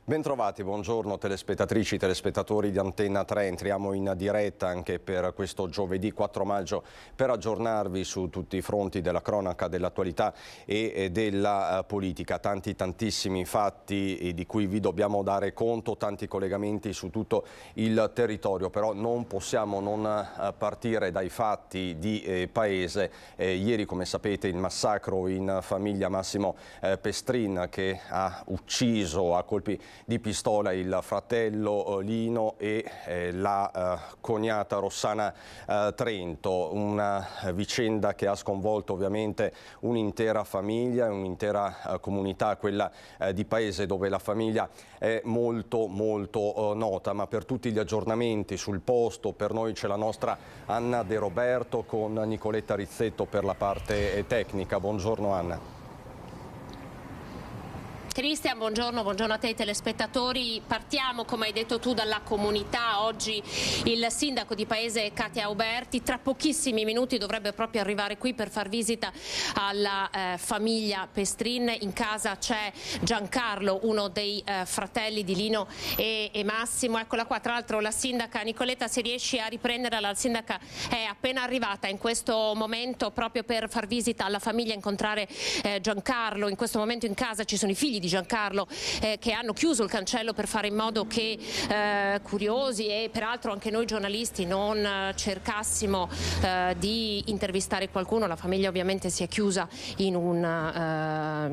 Bentrovati, buongiorno telespettatrici e telespettatori di Antenna 3. Entriamo in diretta anche per questo giovedì 4 maggio per aggiornarvi su tutti i fronti della cronaca, dell'attualità e della politica. Tantissimi fatti di cui vi dobbiamo dare conto, tanti collegamenti su tutto il territorio, però non possiamo non partire dai fatti di paese. Ieri, come sapete, il massacro in famiglia Massimo Pestrin, che ha ucciso a colpi di pistola il fratello Lino e la cognata Rossana Trento, una vicenda che ha sconvolto ovviamente un'intera famiglia, un'intera comunità, quella di paese, dove la famiglia è molto nota. Ma per tutti gli aggiornamenti sul posto, per noi c'è la nostra Anna De Roberto con Nicoletta Rizzetto per la parte tecnica. Buongiorno Anna. Cristian, buongiorno a te telespettatori. Partiamo, come hai detto tu, dalla comunità. Oggi il sindaco di paese Katia Auberti tra pochissimi minuti dovrebbe proprio arrivare qui per far visita alla famiglia Pestrin. In casa c'è Giancarlo, uno dei fratelli di Lino e Massimo. Eccola qua, tra l'altro la sindaca Nicoletta, se riesci a riprenderla, la sindaca è appena arrivata in questo momento proprio per far visita alla famiglia, incontrare Giancarlo. In questo momento in casa ci sono i figli di Giancarlo che hanno chiuso il cancello per fare in modo che curiosi e peraltro anche noi giornalisti non cercassimo di intervistare qualcuno. La famiglia ovviamente si è chiusa in un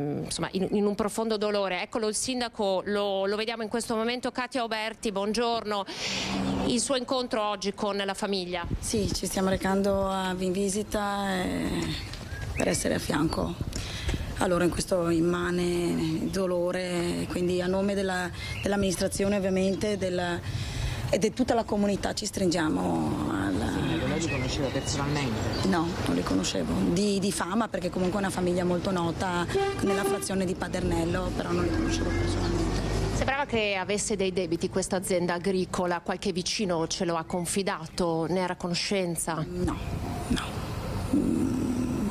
profondo dolore. Eccolo il sindaco, lo vediamo in questo momento. Katia Auberti, buongiorno. Il suo incontro oggi con la famiglia? Sì, ci stiamo recando in visita per essere a fianco allora in questo immane dolore, quindi a nome dell'amministrazione ovviamente e di tutta la comunità ci stringiamo Lei li conosceva personalmente? No, non li conoscevo, di fama, perché comunque è una famiglia molto nota nella frazione di Padernello, però non li conoscevo personalmente. Sembrava che avesse dei debiti questa azienda agricola, qualche vicino ce lo ha confidato, ne era a conoscenza? No.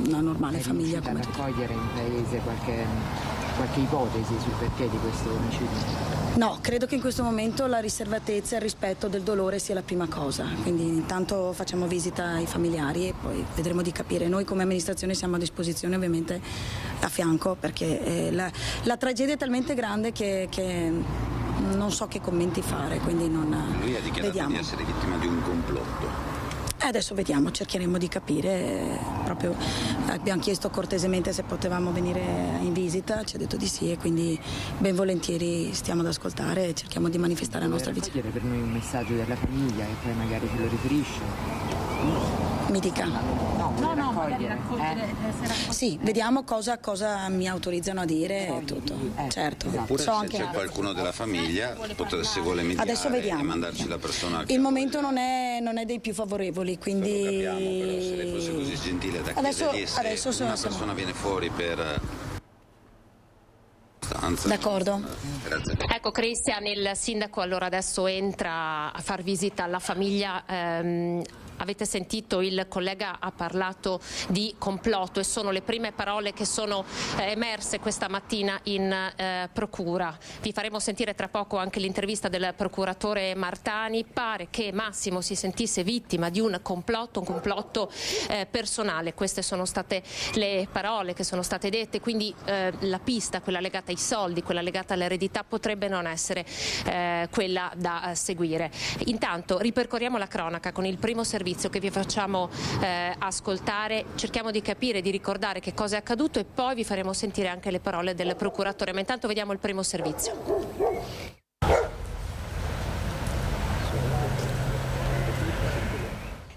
Una normale famiglia come tutti. Raccogliere in paese qualche ipotesi sul perché di questo omicidio? No, credo che in questo momento la riservatezza e il rispetto del dolore sia la prima cosa, quindi intanto facciamo visita ai familiari e poi vedremo di capire. Noi come amministrazione siamo a disposizione ovviamente a fianco, perché la tragedia è talmente grande che non so che commenti fare, quindi non Lui ha dichiarato di essere vittima di un complotto. Adesso vediamo, cercheremo di capire. Proprio abbiamo chiesto cortesemente se potevamo venire in visita, ci ha detto di sì e quindi ben volentieri stiamo ad ascoltare e cerchiamo di manifestare la nostra vicinanza. Per noi un messaggio della famiglia e poi magari ce lo riferisce. Mi dica. No, magari raccogliere. Sì, vediamo cosa mi autorizzano a dire e tutto. Certo. Oppure se c'è qualcuno della famiglia, se vuole mediare. Adesso vediamo. E mandarci la persona. Il momento non è dei più favorevoli, quindi. Lo capiamo, però se lei fosse così gentile da chiedergli se una persona viene fuori per. D'accordo. Ecco Cristian, il sindaco allora adesso entra a far visita alla famiglia. Avete sentito, il collega ha parlato di complotto e sono le prime parole che sono emerse questa mattina in procura. Vi faremo sentire tra poco anche l'intervista del procuratore Martani. Pare che Massimo si sentisse vittima di un complotto personale. Queste sono state le parole che sono state dette, quindi la pista, quella legata ai soldi, quella legata all'eredità, potrebbe non essere quella da seguire. Intanto ripercorriamo la cronaca con il primo servizio che vi facciamo ascoltare. Cerchiamo di capire, di ricordare che cosa è accaduto e poi vi faremo sentire anche le parole del procuratore. Ma intanto vediamo il primo servizio.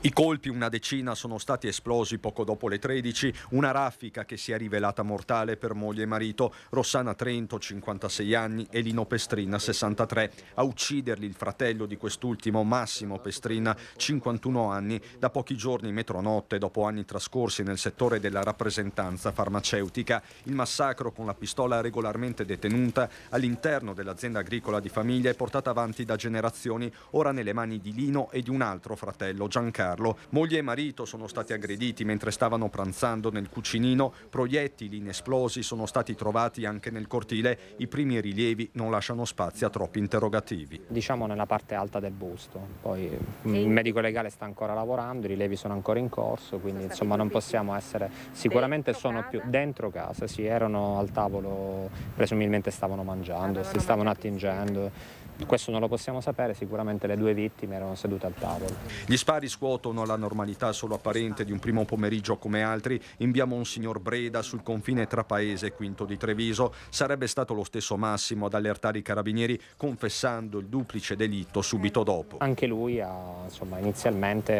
I colpi, una decina, sono stati esplosi poco dopo le 13, una raffica che si è rivelata mortale per moglie e marito, Rossana Trento, 56 anni, e Lino Pestrin, 63. A ucciderli il fratello di quest'ultimo, Massimo Pestrin, 51 anni, da pochi giorni metronotte, dopo anni trascorsi nel settore della rappresentanza farmaceutica. Il massacro con la pistola regolarmente detenuta all'interno dell'azienda agricola di famiglia è portata avanti da generazioni, ora nelle mani di Lino e di un altro fratello, Giancarlo. Giancarlo. Moglie e marito sono stati aggrediti mentre stavano pranzando nel cucinino, proiettili inesplosi sono stati trovati anche nel cortile. I primi rilievi non lasciano spazio a troppi interrogativi. Diciamo nella parte alta del busto, poi il medico legale sta ancora lavorando, i rilievi sono ancora in corso, quindi insomma non possiamo essere, sicuramente sono più dentro casa, sì, erano al tavolo, presumibilmente stavano mangiando, si stavano attingendo. Questo non lo possiamo sapere, sicuramente le due vittime erano sedute al tavolo. Gli spari scuotono la normalità solo apparente di un primo pomeriggio come altri in via Monsignor Breda, sul confine tra Paese e Quinto di Treviso. Sarebbe stato lo stesso Massimo ad allertare i carabinieri, confessando il duplice delitto subito dopo. Anche lui inizialmente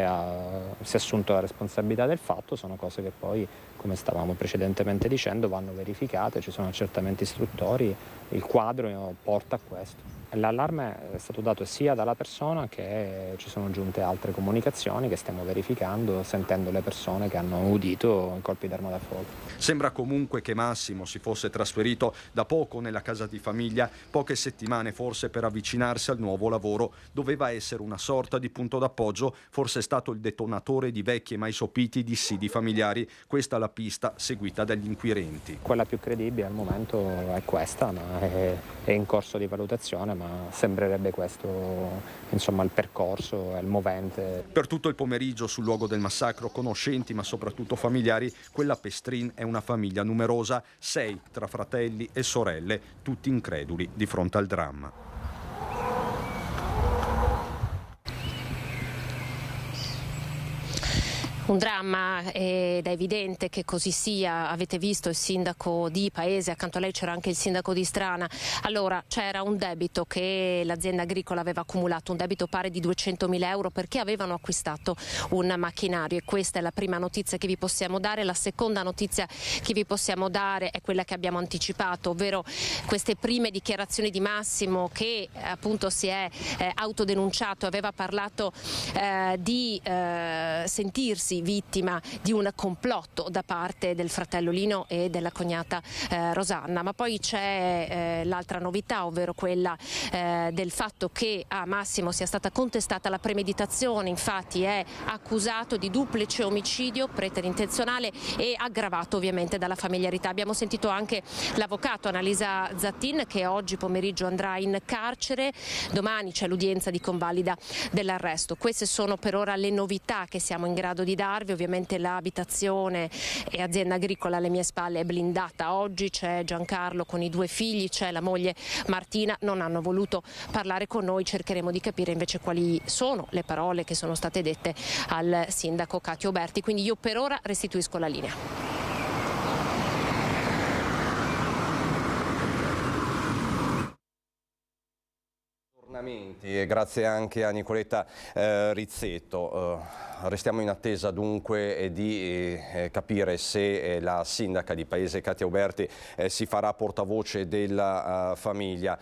si è assunto la responsabilità del fatto, sono cose che poi, come stavamo precedentemente dicendo, vanno verificate, ci sono accertamenti istruttori, il quadro porta a questo. L'allarme è stato dato sia dalla persona che ci sono giunte altre comunicazioni che stiamo verificando, sentendo le persone che hanno udito i colpi d'arma da fuoco. Sembra comunque che Massimo si fosse trasferito da poco nella casa di famiglia, poche settimane forse per avvicinarsi al nuovo lavoro. Doveva essere una sorta di punto d'appoggio, forse è stato il detonatore di vecchi e mai sopiti dissidi familiari. Questa è la pista seguita dagli inquirenti. Quella più credibile al momento è questa, ma è in corso di valutazione, ma sembrerebbe questo il percorso, il movente. Per tutto il pomeriggio sul luogo del massacro conoscenti ma soprattutto familiari, quella Pestrin è una famiglia numerosa, 6 tra fratelli e sorelle, tutti increduli di fronte al dramma. Un dramma ed è evidente che così sia. Avete visto il sindaco di Paese, accanto a lei c'era anche il sindaco di Strana. Allora c'era un debito che l'azienda agricola aveva accumulato, un debito pari di 200.000 euro perché avevano acquistato un macchinario, e questa è la prima notizia che vi possiamo dare. La seconda notizia che vi possiamo dare è quella che abbiamo anticipato, ovvero queste prime dichiarazioni di Massimo che appunto si è autodenunciato, aveva parlato di sentirsi vittima di un complotto da parte del fratello Lino e della cognata Rosanna. Ma poi c'è l'altra novità, ovvero quella del fatto che a Massimo sia stata contestata la premeditazione. Infatti è accusato di duplice omicidio preterintenzionale e aggravato ovviamente dalla familiarità. Abbiamo sentito anche l'avvocato Annalisa Zattin, che oggi pomeriggio andrà in carcere, domani c'è l'udienza di convalida dell'arresto. Queste sono per ora le novità che siamo in grado di darvi. Ovviamente l'abitazione e azienda agricola alle mie spalle è blindata. Oggi c'è Giancarlo con i 2 figli, c'è la moglie Martina. Non hanno voluto parlare con noi, cercheremo di capire invece quali sono le parole che sono state dette al sindaco Katia Oberti. Quindi io per ora restituisco la linea. E grazie anche a Nicoletta Rizzetto. Restiamo in attesa dunque di capire se la sindaca di Paese Katia Oberti si farà portavoce della famiglia,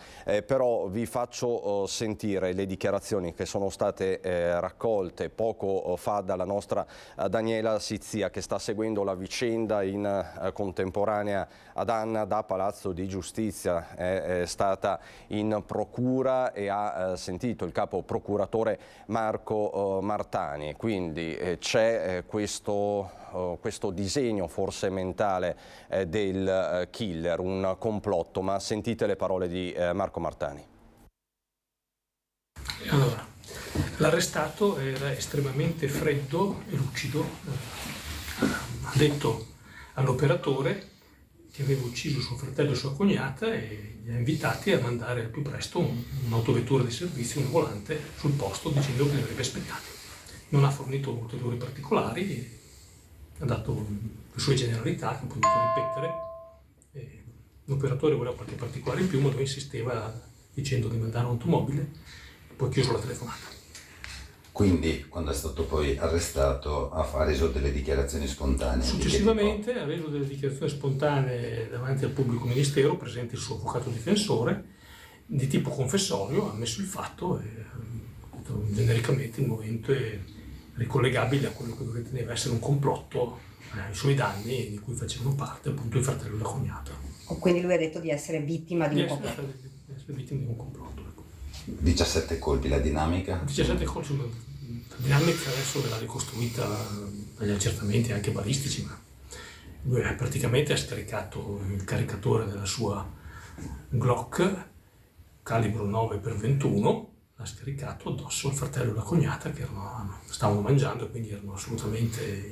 però vi faccio sentire le dichiarazioni che sono state raccolte poco fa dalla nostra Daniela Sizia, che sta seguendo la vicenda in contemporanea ad Anna da Palazzo di Giustizia. È stata in procura e ha sentito il capo procuratore Marco Martani, quindi c'è questo disegno forse mentale del killer, un complotto, ma sentite le parole di Marco Martani. Allora, l'arrestato era estremamente freddo e lucido, ha detto all'operatore che aveva ucciso suo fratello e sua cognata e li ha invitati a mandare al più presto un'autovettura di servizio, un volante, sul posto, dicendo che li avrebbe aspettati. Non ha fornito ulteriori particolari, ha dato le sue generalità che ho potuto ripetere. L'operatore voleva qualche particolare in più, ma lui insisteva dicendo di mandare un'automobile e poi chiuso la telefonata. Quindi, quando è stato poi arrestato, ha reso delle dichiarazioni spontanee? Successivamente ha reso delle dichiarazioni spontanee davanti al pubblico ministero, presente il suo avvocato difensore, di tipo confessorio, ha ammesso il fatto e genericamente il movimento è ricollegabile a quello che riteneva essere un complotto ai suoi danni, di cui facevano parte appunto il fratello e la cognata. Quindi lui ha detto di essere vittima di un complotto. Di essere vittima di un complotto. 17 colpi, la dinamica? 17 colpi, dinamica adesso verrà ricostruita dagli accertamenti anche balistici, ma lui praticamente ha scaricato il caricatore della sua Glock calibro 9x21, l'ha scaricato addosso al fratello e alla cognata che stavano mangiando e quindi erano assolutamente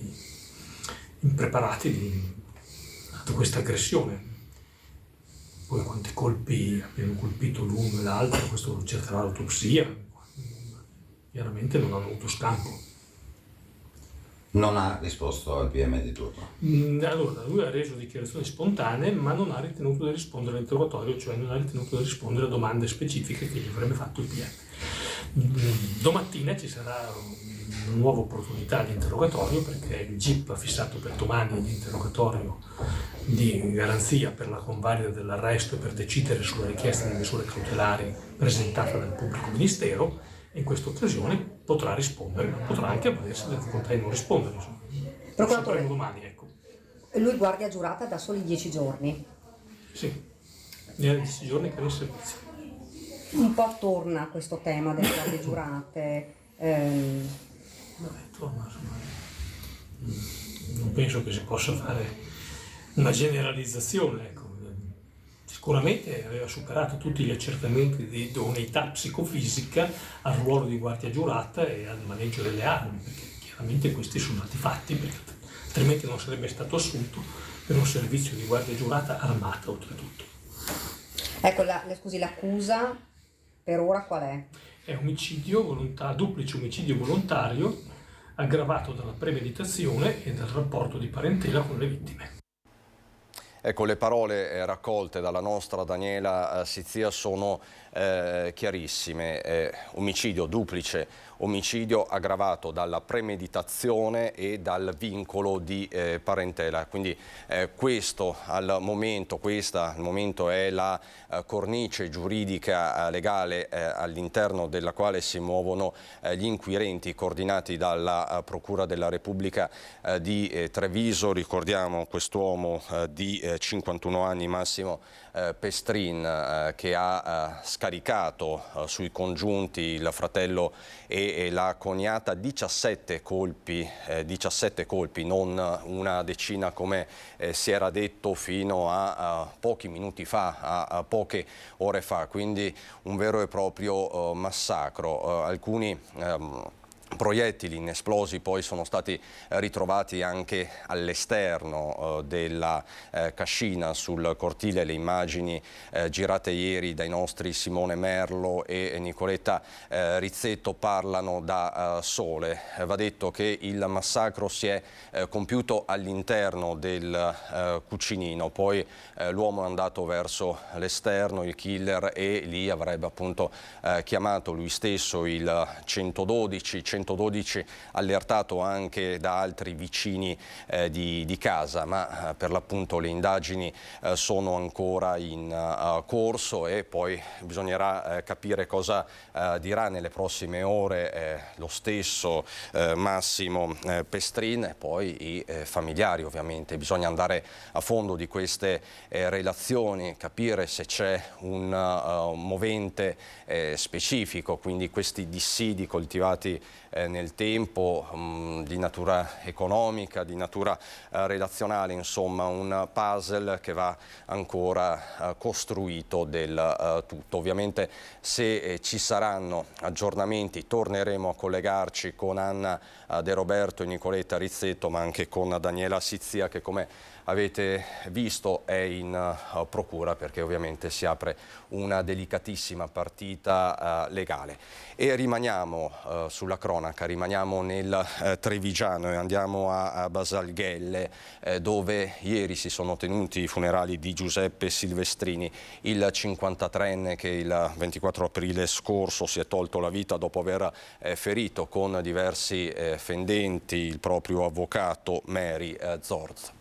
impreparati a questa aggressione. Poi quanti colpi abbiano colpito l'uno e l'altro, questo lo cercherà l'autopsia, chiaramente non hanno avuto scampo. Non ha risposto al PM di turno. Allora, lui ha reso dichiarazioni spontanee, ma non ha ritenuto di rispondere all'interrogatorio, cioè non ha ritenuto di rispondere a domande specifiche che gli avrebbe fatto il PM. Domattina ci sarà una nuova opportunità di interrogatorio, perché il GIP ha fissato per domani l'interrogatorio di garanzia per la convalida dell'arresto e per decidere sulla richiesta di misure cautelari presentata dal pubblico ministero, e in questa occasione potrà rispondere, ma potrà anche avvalersi della facoltà di non rispondere. Lo sapremo domani, ecco. Lui guardia giurata da soli 10 giorni. Sì, 10 giorni che era in servizio. Un po' torna a questo tema delle guardie giurate. Torna, insomma. Non penso che si possa fare una generalizzazione, ecco. Sicuramente aveva superato tutti gli accertamenti di idoneità psicofisica al ruolo di guardia giurata e al maneggio delle armi, perché chiaramente questi sono stati fatti, perché altrimenti non sarebbe stato assunto per un servizio di guardia giurata armata oltretutto. Ecco, scusi, l'accusa per ora qual è? È duplice omicidio volontario aggravato dalla premeditazione e dal rapporto di parentela con le vittime. Ecco, le parole raccolte dalla nostra Daniela Sizia sono chiarissime. Omicidio duplice, omicidio aggravato dalla premeditazione e dal vincolo di parentela. Quindi questo al momento è la cornice giuridica legale all'interno della quale si muovono gli inquirenti coordinati dalla Procura della Repubblica di Treviso. Ricordiamo quest'uomo di 51 anni, Massimo Pestrin, che ha scaricato sui congiunti, il fratello e la cognata, 17 colpi, non una decina come si era detto fino a pochi minuti fa, a poche ore fa, quindi un vero e proprio massacro. Alcuni proiettili inesplosi poi sono stati ritrovati anche all'esterno della cascina sul cortile. Le immagini girate ieri dai nostri Simone Merlo e Nicoletta Rizzetto parlano da sole. Va detto che il massacro si è compiuto all'interno del cucinino, poi l'uomo è andato verso l'esterno, il killer, e lì avrebbe appunto chiamato lui stesso il 112 allertato anche da altri vicini di casa, ma per l'appunto le indagini sono ancora in corso e poi bisognerà capire cosa dirà nelle prossime ore lo stesso Massimo Pestrin e poi i familiari. Ovviamente bisogna andare a fondo di queste relazioni, capire se c'è un movente specifico, quindi questi dissidi coltivati nel tempo, di natura economica, di natura relazionale, insomma un puzzle che va ancora costruito del tutto. Ovviamente se ci saranno aggiornamenti torneremo a collegarci con Anna De Roberto e Nicoletta Rizzetto, ma anche con Daniela Sizia, che come avete visto è in procura, perché ovviamente si apre una delicatissima partita legale. E rimaniamo sulla cronaca, rimaniamo nel Trevigiano e andiamo a Basalghelle, dove ieri si sono tenuti i funerali di Giuseppe Silvestrini, il 53enne che il 24 aprile scorso si è tolto la vita dopo aver ferito con diversi fendenti il proprio avvocato Mary Zorz.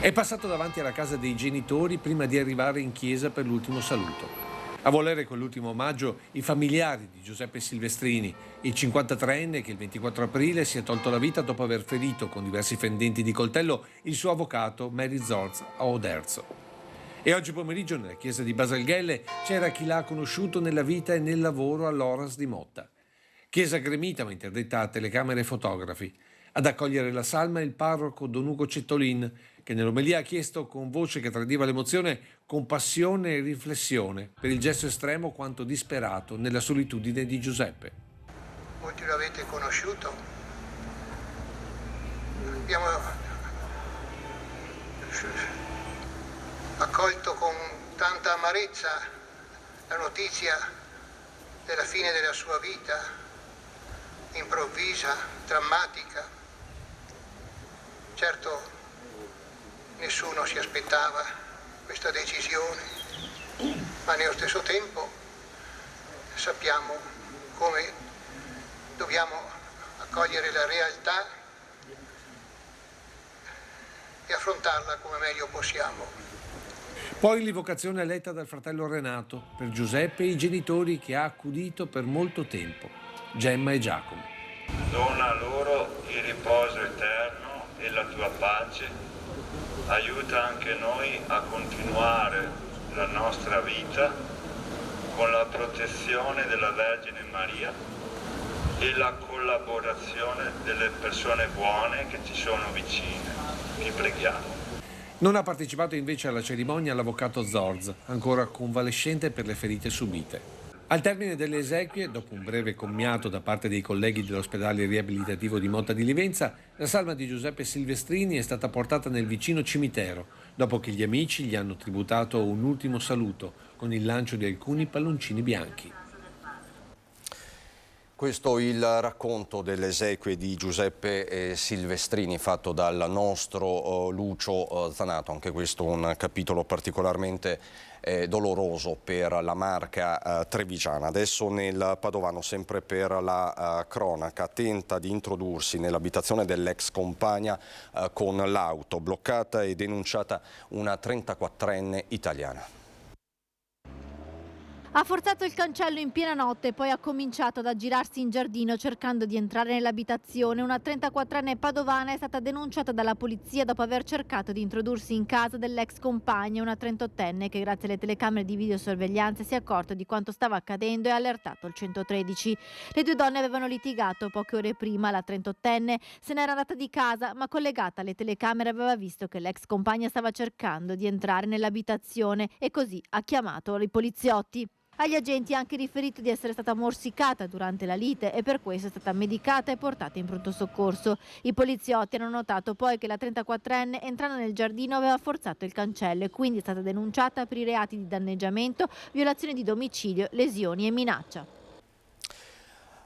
È passato davanti alla casa dei genitori prima di arrivare in chiesa per l'ultimo saluto. A volere quell'ultimo omaggio i familiari di Giuseppe Silvestrini, il 53enne che il 24 aprile si è tolto la vita dopo aver ferito con diversi fendenti di coltello il suo avvocato Mary Zorz a Oderzo. E oggi pomeriggio nella chiesa di Baselghelle c'era chi l'ha conosciuto nella vita e nel lavoro all'Oras di Motta. Chiesa gremita ma interdetta a telecamere e fotografi. Ad accogliere la salma il parroco Don Ugo Cettolin, che nell'omelia ha chiesto con voce che tradiva l'emozione compassione e riflessione per il gesto estremo quanto disperato nella solitudine di Giuseppe. Molti lo avete conosciuto. Abbiamo accolto con tanta amarezza la notizia della fine della sua vita, improvvisa, drammatica. Certo, nessuno si aspettava questa decisione, ma nello stesso tempo sappiamo come dobbiamo accogliere la realtà e affrontarla come meglio possiamo. Poi l'invocazione letta dal fratello Renato per Giuseppe e i genitori che ha accudito per molto tempo, Gemma e Giacomo. Dona loro il riposo eterno e la tua pace. Aiuta anche noi a continuare la nostra vita con la protezione della Vergine Maria e la collaborazione delle persone buone che ci sono vicine. Ti preghiamo. Non ha partecipato invece alla cerimonia l'avvocato Zorz, ancora convalescente per le ferite subite. Al termine delle esequie, dopo un breve commiato da parte dei colleghi dell'ospedale riabilitativo di Motta di Livenza, la salma di Giuseppe Silvestrini è stata portata nel vicino cimitero, dopo che gli amici gli hanno tributato un ultimo saluto con il lancio di alcuni palloncini bianchi. Questo è il racconto delle esequie di Giuseppe Silvestrini fatto dal nostro Lucio Zanato. Anche questo un capitolo particolarmente doloroso per la Marca trevigiana. Adesso nel Padovano, sempre per la cronaca, tenta di introdursi nell'abitazione dell'ex compagna con l'auto bloccata e denunciata una 34enne italiana. Ha forzato il cancello in piena notte e poi ha cominciato ad aggirarsi in giardino cercando di entrare nell'abitazione. Una 34enne padovana è stata denunciata dalla polizia dopo aver cercato di introdursi in casa dell'ex compagna, una 38enne che grazie alle telecamere di videosorveglianza si è accorta di quanto stava accadendo e ha allertato il 113. Le due donne avevano litigato poche ore prima. La 38enne se n'era andata di casa, ma collegata alle telecamere aveva visto che l'ex compagna stava cercando di entrare nell'abitazione e così ha chiamato i poliziotti. Agli agenti ha anche riferito di essere stata morsicata durante la lite e per questo è stata medicata e portata in pronto soccorso. I poliziotti hanno notato poi che la 34enne entrando nel giardino aveva forzato il cancello e quindi è stata denunciata per i reati di danneggiamento, violazione di domicilio, lesioni e minaccia.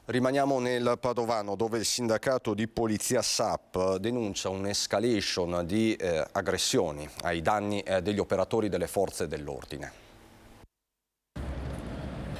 Rimaniamo nel Padovano, dove il sindacato di polizia SAP denuncia un'escalation di aggressioni ai danni degli operatori delle forze dell'ordine.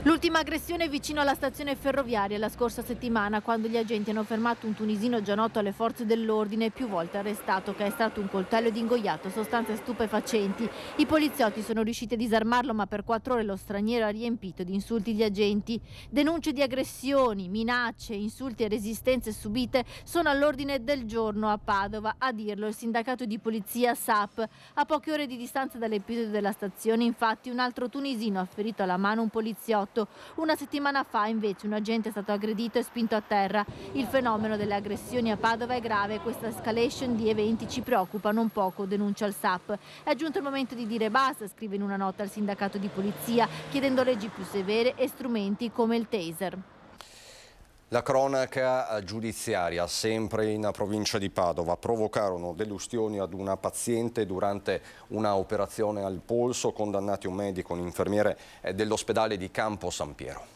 L'ultima aggressione vicino alla stazione ferroviaria la scorsa settimana, quando gli agenti hanno fermato un tunisino già noto alle forze dell'ordine e più volte arrestato, che ha estratto un coltello ed ingoiato sostanze stupefacenti. I poliziotti sono riusciti a disarmarlo, ma per 4 ore lo straniero ha riempito di insulti gli agenti. Denunce di aggressioni, minacce, insulti e resistenze subite sono all'ordine del giorno a Padova. A dirlo il sindacato di polizia SAP. A poche ore di distanza dall'episodio della stazione, infatti, un altro tunisino ha ferito alla mano un poliziotto. Una settimana fa invece un agente è stato aggredito e spinto a terra. Il fenomeno delle aggressioni a Padova è grave e questa escalation di eventi ci preoccupa non poco, denuncia il SAP. È giunto il momento di dire basta, scrive in una nota il sindacato di polizia, chiedendo leggi più severe e strumenti come il taser. La cronaca giudiziaria, sempre in provincia di Padova, provocarono delle ustioni ad una paziente durante una operazione al polso, condannati un medico e un infermiere dell'ospedale di Campo San Piero.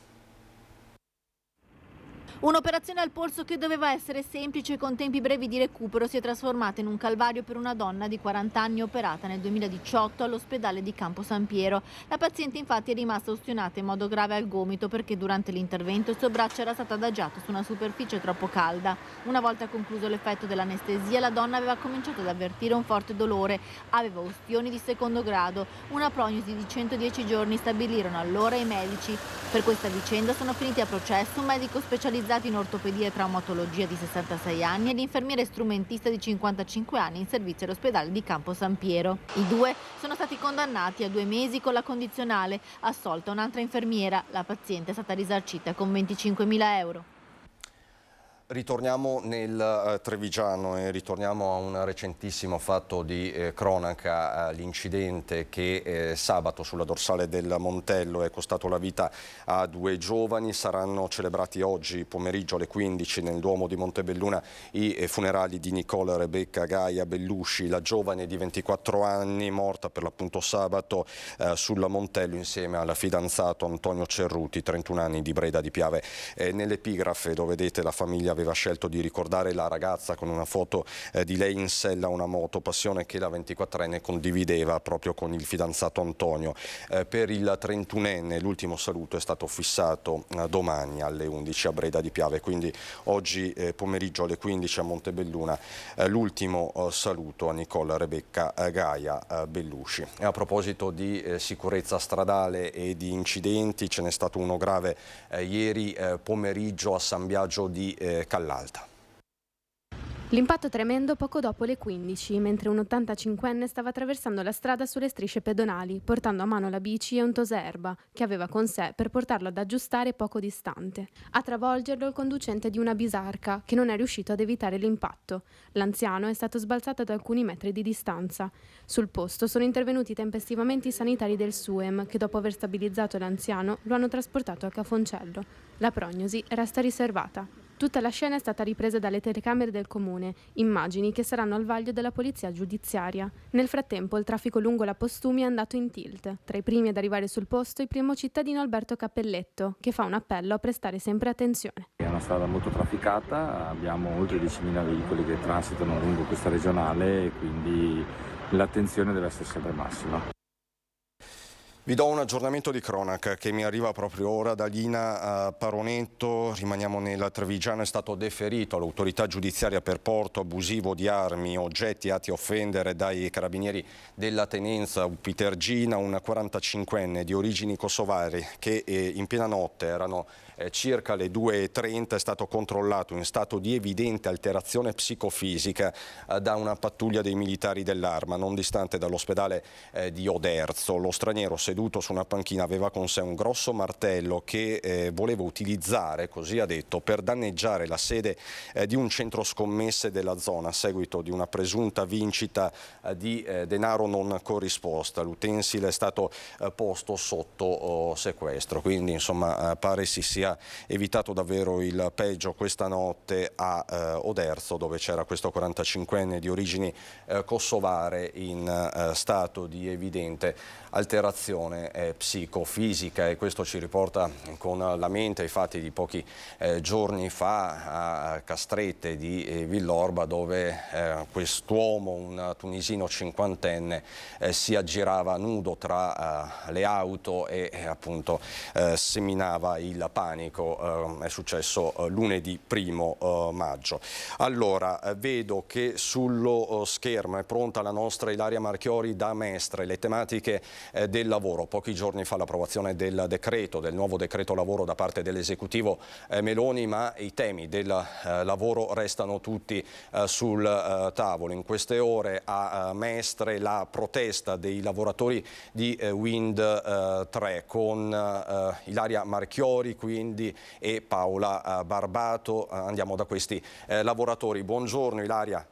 Un'operazione al polso che doveva essere semplice e con tempi brevi di recupero si è trasformata in un calvario per una donna di 40 anni operata nel 2018 all'ospedale di Campo San Piero. La paziente infatti è rimasta ustionata in modo grave al gomito perché durante l'intervento il suo braccio era stato adagiato su una superficie troppo calda. Una volta concluso l'effetto dell'anestesia, la donna aveva cominciato ad avvertire un forte dolore, aveva ustioni di secondo grado. Una prognosi di 110 giorni stabilirono allora i medici. Per questa vicenda sono finiti a processo un medico specializzato specializzato in ortopedia e traumatologia di 66 anni e l'infermiere strumentista di 55 anni in servizio all'ospedale di Campo San Piero. I due sono stati condannati a 2 mesi con la condizionale, assolta un'altra infermiera. La paziente è stata risarcita con 25.000 euro. Ritorniamo nel Trevigiano e ritorniamo a un recentissimo fatto di cronaca, l'incidente che sabato sulla dorsale del Montello è costato la vita a 2 giovani. Saranno celebrati oggi pomeriggio alle 15 nel Duomo di Montebelluna i funerali di Nicola Rebecca Gaia Bellusci, la giovane di 24 anni morta per l'appunto sabato sul Montello insieme al fidanzato Antonio Cerruti, 31 anni, di Breda di Piave. Nell'epigrafe, lo vedete, la famiglia aveva scelto di ricordare la ragazza con una foto di lei in sella a una moto, passione che la 24enne condivideva proprio con il fidanzato Antonio. Per il 31enne l'ultimo saluto è stato fissato domani alle 11 a Breda di Piave, quindi oggi pomeriggio alle 15 a Montebelluna l'ultimo saluto a Nicola Rebecca Gaia Bellusci. E a proposito di sicurezza stradale e di incidenti, ce n'è stato uno grave ieri pomeriggio a San Biagio di Callalta. L'impatto tremendo poco dopo le 15, mentre un 85enne stava attraversando la strada sulle strisce pedonali, portando a mano la bici e un tosaerba che aveva con sé per portarlo ad aggiustare poco distante. A travolgerlo il conducente di una bisarca, che non è riuscito ad evitare l'impatto. L'anziano è stato sbalzato ad alcuni metri di distanza. Sul posto sono intervenuti tempestivamente i sanitari del SUEM, che dopo aver stabilizzato l'anziano lo hanno trasportato a Cafoncello. La prognosi resta riservata. Tutta la scena è stata ripresa dalle telecamere del comune, immagini che saranno al vaglio della polizia giudiziaria. Nel frattempo il traffico lungo la Postumi è andato in tilt. Tra i primi ad arrivare sul posto il primo cittadino Alberto Cappelletto, che fa un appello a prestare sempre attenzione. È una strada molto trafficata, abbiamo oltre 10.000 veicoli che transitano lungo questa regionale e quindi l'attenzione deve essere sempre massima. Vi do un aggiornamento di cronaca che mi arriva proprio ora da Lina Paronetto. Rimaniamo nel Trevigiano. È stato deferito all'autorità giudiziaria per porto abusivo di armi, oggetti atti a offendere dai carabinieri della tenenza Upitergina un 45enne di origini kosovare che in piena notte, erano circa le 2:30, è stato controllato in stato di evidente alterazione psicofisica da una pattuglia dei militari dell'Arma non distante dall'ospedale di Oderzo. Lo straniero seduto su una panchina aveva con sé un grosso martello che voleva utilizzare, così ha detto, per danneggiare la sede di un centro scommesse della zona a seguito di una presunta vincita di denaro non corrisposta. L'utensile è stato posto sotto sequestro, quindi insomma pare si sia evitato davvero il peggio questa notte a Oderzo, dove c'era questo 45enne di origini kosovare in stato di evidente alterazione psicofisica, e questo ci riporta con la mente ai fatti di pochi giorni fa a Castrette di Villorba, dove quest'uomo, un tunisino 50enne, si aggirava nudo tra le auto e appunto seminava il panico. È successo lunedì 1° maggio. Allora, vedo che sullo schermo è pronta la nostra Ilaria Marchiori da Mestre. Le tematiche del lavoro. Pochi giorni fa l'approvazione del nuovo decreto lavoro da parte dell'esecutivo Meloni, ma i temi del lavoro restano tutti sul tavolo. In queste ore a Mestre la protesta dei lavoratori di Wind 3 con Ilaria Marchiori quindi e Paola Barbato. Andiamo da questi lavoratori. Buongiorno Ilaria.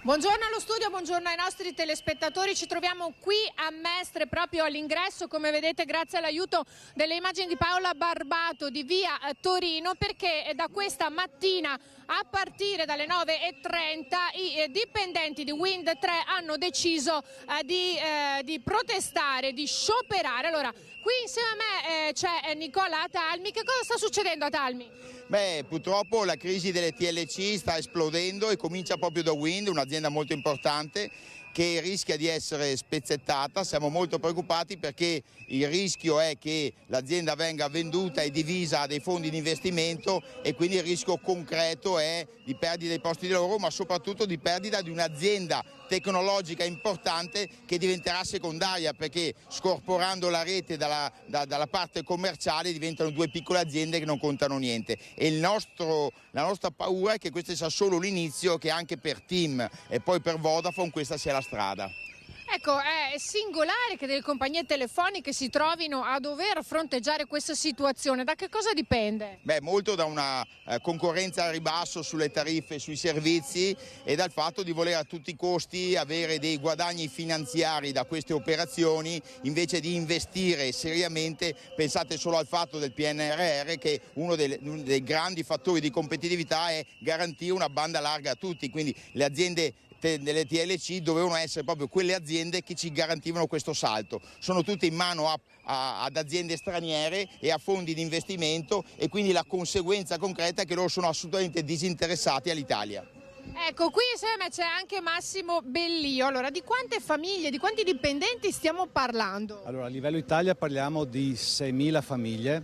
Buongiorno allo studio, buongiorno ai nostri telespettatori. Ci troviamo qui a Mestre, proprio all'ingresso, come vedete, grazie all'aiuto delle immagini di Paola Barbato di via Torino, perché da questa mattina a partire dalle 9:30 i dipendenti di Wind 3 hanno deciso di protestare, di scioperare. Allora, qui insieme a me c'è Nicola Atalmi. Che cosa sta succedendo a Atalmi? Beh, purtroppo la crisi delle TLC sta esplodendo e comincia proprio da Wind, un'azienda molto importante che rischia di essere spezzettata. Siamo molto preoccupati perché il rischio è che l'azienda venga venduta e divisa a dei fondi di investimento, e quindi il rischio concreto è di perdita dei posti di lavoro, ma soprattutto di perdita di un'azienda tecnologica importante che diventerà secondaria, perché scorporando la rete dalla parte commerciale diventano due piccole aziende che non contano niente. E la nostra paura è che questo sia solo l'inizio, che anche per TIM e poi per Vodafone questa sia la strada. Ecco, è singolare che delle compagnie telefoniche si trovino a dover fronteggiare questa situazione. Da che cosa dipende? Molto da una concorrenza a ribasso sulle tariffe, sui servizi, e dal fatto di voler a tutti i costi avere dei guadagni finanziari da queste operazioni invece di investire seriamente. Pensate solo al fatto del PNRR, che uno dei grandi fattori di competitività è garantire una banda larga a tutti, quindi le aziende delle TLC dovevano essere proprio quelle aziende che ci garantivano questo salto. Sono tutte in mano ad aziende straniere e a fondi di investimento, e quindi la conseguenza concreta è che loro sono assolutamente disinteressati all'Italia. Ecco, qui insieme c'è anche Massimo Bellio. Allora, di quante famiglie, di quanti dipendenti stiamo parlando? Allora, a livello Italia parliamo di 6.000 famiglie.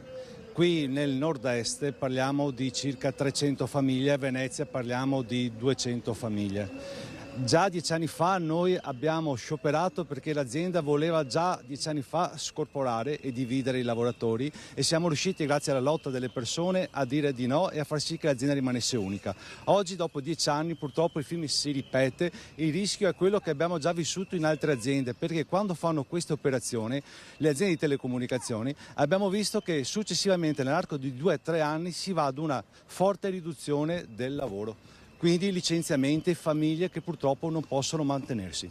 Qui nel nord-est parliamo di circa 300 famiglie, a Venezia parliamo di 200 famiglie. Già 10 anni fa noi abbiamo scioperato perché l'azienda voleva già 10 anni fa scorporare e dividere i lavoratori, e siamo riusciti, grazie alla lotta delle persone, a dire di no e a far sì che l'azienda rimanesse unica. Oggi, dopo 10 anni, purtroppo il film si ripete. Il rischio è quello che abbiamo già vissuto in altre aziende, perché quando fanno queste operazioni, le aziende di telecomunicazioni, abbiamo visto che successivamente nell'arco di 2 o 3 anni si va ad una forte riduzione del lavoro. Quindi licenziamenti, famiglie che purtroppo non possono mantenersi.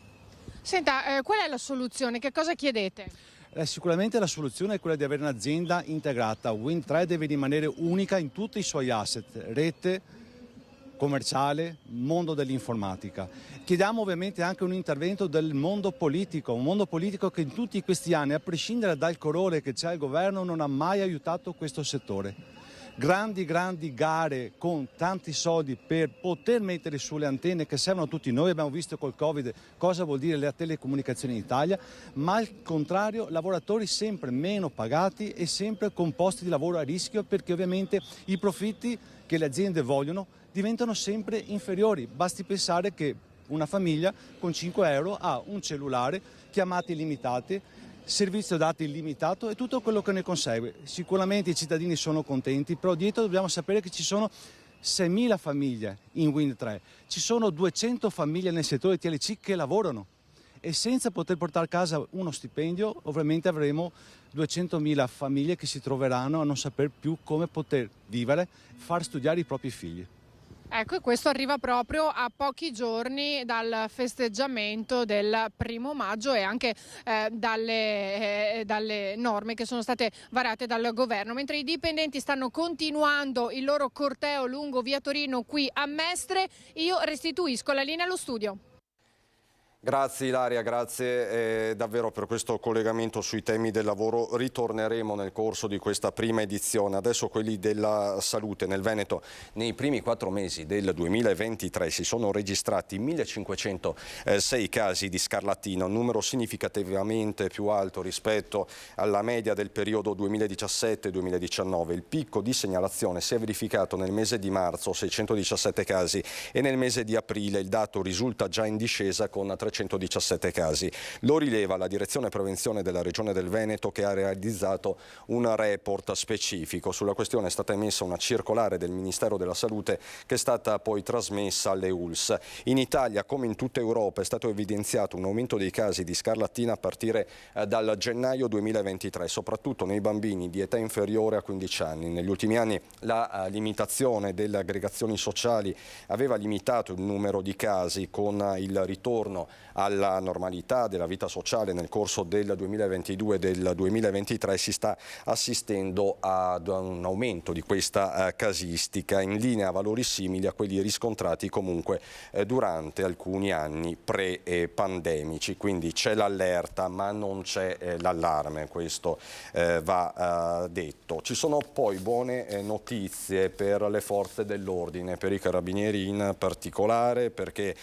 Senta, qual è la soluzione? Che cosa chiedete? Sicuramente la soluzione è quella di avere un'azienda integrata. Wind Tre deve rimanere unica in tutti i suoi asset, rete, commerciale, mondo dell'informatica. Chiediamo ovviamente anche un intervento del mondo politico, un mondo politico che in tutti questi anni, a prescindere dal colore che c'è al governo, non ha mai aiutato questo settore. Grandi gare con tanti soldi per poter mettere sulle antenne che servono a tutti noi. Abbiamo visto col Covid cosa vuol dire le telecomunicazioni in Italia, ma al contrario lavoratori sempre meno pagati e sempre con posti di lavoro a rischio, perché ovviamente i profitti che le aziende vogliono diventano sempre inferiori. Basti pensare che una famiglia con 5 euro ha un cellulare, chiamate illimitate, servizio dati illimitato e tutto quello che ne consegue. Sicuramente i cittadini sono contenti, però dietro dobbiamo sapere che ci sono 6.000 famiglie in Wind Tre, ci sono 200 famiglie nel settore TLC che lavorano, e senza poter portare a casa uno stipendio ovviamente avremo 200.000 famiglie che si troveranno a non saper più come poter vivere, far studiare i propri figli. Ecco, e questo arriva proprio a pochi giorni dal festeggiamento del 1° maggio e anche dalle norme che sono state varate dal governo. Mentre i dipendenti stanno continuando il loro corteo lungo via Torino qui a Mestre, io restituisco la linea allo studio. Grazie Ilaria, grazie davvero per questo collegamento sui temi del lavoro. Ritorneremo nel corso di questa prima edizione. Adesso quelli della salute. Nel Veneto nei primi 4 mesi del 2023 si sono registrati 1506 casi di scarlattina, un numero significativamente più alto rispetto alla media del periodo 2017-2019. Il picco di segnalazione si è verificato nel mese di marzo, 617 casi, e nel mese di aprile il dato risulta già in discesa con 317 casi. Lo rileva la Direzione Prevenzione della Regione del Veneto, che ha realizzato un report specifico. Sulla questione è stata emessa una circolare del Ministero della Salute che è stata poi trasmessa alle ULS. In Italia, come in tutta Europa, è stato evidenziato un aumento dei casi di scarlattina a partire dal gennaio 2023, soprattutto nei bambini di età inferiore a 15 anni. Negli ultimi anni la limitazione delle aggregazioni sociali aveva limitato il numero di casi. Con il ritorno alla normalità della vita sociale nel corso del 2022 e del 2023 si sta assistendo ad un aumento di questa casistica in linea a valori simili a quelli riscontrati comunque durante alcuni anni pre-pandemici. Quindi c'è l'allerta ma non c'è l'allarme, questo va detto. Ci sono poi buone notizie per le forze dell'ordine, per i carabinieri in particolare, perché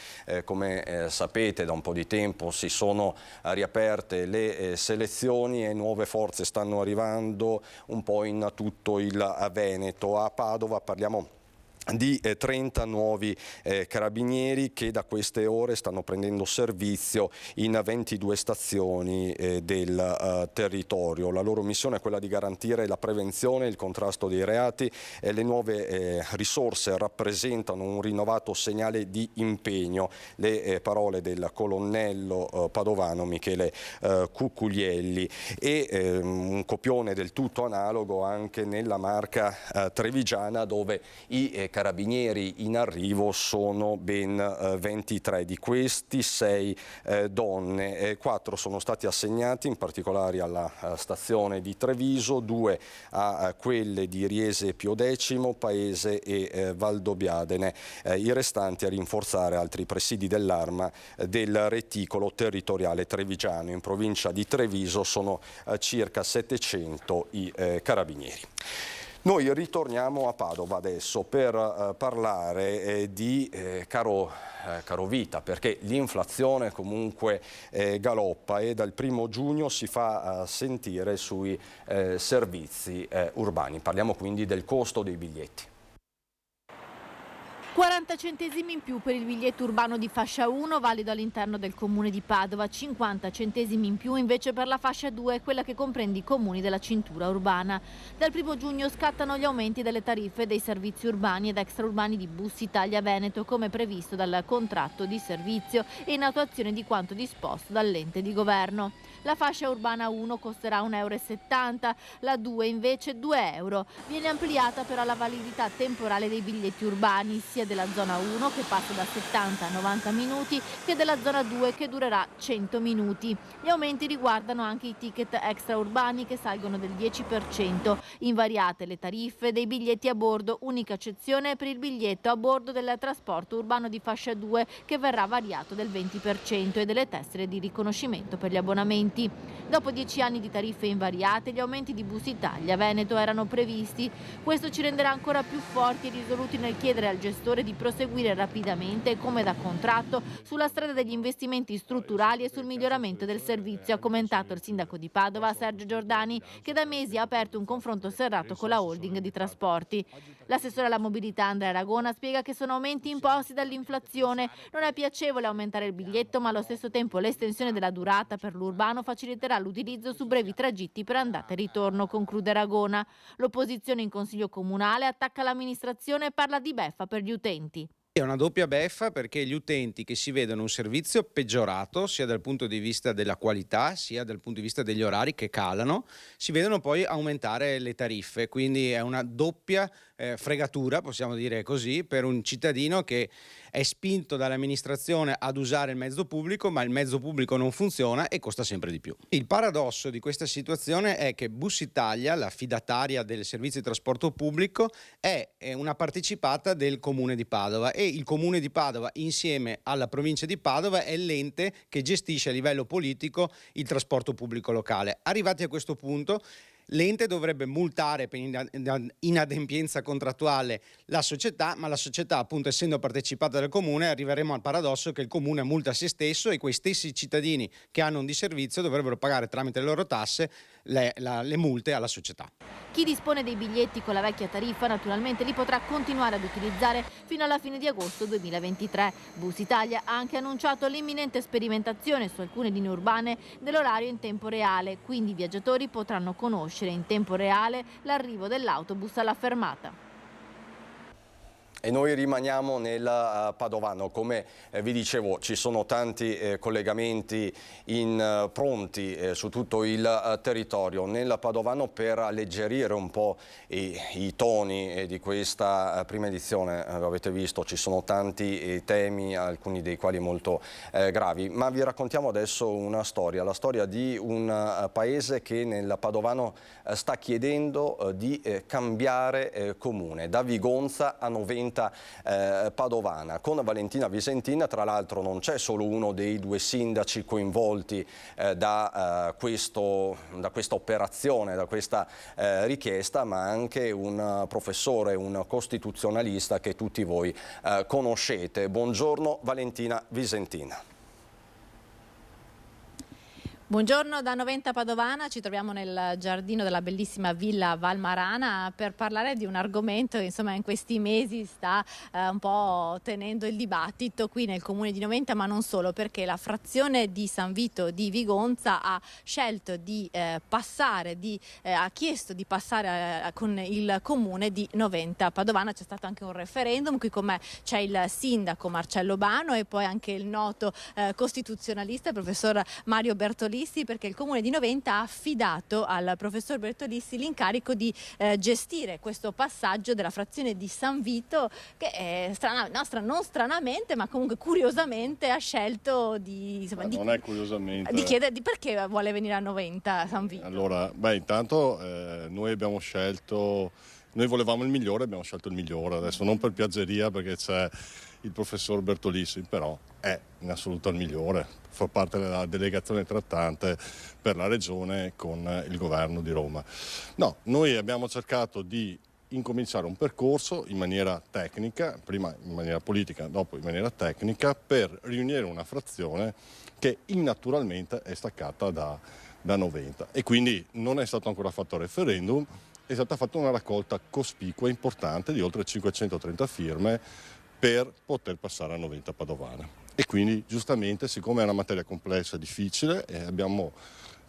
come sapete da un po' di tempo si sono riaperte le selezioni e nuove forze stanno arrivando un po' in tutto il Veneto. A Padova parliamo di 30 nuovi carabinieri che da queste ore stanno prendendo servizio in 22 stazioni del territorio. La loro missione è quella di garantire la prevenzione e il contrasto dei reati. Le nuove risorse rappresentano un rinnovato segnale di impegno. Le parole del colonnello padovano Michele Cucuglielli, e un copione del tutto analogo anche nella Marca trevigiana, dove i carabinieri in arrivo sono ben 23. Di questi 6 donne, 4 sono stati assegnati in particolare alla stazione di Treviso, 2 a quelle di Riese Pio X, Paese e Valdobbiadene, i restanti a rinforzare altri presidi dell'Arma del reticolo territoriale trevigiano. In provincia di Treviso sono circa 700 i carabinieri. Noi ritorniamo a Padova adesso per parlare di caro vita, perché l'inflazione comunque galoppa e dal 1° giugno si fa sentire sui servizi urbani. Parliamo quindi del costo dei biglietti. 40 centesimi in più per il biglietto urbano di fascia 1 valido all'interno del comune di Padova, 50 centesimi in più invece per la fascia 2, quella che comprende i comuni della cintura urbana. Dal 1° giugno scattano gli aumenti delle tariffe dei servizi urbani ed extraurbani di Bus Italia Veneto, come previsto dal contratto di servizio e in attuazione di quanto disposto dall'ente di governo. La fascia urbana 1 costerà 1,70 €, la 2 invece 2 €. Viene ampliata però la validità temporale dei biglietti urbani, sia della zona 1 che passa da 70 a 90 minuti che della zona 2 che durerà 100 minuti. Gli aumenti riguardano anche i ticket extraurbani che salgono del 10%, invariate le tariffe dei biglietti a bordo, unica eccezione per il biglietto a bordo del trasporto urbano di fascia 2 che verrà variato del 20% e delle tessere di riconoscimento per gli abbonamenti. Dopo 10 anni di tariffe invariate, gli aumenti di Bus Italia Veneto erano previsti. Questo ci renderà ancora più forti e risoluti nel chiedere al gestore di proseguire rapidamente e come da contratto sulla strada degli investimenti strutturali e sul miglioramento del servizio, ha commentato il sindaco di Padova Sergio Giordani, che da mesi ha aperto un confronto serrato con la holding di trasporti. L'assessore alla mobilità Andrea Aragona spiega che sono aumenti imposti dall'inflazione. Non è piacevole aumentare il biglietto, ma allo stesso tempo l'estensione della durata per l'urbano faciliterà l'utilizzo su brevi tragitti per andata e ritorno, conclude Aragona. L'opposizione in Consiglio Comunale attacca l'amministrazione e parla di beffa per gli utenti. È una doppia beffa perché gli utenti che si vedono un servizio peggiorato sia dal punto di vista della qualità sia dal punto di vista degli orari che calano, si vedono poi aumentare le tariffe, quindi è una doppia fregatura, possiamo dire così, per un cittadino che è spinto dall'amministrazione ad usare il mezzo pubblico, ma il mezzo pubblico non funziona e costa sempre di più. Il paradosso di questa situazione è che Bus Italia, la fidataria del servizio di trasporto pubblico, è una partecipata del Comune di Padova e il Comune di Padova insieme alla provincia di Padova è l'ente che gestisce a livello politico il trasporto pubblico locale. Arrivati a questo punto, l'ente dovrebbe multare per inadempienza contrattuale la società, ma la società, appunto, essendo partecipata dal comune, arriveremo al paradosso che il comune multa se stesso e quei stessi cittadini che hanno un disservizio dovrebbero pagare tramite le loro tasse le multe alla società. Chi dispone dei biglietti con la vecchia tariffa naturalmente li potrà continuare ad utilizzare fino alla fine di agosto 2023. Bus Italia ha anche annunciato l'imminente sperimentazione su alcune linee urbane dell'orario in tempo reale, quindi i viaggiatori potranno conoscere in tempo reale l'arrivo dell'autobus alla fermata. E noi rimaniamo nel Padovano. Come vi dicevo, ci sono tanti collegamenti pronti su tutto il territorio nel Padovano per alleggerire un po' i toni di questa prima edizione. Avete visto, ci sono tanti temi, alcuni dei quali molto gravi, ma vi raccontiamo adesso una storia, la storia di un paese che nel Padovano sta chiedendo di cambiare comune, da Vigonza a Noventa Padovana. Con Valentina Visentin, tra l'altro, non c'è solo uno dei 2 sindaci coinvolti da questa operazione, da questa richiesta, ma anche un professore, un costituzionalista che tutti voi conoscete. Buongiorno Valentina Visentin. Buongiorno da Noventa Padovana, ci troviamo nel giardino della bellissima villa Valmarana per parlare di un argomento che insomma in questi mesi sta un po' tenendo il dibattito qui nel comune di Noventa, ma non solo, perché la frazione di San Vito di Vigonza ha scelto di ha chiesto di passare con il comune di Noventa Padovana. C'è stato anche un referendum, qui con me c'è il sindaco Marcello Bano e poi anche il noto costituzionalista, il professor Mario Bertolissi, perché il comune di Noventa ha affidato al professor Bertolissi l'incarico di gestire questo passaggio della frazione di San Vito che non stranamente ma comunque curiosamente ha scelto non è curiosamente di chiedere di perché vuole venire a Noventa San Vito. Allora, intanto noi abbiamo scelto, noi volevamo il migliore, abbiamo scelto il migliore, adesso non per piaggeria perché c'è il professor Bertolissi, però è in assoluto il migliore, fa parte della delegazione trattante per la regione con il governo di Roma. No, noi abbiamo cercato di incominciare un percorso in maniera tecnica, prima in maniera politica, dopo in maniera tecnica, per riunire una frazione che innaturalmente è staccata da Noventa e quindi non è stato ancora fatto il referendum, è stata fatta una raccolta cospicua e importante di oltre 530 firme per poter passare a Noventa Padovana. E quindi giustamente, siccome è una materia complessa e difficile,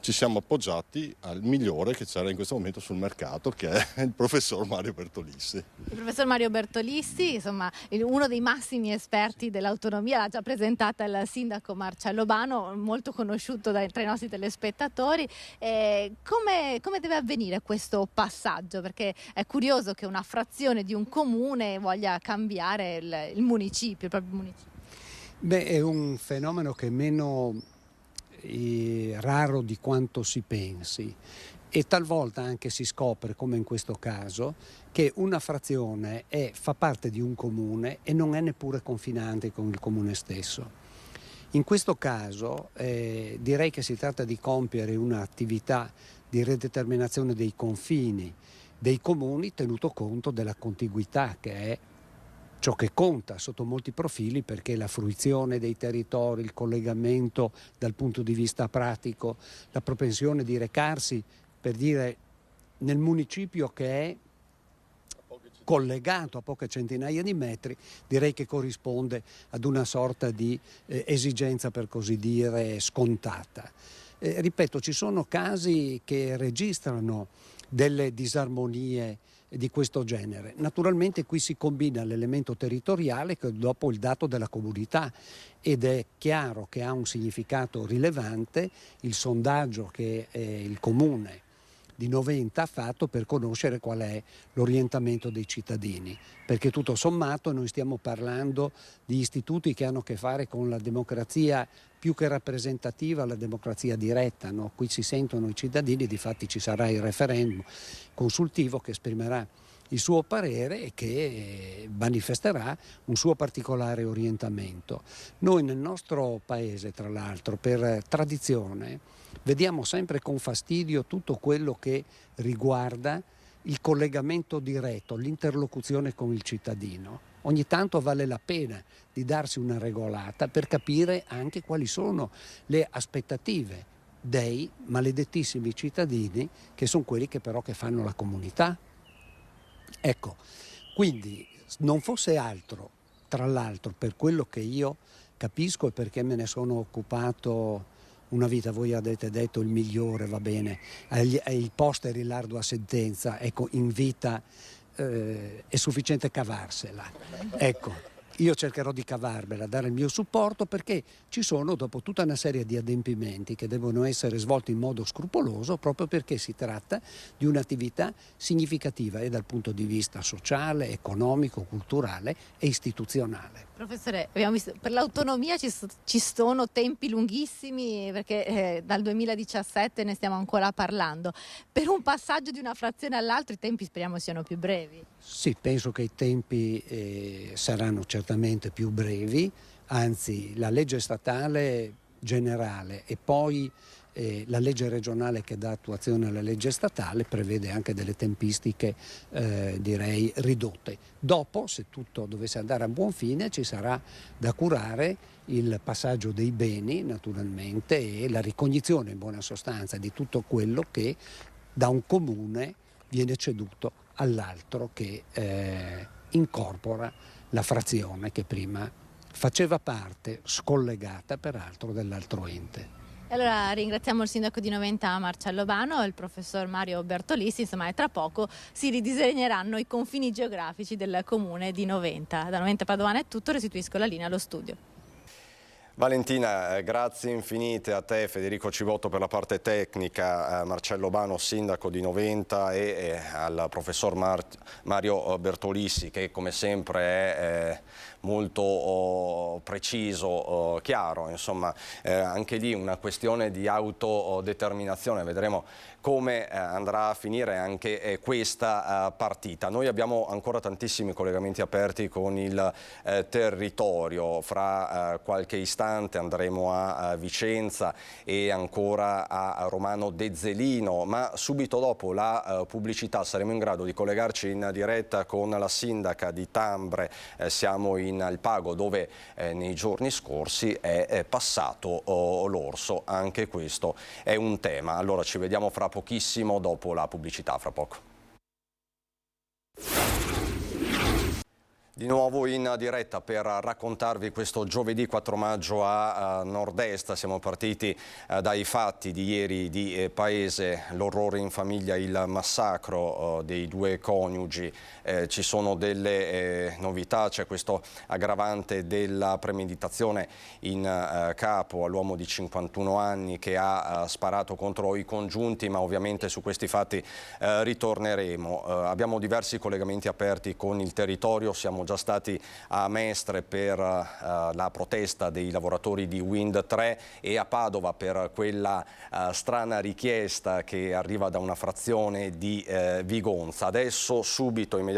ci siamo appoggiati al migliore che c'era in questo momento sul mercato, che è il professor Mario Bertolissi. Il professor Mario Bertolissi, insomma, uno dei massimi esperti dell'autonomia, l'ha già presentata il sindaco Marcello Bano, molto conosciuto tra i nostri telespettatori. Come deve avvenire questo passaggio? Perché è curioso che una frazione di un comune voglia cambiare il municipio, il proprio municipio. È un fenomeno che è meno raro di quanto si pensi e talvolta anche si scopre, come in questo caso, che una frazione fa parte di un comune e non è neppure confinante con il comune stesso. In questo caso direi che si tratta di compiere un'attività di rideterminazione dei confini dei comuni tenuto conto della contiguità, che è ciò che conta sotto molti profili, perché la fruizione dei territori, il collegamento dal punto di vista pratico, la propensione di recarsi, per dire, nel municipio che è collegato a poche centinaia di metri, direi che corrisponde ad una sorta di esigenza, per così dire, scontata. Ripeto, ci sono casi che registrano delle disarmonie di questo genere. Naturalmente qui si combina l'elemento territoriale che dopo il dato della comunità, ed è chiaro che ha un significato rilevante il sondaggio che il comune di Noventa ha fatto per conoscere qual è l'orientamento dei cittadini, perché tutto sommato noi stiamo parlando di istituti che hanno a che fare con la democrazia più che rappresentativa, la democrazia diretta, no? Qui si sentono i cittadini, difatti ci sarà il referendum consultivo che esprimerà il suo parere e che manifesterà un suo particolare orientamento. Noi nel nostro paese, tra l'altro, per tradizione, vediamo sempre con fastidio tutto quello che riguarda il collegamento diretto, l'interlocuzione con il cittadino. Ogni tanto vale la pena di darsi una regolata per capire anche quali sono le aspettative dei maledettissimi cittadini, che sono quelli che però che fanno la comunità. Ecco, quindi non fosse altro, tra l'altro, per quello che io capisco e perché me ne sono occupato una vita, voi avete detto il migliore, va bene, ai posteri l'ardua sentenza, ecco, in vita è sufficiente cavarsela. Ecco, io cercherò di cavarmela, dare il mio supporto, perché ci sono dopo tutta una serie di adempimenti che devono essere svolti in modo scrupoloso, proprio perché si tratta di un'attività significativa e dal punto di vista sociale, economico, culturale e istituzionale. Professore, abbiamo visto, per l'autonomia ci sono tempi lunghissimi, perché dal 2017 ne stiamo ancora parlando. Per un passaggio di una frazione all'altra i tempi speriamo siano più brevi. Sì, penso che i tempi saranno certamente più brevi, anzi la legge statale generale e poi la legge regionale che dà attuazione alla legge statale prevede anche delle tempistiche direi ridotte. Dopo, se tutto dovesse andare a buon fine, ci sarà da curare il passaggio dei beni naturalmente e la ricognizione in buona sostanza di tutto quello che da un comune viene ceduto all'altro che incorpora la frazione che prima faceva parte, scollegata peraltro, dell'altro ente. Allora ringraziamo il sindaco di Noventa Marcello Bano e il professor Mario Bertolissi, insomma, e tra poco si ridisegneranno i confini geografici del comune di Noventa. Da Noventa Padovana è tutto, restituisco la linea allo studio. Valentina, grazie infinite a te, Federico Civotto per la parte tecnica, Marcello Bano, sindaco di Noventa, e al professor Mario Bertolissi, che come sempre è molto preciso, chiaro, insomma, anche lì una questione di autodeterminazione. Vedremo come andrà a finire anche questa partita. Noi abbiamo ancora tantissimi collegamenti aperti con il territorio. Fra qualche istante andremo a Vicenza e ancora a Romano Dezzelino, ma subito dopo la pubblicità saremo in grado di collegarci in diretta con la sindaca di Tambre. Siamo in Alpago, dove nei giorni scorsi è passato l'orso. Anche questo è un tema. Allora ci vediamo fra pochissimo dopo la pubblicità, fra poco. Di nuovo in diretta per raccontarvi questo giovedì 4 maggio a Nord-Est. Siamo partiti dai fatti di ieri di Paese, l'orrore in famiglia, il massacro dei due coniugi. Ci sono delle novità, c'è questo aggravante della premeditazione in capo all'uomo di 51 anni che ha sparato contro i congiunti, ma ovviamente su questi fatti ritorneremo. Abbiamo diversi collegamenti aperti con il territorio, siamo già stati a Mestre per la protesta dei lavoratori di Wind 3 e a Padova per quella strana richiesta che arriva da una frazione di Vigonza. Adesso subito, immediatamente,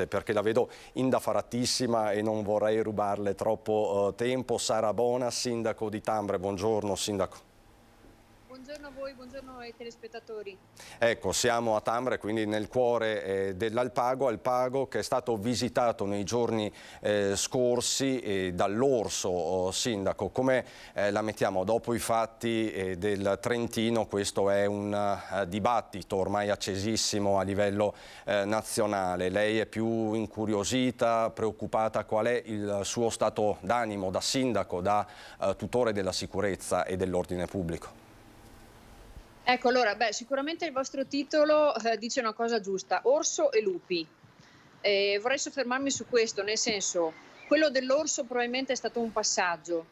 perché la vedo indaffaratissima e non vorrei rubarle troppo tempo, Sara Bona, sindaco di Tambre. Buongiorno sindaco. Buongiorno a voi, buongiorno ai telespettatori. Ecco, siamo a Tambre, quindi nel cuore dell'Alpago, Alpago che è stato visitato nei giorni scorsi dall'orso. Sindaco, come la mettiamo dopo i fatti del Trentino? Questo è un dibattito ormai accesissimo a livello nazionale. Lei è più incuriosita, preoccupata? Qual è il suo stato d'animo da sindaco, da tutore della sicurezza e dell'ordine pubblico? Ecco, allora, sicuramente il vostro titolo dice una cosa giusta, orso e lupi. Vorrei soffermarmi su questo, nel senso, quello dell'orso probabilmente è stato un passaggio,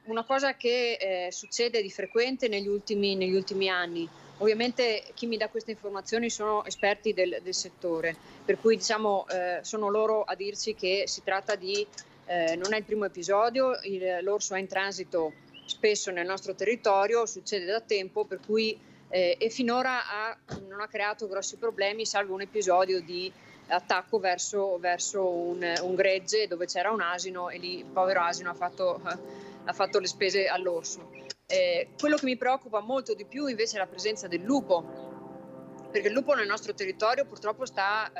una cosa che succede di frequente negli ultimi anni. Ovviamente chi mi dà queste informazioni sono esperti del settore, per cui diciamo sono loro a dirci che si tratta di, non è il primo episodio, l'orso è in transito spesso nel nostro territorio, succede da tempo, per cui e finora non ha creato grossi problemi, salvo un episodio di attacco verso un gregge dove c'era un asino e lì il povero asino ha fatto le spese all'orso. Quello che mi preoccupa molto di più invece è la presenza del lupo, perché il lupo nel nostro territorio purtroppo sta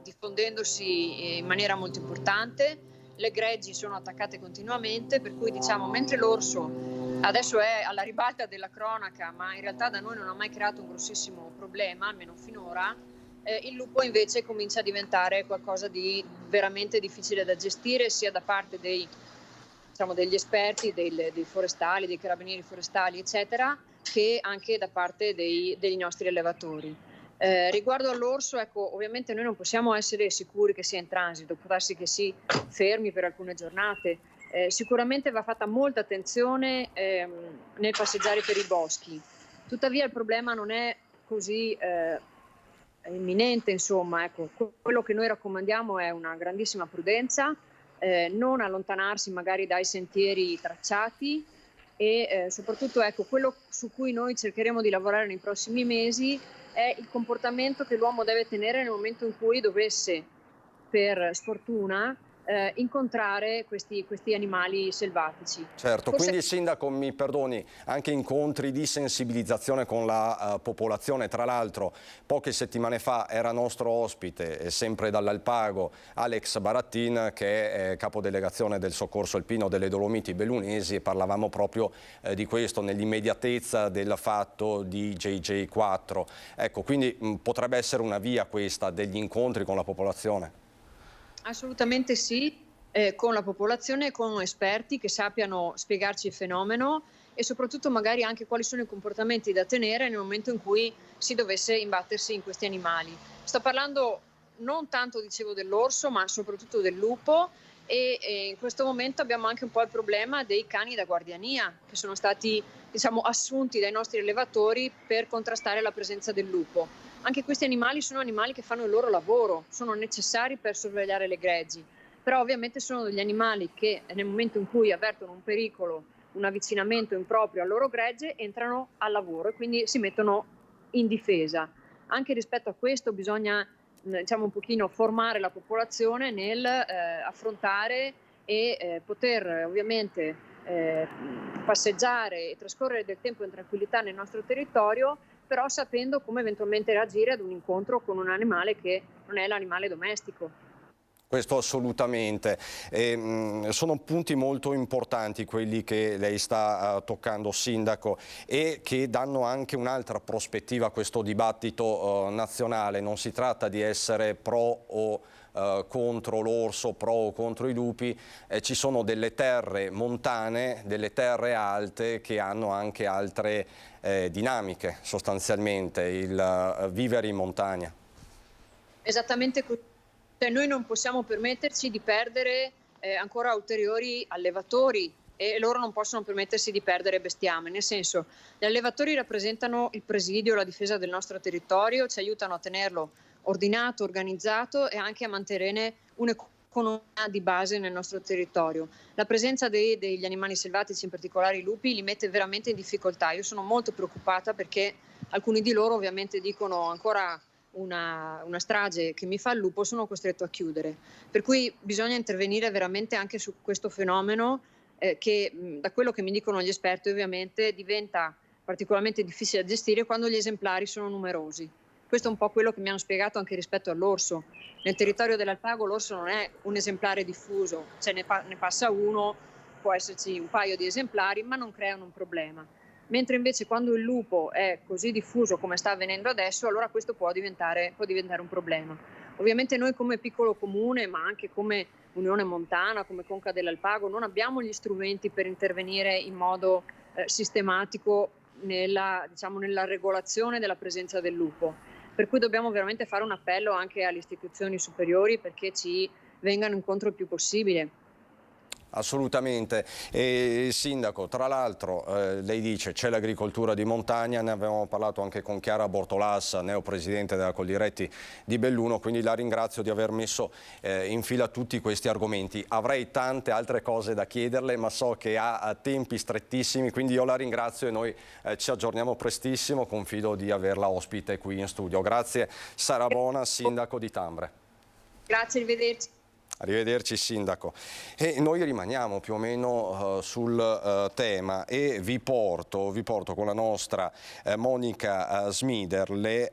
diffondendosi in maniera molto importante. Le greggi sono attaccate continuamente, per cui diciamo, mentre l'orso adesso è alla ribalta della cronaca, ma in realtà da noi non ha mai creato un grossissimo problema, almeno finora, il lupo invece comincia a diventare qualcosa di veramente difficile da gestire, sia da parte degli esperti, dei forestali, dei carabinieri forestali, eccetera, che anche da parte dei nostri allevatori. Riguardo all'orso, ecco, ovviamente noi non possiamo essere sicuri che sia in transito, può darsi che si fermi per alcune giornate. Sicuramente va fatta molta attenzione nel passeggiare per i boschi. Tuttavia il problema non è così imminente, insomma, ecco. Quello che noi raccomandiamo è una grandissima prudenza, non allontanarsi magari dai sentieri tracciati e soprattutto, ecco, quello su cui noi cercheremo di lavorare nei prossimi mesi è il comportamento che l'uomo deve tenere nel momento in cui dovesse, per sfortuna, incontrare questi animali selvatici. Certo, quindi Sindaco, mi perdoni, anche incontri di sensibilizzazione con la popolazione. Tra l'altro poche settimane fa era nostro ospite, sempre dall'Alpago, Alex Barattin, che è capodelegazione del Soccorso Alpino delle Dolomiti Bellunesi, e parlavamo proprio di questo, nell'immediatezza del fatto di JJ4. Ecco, quindi potrebbe essere una via questa degli incontri con la popolazione? Assolutamente sì, con la popolazione e con esperti che sappiano spiegarci il fenomeno e soprattutto magari anche quali sono i comportamenti da tenere nel momento in cui si dovesse imbattersi in questi animali. Sto parlando non tanto, dicevo, dell'orso, ma soprattutto del lupo, e in questo momento abbiamo anche un po' il problema dei cani da guardiania che sono stati, diciamo, assunti dai nostri allevatori per contrastare la presenza del lupo. Anche questi animali sono animali che fanno il loro lavoro, sono necessari per sorvegliare le greggi, però ovviamente sono degli animali che nel momento in cui avvertono un pericolo, un avvicinamento improprio al loro gregge, entrano al lavoro e quindi si mettono in difesa. Anche rispetto a questo bisogna, diciamo, un pochino formare la popolazione nel affrontare e poter ovviamente passeggiare e trascorrere del tempo in tranquillità nel nostro territorio, però sapendo come eventualmente reagire ad un incontro con un animale che non è l'animale domestico. Questo assolutamente. Sono punti molto importanti quelli che lei sta toccando, Sindaco, e che danno anche un'altra prospettiva a questo dibattito nazionale. Non si tratta di essere pro o contro l'orso, pro o contro i lupi, ci sono delle terre montane, delle terre alte che hanno anche altre dinamiche, sostanzialmente, il vivere in montagna. Esattamente così. Cioè, noi non possiamo permetterci di perdere ancora ulteriori allevatori e loro non possono permettersi di perdere bestiame, nel senso, gli allevatori rappresentano il presidio, la difesa del nostro territorio, ci aiutano a tenerlo ordinato, organizzato e anche a mantenere un'economia di base nel nostro territorio. La presenza degli animali selvatici, in particolare i lupi, li mette veramente in difficoltà. Io sono molto preoccupata perché alcuni di loro ovviamente dicono ancora una strage che mi fa il lupo, sono costretto a chiudere. Per cui bisogna intervenire veramente anche su questo fenomeno che, da quello che mi dicono gli esperti, ovviamente diventa particolarmente difficile da gestire quando gli esemplari sono numerosi. Questo è un po' quello che mi hanno spiegato anche rispetto all'orso. Nel territorio dell'Alpago l'orso non è un esemplare diffuso, cioè ne passa uno, può esserci un paio di esemplari, ma non creano un problema. Mentre invece quando il lupo è così diffuso come sta avvenendo adesso, allora questo può diventare un problema. Ovviamente noi come piccolo comune, ma anche come Unione Montana, come Conca dell'Alpago, non abbiamo gli strumenti per intervenire in modo sistematico nella regolazione della presenza del lupo. Per cui dobbiamo veramente fare un appello anche alle istituzioni superiori perché ci vengano incontro il più possibile. Assolutamente. Sindaco, tra l'altro lei dice c'è l'agricoltura di montagna, ne avevamo parlato anche con Chiara Bortolassa, neopresidente della Coldiretti di Belluno, quindi la ringrazio di aver messo in fila tutti questi argomenti. Avrei tante altre cose da chiederle, ma so che ha tempi strettissimi, quindi io la ringrazio e noi ci aggiorniamo prestissimo, confido di averla ospite qui in studio. Grazie Sara Bona, Sindaco di Tambre. Grazie, arrivederci. Arrivederci Sindaco. E noi rimaniamo più o meno sul tema e vi porto con la nostra Monica Smiderle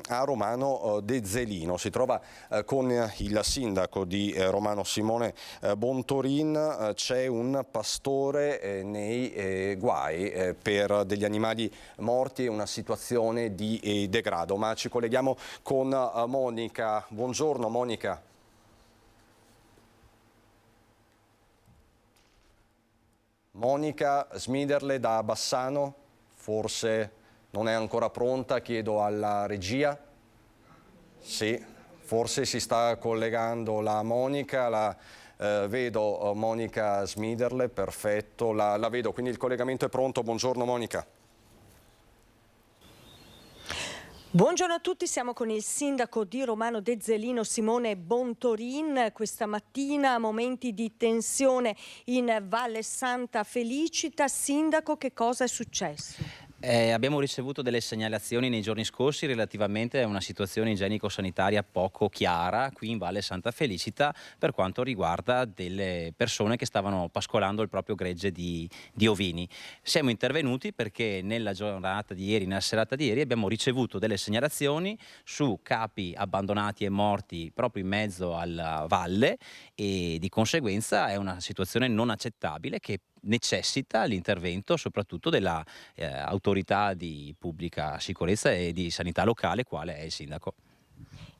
a Romano De Zelino. Si trova con il sindaco di Romano Simone Bontorin. C'è un pastore nei guai per degli animali morti e una situazione di degrado. Ma ci colleghiamo con Monica. Buongiorno Monica. Monica Smiderle da Bassano, forse non è ancora pronta, chiedo alla regia. Sì, forse si sta collegando la Monica, vedo Monica Smiderle, perfetto, la vedo, quindi il collegamento è pronto. Buongiorno Monica. Buongiorno a tutti, siamo con il sindaco di Romano De Zelino Simone Bontorin. Questa mattina momenti di tensione in Valle Santa Felicita. Sindaco, che cosa è successo? Abbiamo ricevuto delle segnalazioni nei giorni scorsi relativamente a una situazione igienico-sanitaria poco chiara qui in Valle Santa Felicita per quanto riguarda delle persone che stavano pascolando il proprio gregge di ovini. Siamo intervenuti perché nella giornata di ieri, nella serata di ieri, abbiamo ricevuto delle segnalazioni su capi abbandonati e morti proprio in mezzo alla valle e di conseguenza è una situazione non accettabile che necessita l'intervento soprattutto dell'autorità di pubblica sicurezza e di sanità locale, quale è il sindaco.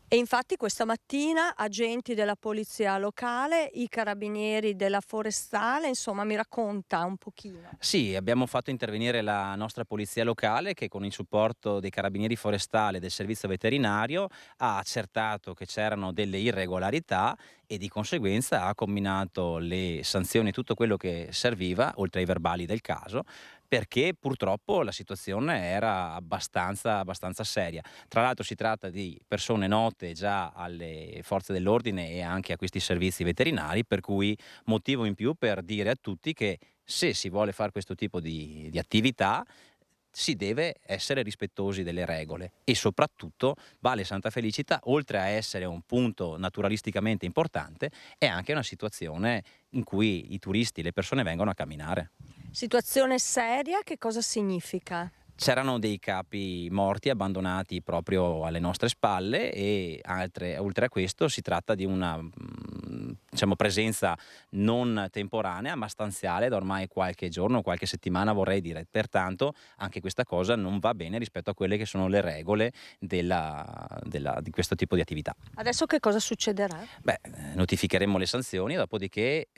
E infatti questa mattina agenti della polizia locale, i carabinieri della forestale, insomma mi racconta un pochino. Sì, abbiamo fatto intervenire la nostra polizia locale che con il supporto dei carabinieri forestali e del servizio veterinario ha accertato che c'erano delle irregolarità e di conseguenza ha comminato le sanzioni, tutto quello che serviva, oltre ai verbali del caso, perché purtroppo la situazione era abbastanza seria. Tra l'altro si tratta di persone note già alle forze dell'ordine e anche a questi servizi veterinari, per cui motivo in più per dire a tutti che se si vuole fare questo tipo di attività si deve essere rispettosi delle regole e soprattutto Valle Santa Felicita, oltre a essere un punto naturalisticamente importante, è anche una situazione in cui i turisti, le persone vengono a camminare. Situazione seria, che cosa significa? C'erano dei capi morti abbandonati proprio alle nostre spalle e oltre a questo si tratta di una presenza non temporanea ma stanziale da ormai qualche giorno, qualche settimana vorrei dire. Pertanto anche questa cosa non va bene rispetto a quelle che sono le regole di questo tipo di attività. Adesso che cosa succederà? Notificheremo le sanzioni, dopodiché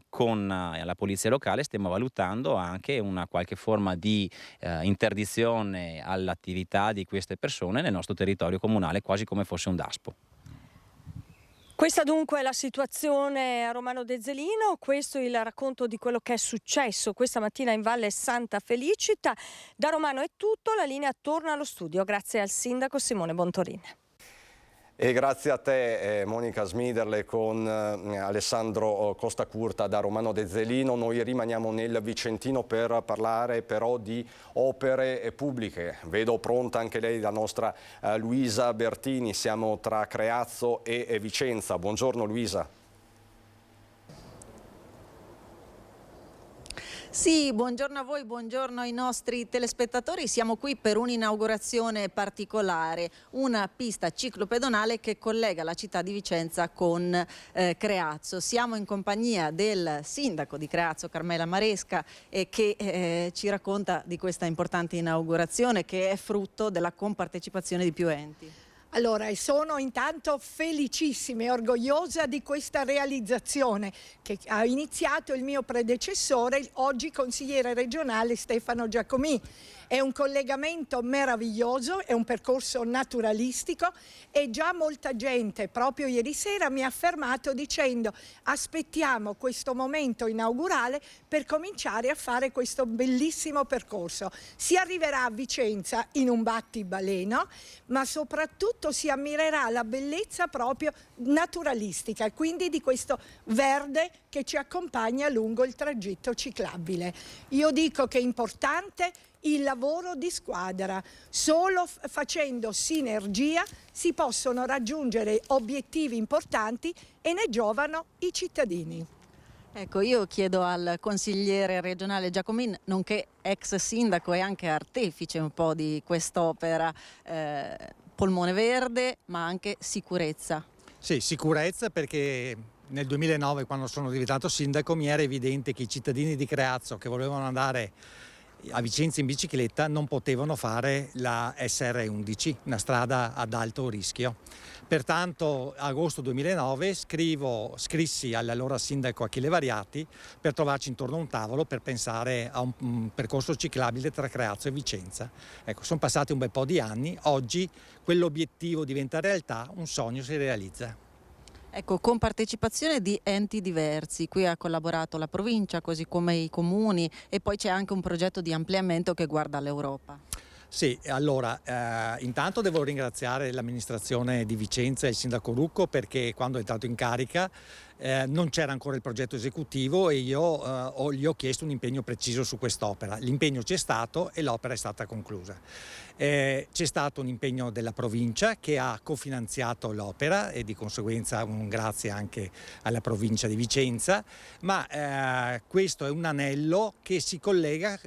con la polizia locale stiamo valutando anche una qualche forma di interdizione all'attività di queste persone nel nostro territorio comunale, quasi come fosse un DASPO. Questa dunque è la situazione a Romano De Zelino, questo è il racconto di quello che è successo questa mattina in Valle Santa Felicita. Da Romano è tutto, la linea torna allo studio, grazie al sindaco Simone Bontorin. E grazie a te Monica Smiderle con Alessandro Costacurta da Romano De Zelino. Noi rimaniamo nel Vicentino per parlare però di opere pubbliche. Vedo pronta anche lei la nostra Luisa Bertini, siamo tra Creazzo e Vicenza. Buongiorno Luisa. Sì, buongiorno a voi, buongiorno ai nostri telespettatori. Siamo qui per un'inaugurazione particolare, una pista ciclopedonale che collega la città di Vicenza con Creazzo. Siamo in compagnia del sindaco di Creazzo, Carmela Maresca, che ci racconta di questa importante inaugurazione che è frutto della compartecipazione di più enti. Allora, sono intanto felicissima e orgogliosa di questa realizzazione che ha iniziato il mio predecessore, oggi consigliere regionale Stefano Giacomì. È un collegamento meraviglioso, è un percorso naturalistico e già molta gente proprio ieri sera mi ha fermato dicendo aspettiamo questo momento inaugurale per cominciare a fare questo bellissimo percorso. Si arriverà a Vicenza in un battibaleno, ma soprattutto si ammirerà la bellezza proprio naturalistica e quindi di questo verde che ci accompagna lungo il tragitto ciclabile. Io dico che è importante il lavoro di squadra, solo facendo sinergia si possono raggiungere obiettivi importanti e ne giovano i cittadini. Ecco, io chiedo al consigliere regionale Giacomin, nonché ex sindaco e anche artefice un po' di quest'opera, polmone verde ma anche sicurezza. Sì, sicurezza perché nel 2009 quando sono diventato sindaco mi era evidente che i cittadini di Creazzo che volevano andare a Vicenza in bicicletta non potevano fare la SR11, una strada ad alto rischio. Pertanto agosto 2009 scrissi all'allora sindaco Achille Variati per trovarci intorno a un tavolo per pensare a un percorso ciclabile tra Creazzo e Vicenza. Ecco, sono passati un bel po' di anni, oggi quell'obiettivo diventa realtà, un sogno si realizza. Ecco, con partecipazione di enti diversi, qui ha collaborato la provincia così come i comuni e poi c'è anche un progetto di ampliamento che guarda all'Europa. Sì, allora, intanto devo ringraziare l'amministrazione di Vicenza e il sindaco Rucco, perché quando è entrato in carica non c'era ancora il progetto esecutivo e io gli ho chiesto un impegno preciso su quest'opera. L'impegno c'è stato e l'opera è stata conclusa. C'è stato un impegno della provincia che ha cofinanziato l'opera e di conseguenza un grazie anche alla provincia di Vicenza, ma questo è un anello che si collega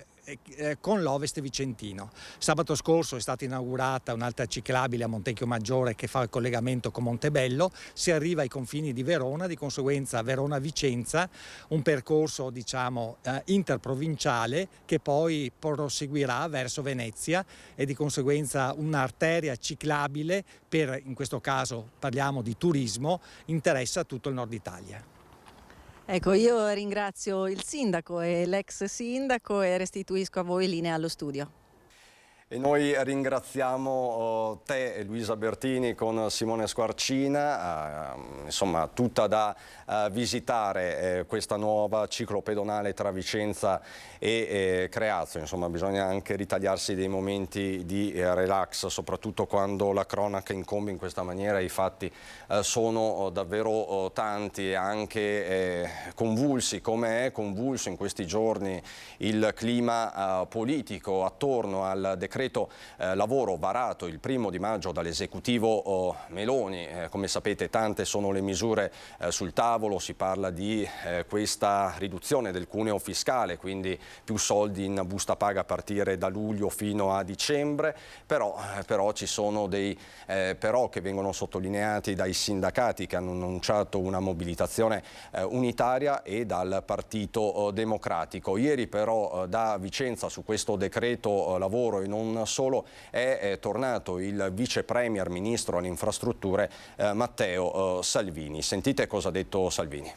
con l'Ovest vicentino. Sabato scorso è stata inaugurata un'altra ciclabile a Montecchio Maggiore che fa il collegamento con Montebello, si arriva ai confini di Verona, di conseguenza Verona-Vicenza, un percorso diciamo interprovinciale che poi proseguirà verso Venezia e di conseguenza un'arteria ciclabile per, in questo caso parliamo di turismo, interessa tutto il nord Italia. Ecco, io ringrazio il sindaco e l'ex sindaco e restituisco a voi linea allo studio. E noi ringraziamo te Luisa Bertini con Simone Squarcina, insomma tutta da visitare questa nuova ciclopedonale tra Vicenza e Creazio. Insomma bisogna anche ritagliarsi dei momenti di relax, soprattutto quando la cronaca incombe in questa maniera. I fatti sono davvero tanti e anche convulsi, come è convulso in questi giorni il clima politico attorno al decreto lavoro varato il 1° di maggio dall'esecutivo Meloni. Come sapete tante sono le misure sul tavolo, si parla di questa riduzione del cuneo fiscale, quindi più soldi in busta paga a partire da luglio fino a dicembre, però ci sono dei però che vengono sottolineati dai sindacati che hanno annunciato una mobilitazione unitaria e dal Partito Democratico. Ieri però da Vicenza su questo decreto lavoro e non solo è tornato il vice premier ministro alle infrastrutture Matteo Salvini. Sentite cosa ha detto Salvini.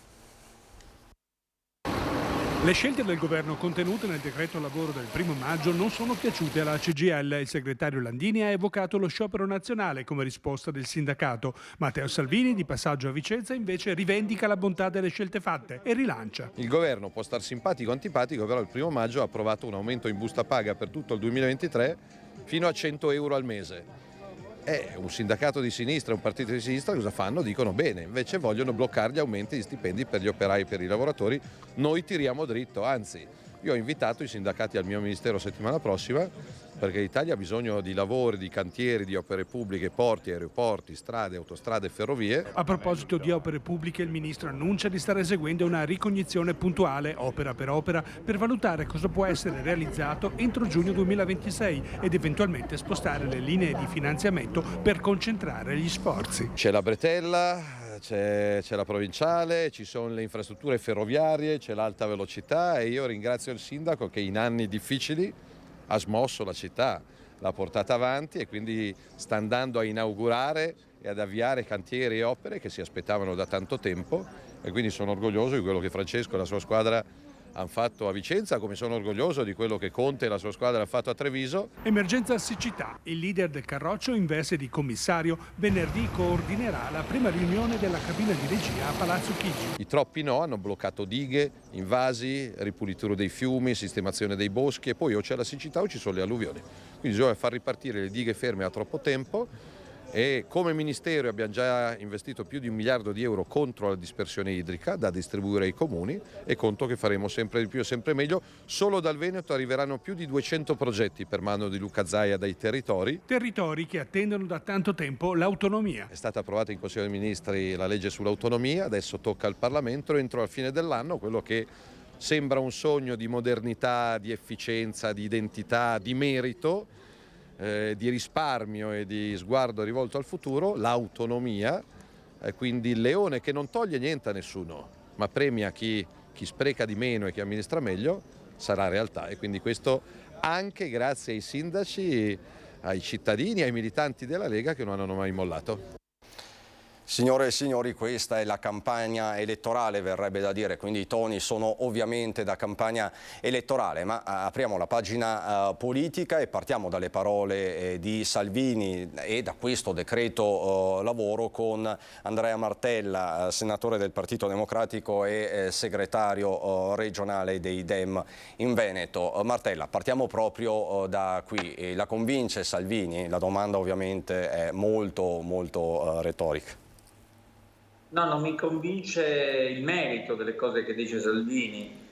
Le scelte del governo contenute nel decreto lavoro del 1° maggio non sono piaciute alla CGIL. Il segretario Landini ha evocato lo sciopero nazionale come risposta del sindacato. Matteo Salvini, di passaggio a Vicenza, invece rivendica la bontà delle scelte fatte e rilancia. Il governo può star simpatico o antipatico, però il 1° maggio ha approvato un aumento in busta paga per tutto il 2023 fino a 100 euro al mese. Un sindacato di sinistra, un partito di sinistra cosa fanno? Dicono bene, invece vogliono bloccare gli aumenti di stipendi per gli operai e per i lavoratori. Noi tiriamo dritto, anzi io ho invitato i sindacati al mio ministero settimana prossima perché l'Italia ha bisogno di lavori, di cantieri, di opere pubbliche, porti, aeroporti, strade, autostrade e ferrovie. A proposito di opere pubbliche, il ministro annuncia di stare eseguendo una ricognizione puntuale, opera, per valutare cosa può essere realizzato entro giugno 2026 ed eventualmente spostare le linee di finanziamento per concentrare gli sforzi. C'è la bretella, c'è la provinciale, ci sono le infrastrutture ferroviarie, c'è l'alta velocità e io ringrazio il sindaco che in anni difficili ha smosso la città, l'ha portata avanti e quindi sta andando a inaugurare e ad avviare cantieri e opere che si aspettavano da tanto tempo e quindi sono orgoglioso di quello che Francesco e la sua squadra hanno fatto a Vicenza, come sono orgoglioso di quello che Conte e la sua squadra hanno fatto a Treviso. Emergenza siccità. Il leader del Carroccio, in veste di commissario, venerdì coordinerà la prima riunione della cabina di regia a Palazzo Chigi. I troppi no hanno bloccato dighe, invasi, ripulitura dei fiumi, sistemazione dei boschi e poi o c'è la siccità o ci sono le alluvioni. Quindi bisogna far ripartire le dighe ferme a troppo tempo. E come Ministero abbiamo già investito più di 1 miliardo di euro contro la dispersione idrica da distribuire ai comuni e conto che faremo sempre di più e sempre meglio. Solo dal Veneto arriveranno più di 200 progetti per mano di Luca Zaia dai territori. Territori che attendono da tanto tempo l'autonomia. È stata approvata in Consiglio dei Ministri la legge sull'autonomia, adesso tocca al Parlamento entro la fine dell'anno quello che sembra un sogno di modernità, di efficienza, di identità, di merito, di risparmio e di sguardo rivolto al futuro, l'autonomia, quindi il leone che non toglie niente a nessuno, ma premia chi spreca di meno e chi amministra meglio, sarà realtà e quindi questo anche grazie ai sindaci, ai cittadini, ai militanti della Lega che non hanno mai mollato. Signore e signori, questa è la campagna elettorale, verrebbe da dire, quindi i toni sono ovviamente da campagna elettorale, ma apriamo la pagina politica e partiamo dalle parole di Salvini e da questo decreto lavoro con Andrea Martella, senatore del Partito Democratico e segretario regionale dei Dem in Veneto. Martella, partiamo proprio da qui. La convince Salvini? La domanda ovviamente è molto retorica. No, non mi convince il merito delle cose che dice Salvini.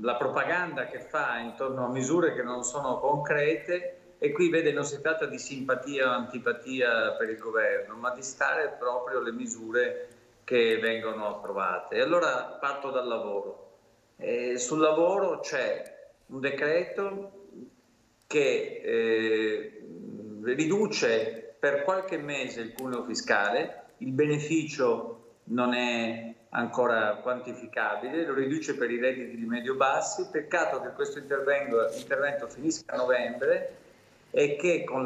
La propaganda che fa intorno a misure che non sono concrete, e qui vede non si tratta di simpatia o antipatia per il governo, ma di stare proprio le misure che vengono approvate. E allora parto dal lavoro. Sul lavoro c'è un decreto che riduce per qualche mese il cuneo fiscale. Il beneficio non è ancora quantificabile, lo riduce per i redditi di medio-bassi. Peccato che questo intervento finisca a novembre e che con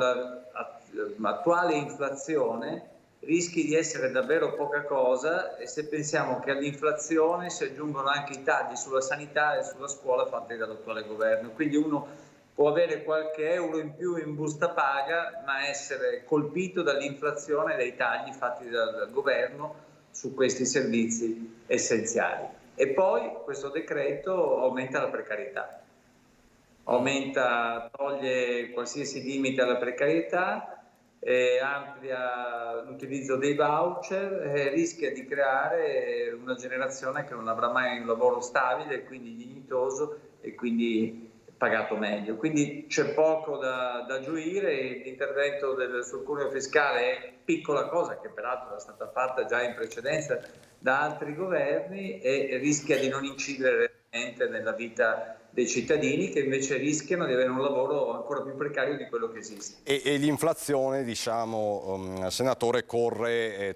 l'attuale inflazione rischi di essere davvero poca cosa, e se pensiamo che all'inflazione si aggiungono anche i tagli sulla sanità e sulla scuola fatti dall'attuale governo. Quindi uno può avere qualche euro in più in busta paga, ma essere colpito dall'inflazione e dai tagli fatti dal governo su questi servizi essenziali. E poi questo decreto aumenta la precarietà, toglie qualsiasi limite alla precarietà, amplia l'utilizzo dei voucher, rischia di creare una generazione che non avrà mai un lavoro stabile, quindi dignitoso e quindi pagato meglio. Quindi c'è poco da gioire. L'intervento sul cuneo fiscale è piccola cosa, che peraltro è stata fatta già in precedenza da altri governi, e rischia di non incidere realmente nella vita dei cittadini, che invece rischiano di avere un lavoro ancora più precario di quello che esiste. E l'inflazione, diciamo, senatore, corre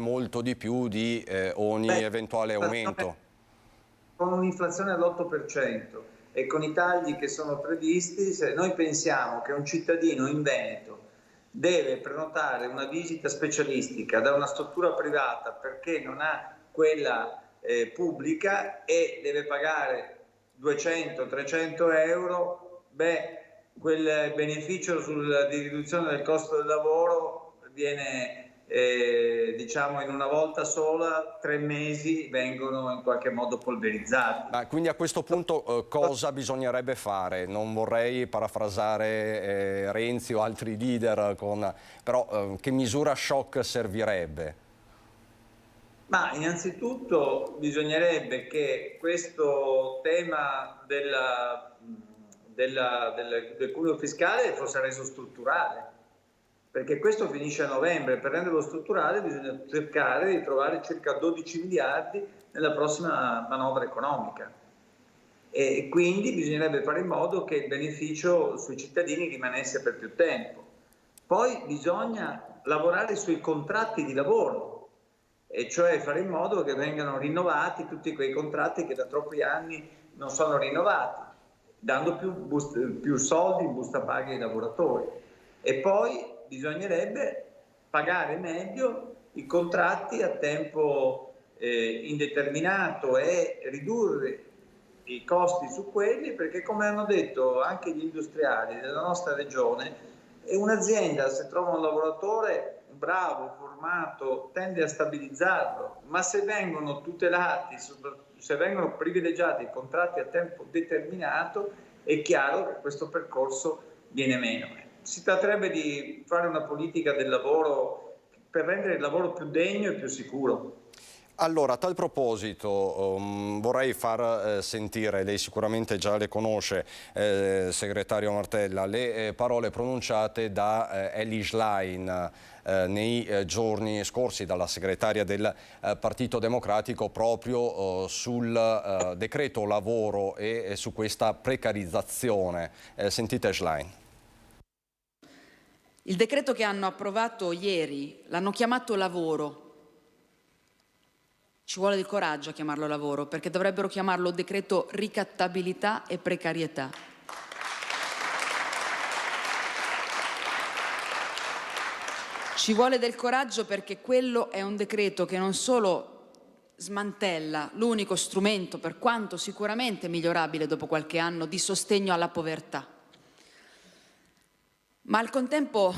molto di più di ogni eventuale aumento. Con un'inflazione all'8%. E con i tagli che sono previsti, se noi pensiamo che un cittadino in Veneto deve prenotare una visita specialistica da una struttura privata perché non ha quella pubblica e deve pagare 200-300 euro, quel beneficio di riduzione del costo del lavoro viene diciamo in una volta sola, 3 mesi vengono in qualche modo polverizzati. Quindi a questo punto cosa bisognerebbe fare? Non vorrei parafrasare Renzi o altri leader, però che misura shock servirebbe? Ma innanzitutto bisognerebbe che questo tema del cuneo fiscale fosse reso strutturale, perché questo finisce a novembre. Per renderlo strutturale bisogna cercare di trovare circa 12 miliardi nella prossima manovra economica, e quindi bisognerebbe fare in modo che il beneficio sui cittadini rimanesse per più tempo. Poi bisogna lavorare sui contratti di lavoro, e cioè fare in modo che vengano rinnovati tutti quei contratti che da troppi anni non sono rinnovati, dando più soldi in busta paga ai lavoratori. E poi bisognerebbe pagare meglio i contratti a tempo indeterminato e ridurre i costi su quelli, perché come hanno detto anche gli industriali della nostra regione, un'azienda, se trova un lavoratore bravo, formato, tende a stabilizzarlo, ma se vengono tutelati, se vengono privilegiati i contratti a tempo determinato, è chiaro che questo percorso viene meno. Si tratterebbe di fare una politica del lavoro per rendere il lavoro più degno e più sicuro. Allora, a tal proposito vorrei far sentire, lei sicuramente già le conosce, segretario Martella, le parole pronunciate da Elly Schlein nei giorni scorsi dalla segretaria del Partito Democratico proprio sul decreto lavoro e su questa precarizzazione. Sentite Schlein. Il decreto che hanno approvato ieri l'hanno chiamato lavoro. Ci vuole del coraggio a chiamarlo lavoro, perché dovrebbero chiamarlo decreto ricattabilità e precarietà. Ci vuole del coraggio perché quello è un decreto che non solo smantella l'unico strumento, per quanto sicuramente migliorabile dopo qualche anno, di sostegno alla povertà, ma al contempo,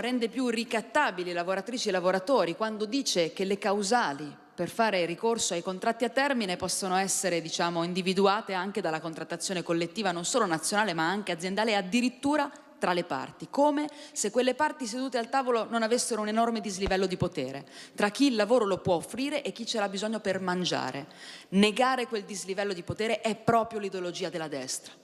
rende più ricattabili lavoratrici e lavoratori quando dice che le causali per fare ricorso ai contratti a termine possono essere, individuate anche dalla contrattazione collettiva non solo nazionale ma anche aziendale, addirittura tra le parti, come se quelle parti sedute al tavolo non avessero un enorme dislivello di potere tra chi il lavoro lo può offrire e chi ce l'ha bisogno per mangiare. Negare quel dislivello di potere è proprio l'ideologia della destra.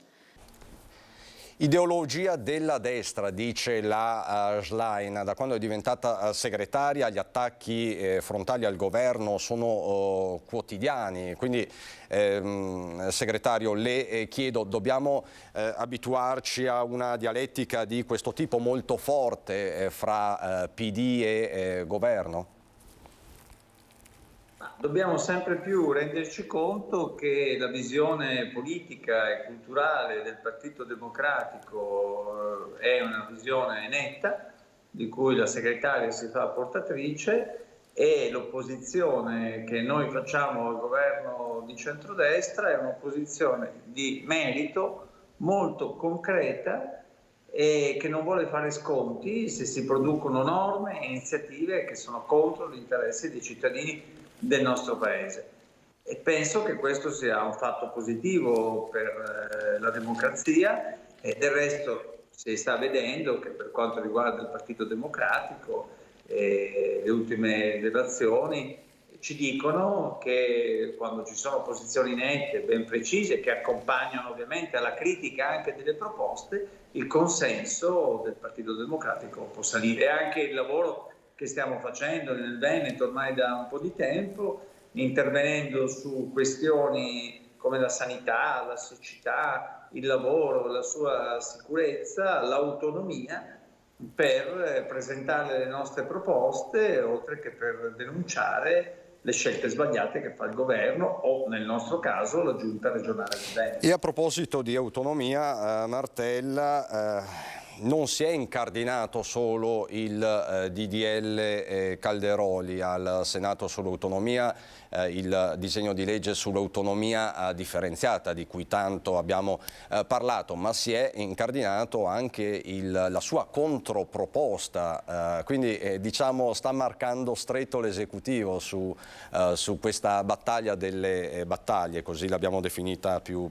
Ideologia della destra, dice la Schlein. Da quando è diventata segretaria gli attacchi frontali al governo sono quotidiani, quindi segretario, le chiedo, dobbiamo abituarci a una dialettica di questo tipo molto forte fra PD e governo? Dobbiamo sempre più renderci conto che la visione politica e culturale del Partito Democratico è una visione netta, di cui la segretaria si fa portatrice, e l'opposizione che noi facciamo al governo di centrodestra è un'opposizione di merito molto concreta e che non vuole fare sconti se si producono norme e iniziative che sono contro gli interessi dei cittadini del nostro Paese. E penso che questo sia un fatto positivo per la democrazia, e del resto si sta vedendo che per quanto riguarda il Partito Democratico le ultime rilevazioni ci dicono che quando ci sono posizioni nette, ben precise, che accompagnano ovviamente alla critica anche delle proposte, il consenso del Partito Democratico può salire. E anche il lavoro che stiamo facendo nel Veneto ormai da un po' di tempo, intervenendo su questioni come la sanità, la siccità, il lavoro, la sua sicurezza, l'autonomia, per presentare le nostre proposte, oltre che per denunciare le scelte sbagliate che fa il governo o, nel nostro caso, la giunta regionale del Veneto. E a proposito di autonomia, Martella, non si è incardinato solo il DDL Calderoli al Senato sull'autonomia, il disegno di legge sull'autonomia differenziata di cui tanto abbiamo parlato, ma si è incardinato anche la sua controproposta, quindi sta marcando stretto l'esecutivo su questa battaglia delle battaglie, così l'abbiamo definita più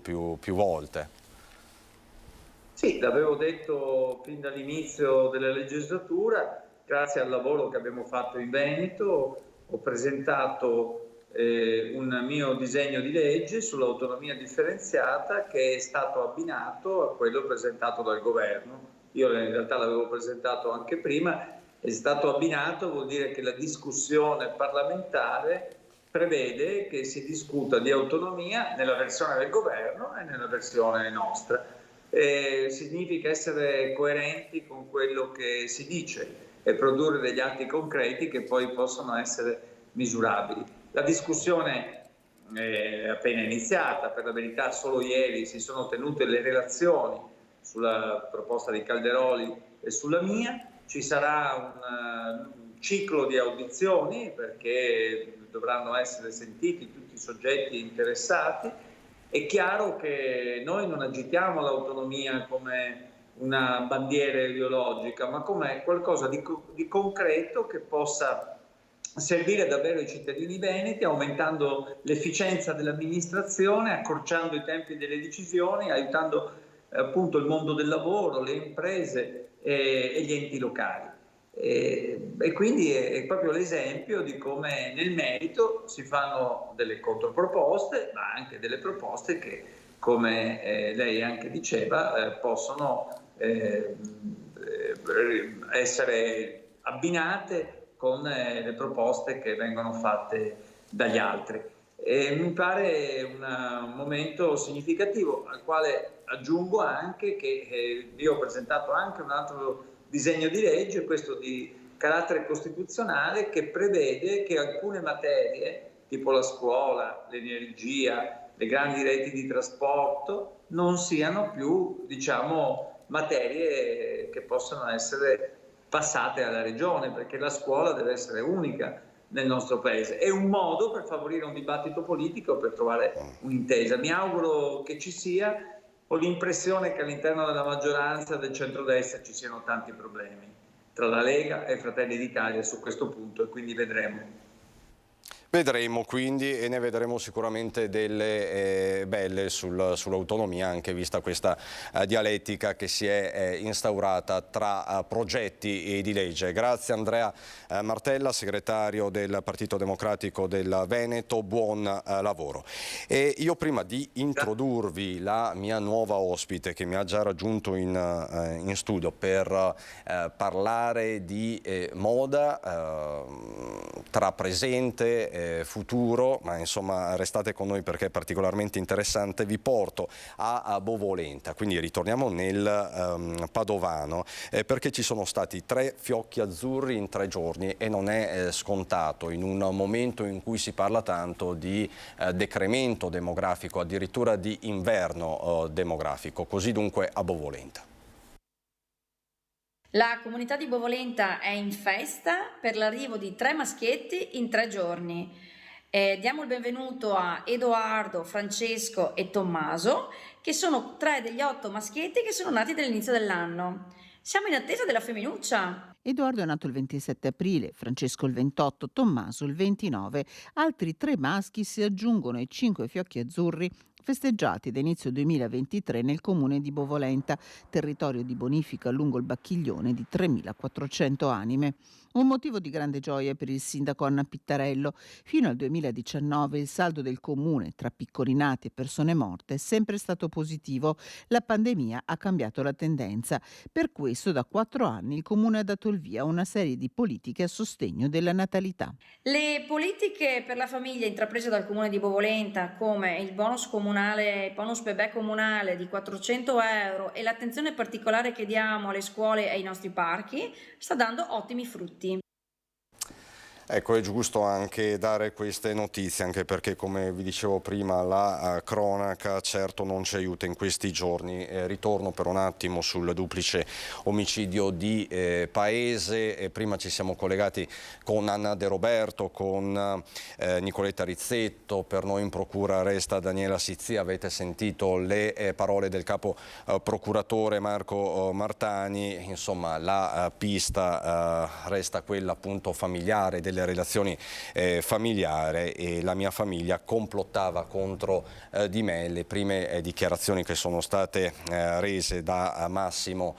volte. Sì, l'avevo detto fin dall'inizio della legislatura, grazie al lavoro che abbiamo fatto in Veneto, ho presentato un mio disegno di legge sull'autonomia differenziata che è stato abbinato a quello presentato dal governo. Io in realtà l'avevo presentato anche prima, è stato abbinato, vuol dire che la discussione parlamentare prevede che si discuta di autonomia nella versione del governo e nella versione nostra. Significa essere coerenti con quello che si dice e produrre degli atti concreti che poi possono essere misurabili. La discussione è appena iniziata, per la verità solo ieri si sono tenute le relazioni sulla proposta di Calderoli e sulla mia, ci sarà un ciclo di audizioni perché dovranno essere sentiti tutti i soggetti interessati. È chiaro che noi non agitiamo l'autonomia come una bandiera ideologica, ma come qualcosa di concreto che possa servire davvero ai cittadini veneti, aumentando l'efficienza dell'amministrazione, accorciando i tempi delle decisioni, aiutando appunto il mondo del lavoro, le imprese e gli enti locali. E quindi è proprio l'esempio di come nel merito si fanno delle controproposte, ma anche delle proposte che, come lei anche diceva, possono essere abbinate con le proposte che vengono fatte dagli altri. Mi pare un momento significativo, al quale aggiungo anche che io ho presentato anche un altro disegno di legge, questo di carattere costituzionale, che prevede che alcune materie, tipo la scuola, l'energia, le grandi reti di trasporto, non siano più, materie che possono essere passate alla regione, perché la scuola deve essere unica nel nostro paese. È un modo per favorire un dibattito politico, per trovare un'intesa. Mi auguro che ci sia. Ho l'impressione che all'interno della maggioranza del centrodestra ci siano tanti problemi tra la Lega e Fratelli d'Italia su questo punto, e quindi vedremo. Vedremo quindi, e ne vedremo sicuramente delle belle sull'autonomia, anche vista questa dialettica che si è instaurata tra progetti di legge. Grazie Andrea Martella, segretario del Partito Democratico del Veneto, buon lavoro. E io, prima di introdurvi la mia nuova ospite che mi ha già raggiunto in studio per parlare di moda tra presente futuro, ma insomma restate con noi perché è particolarmente interessante, vi porto a Bovolenta, quindi ritorniamo nel Padovano, perché ci sono stati 3 fiocchi azzurri in 3 giorni e non è scontato in un momento in cui si parla tanto di decremento demografico, addirittura di inverno demografico. Così dunque a Bovolenta. La comunità di Bovolenta è in festa per l'arrivo di 3 maschietti in 3 giorni. Diamo il benvenuto a Edoardo, Francesco e Tommaso, che sono 3 degli 8 maschietti che sono nati dall'inizio dell'anno. Siamo in attesa della femminuccia. Edoardo è nato il 27 aprile, Francesco il 28, Tommaso il 29. Altri 3 maschi si aggiungono ai 5 fiocchi azzurri festeggiati da inizio 2023 nel comune di Bovolenta, territorio di bonifica lungo il Bacchiglione di 3.400 anime. Un motivo di grande gioia per il sindaco Anna Pittarello. Fino al 2019 il saldo del comune tra piccoli nati e persone morte è sempre stato positivo. La pandemia ha cambiato la tendenza. Per questo da 4 anni il comune ha dato il via a una serie di politiche a sostegno della natalità. Le politiche per la famiglia intraprese dal comune di Bovolenta, come il bonus comunale, il bonus bebè comunale di 400 euro e l'attenzione particolare che diamo alle scuole e ai nostri parchi, sta dando ottimi frutti. Ecco, è giusto anche dare queste notizie, anche perché, come vi dicevo prima, la cronaca certo non ci aiuta in questi giorni. Ritorno per un attimo sul duplice omicidio di Paese. Prima ci siamo collegati con Anna De Roberto, con Nicoletta Rizzetto. Per noi in procura resta Daniela Sizzi. Avete sentito le parole del capo procuratore Marco Martani. Insomma, la pista resta quella appunto familiare, delle relazioni familiari, e la mia famiglia complottava contro di me. Le prime dichiarazioni che sono state rese da Massimo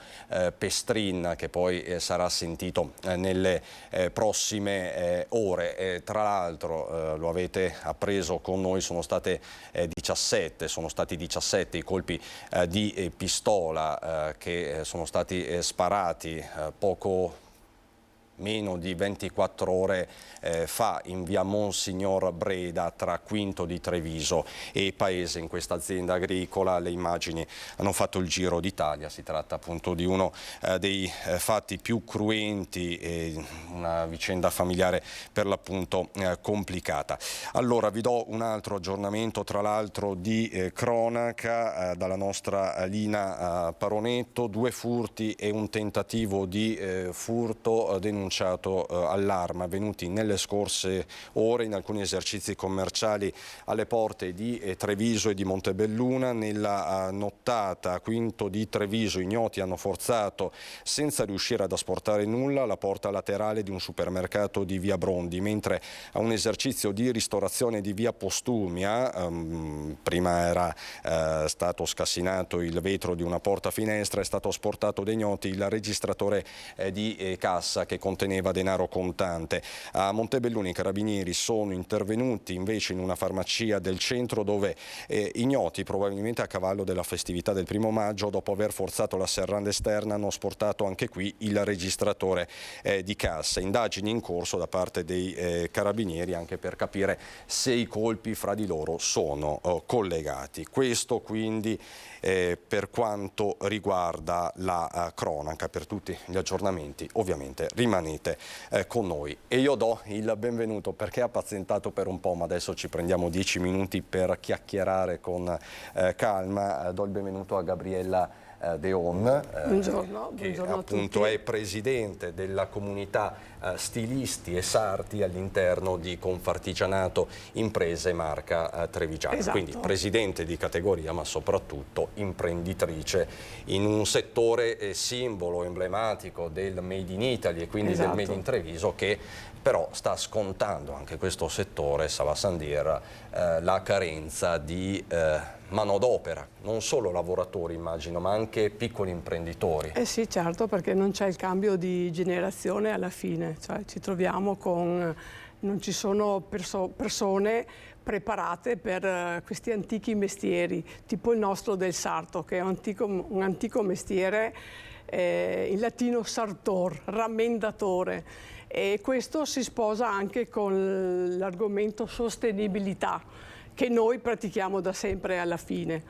Pestrin, che poi sarà sentito nelle prossime ore. Tra l'altro lo avete appreso con noi, sono stati 17 i colpi di pistola che sono stati sparati poco meno di 24 ore fa in via Monsignor Breda, tra Quinto di Treviso e Paese, in questa azienda agricola. Le immagini hanno fatto il giro d'Italia. Si tratta appunto di uno dei fatti più cruenti, una vicenda familiare per l'appunto complicata. Allora vi do un altro aggiornamento, tra l'altro di cronaca, dalla nostra Lina Paronetto. 2 furti e un tentativo di furto denunciato all'arma, avvenuti nelle scorse ore in alcuni esercizi commerciali alle porte di Treviso e di Montebelluna. Nella nottata a Quinto di Treviso ignoti hanno forzato, senza riuscire ad asportare nulla, la porta laterale di un supermercato di via Brondi, mentre a un esercizio di ristorazione di via Postumia, prima era stato scassinato il vetro di una porta finestra, è stato asportato dai ignoti il registratore di cassa che conteneva denaro contante. A Montebelluna i carabinieri sono intervenuti invece in una farmacia del centro, dove ignoti, probabilmente a cavallo della festività del 1° maggio, dopo aver forzato la serranda esterna, hanno asportato anche qui il registratore di cassa. Indagini in corso da parte dei carabinieri anche per capire se i colpi fra di loro sono collegati. Questo quindi per quanto riguarda la cronaca. Per tutti gli aggiornamenti ovviamente rimanete con noi, e io do il benvenuto, perché ha pazientato per un po', ma adesso ci prendiamo 10 minuti per chiacchierare con calma. Do il benvenuto a Gabriella Deon, buongiorno, che buongiorno appunto è presidente della comunità stilisti e sarti all'interno di Confartigianato Imprese Marca Trevigiana. Esatto. Quindi presidente di categoria, ma soprattutto imprenditrice in un settore simbolo, emblematico del Made in Italy e quindi del Made in Treviso, che però sta scontando anche questo settore, ça va sans dire, la carenza di manodopera, non solo lavoratori immagino, ma anche piccoli imprenditori. Eh sì, certo, perché non c'è il cambio di generazione alla fine, cioè ci troviamo con, non ci sono persone preparate per questi antichi mestieri, tipo il nostro del sarto, che è un antico mestiere, in latino sartor, rammendatore, e questo si sposa anche con l'argomento sostenibilità, che noi pratichiamo da sempre alla fine.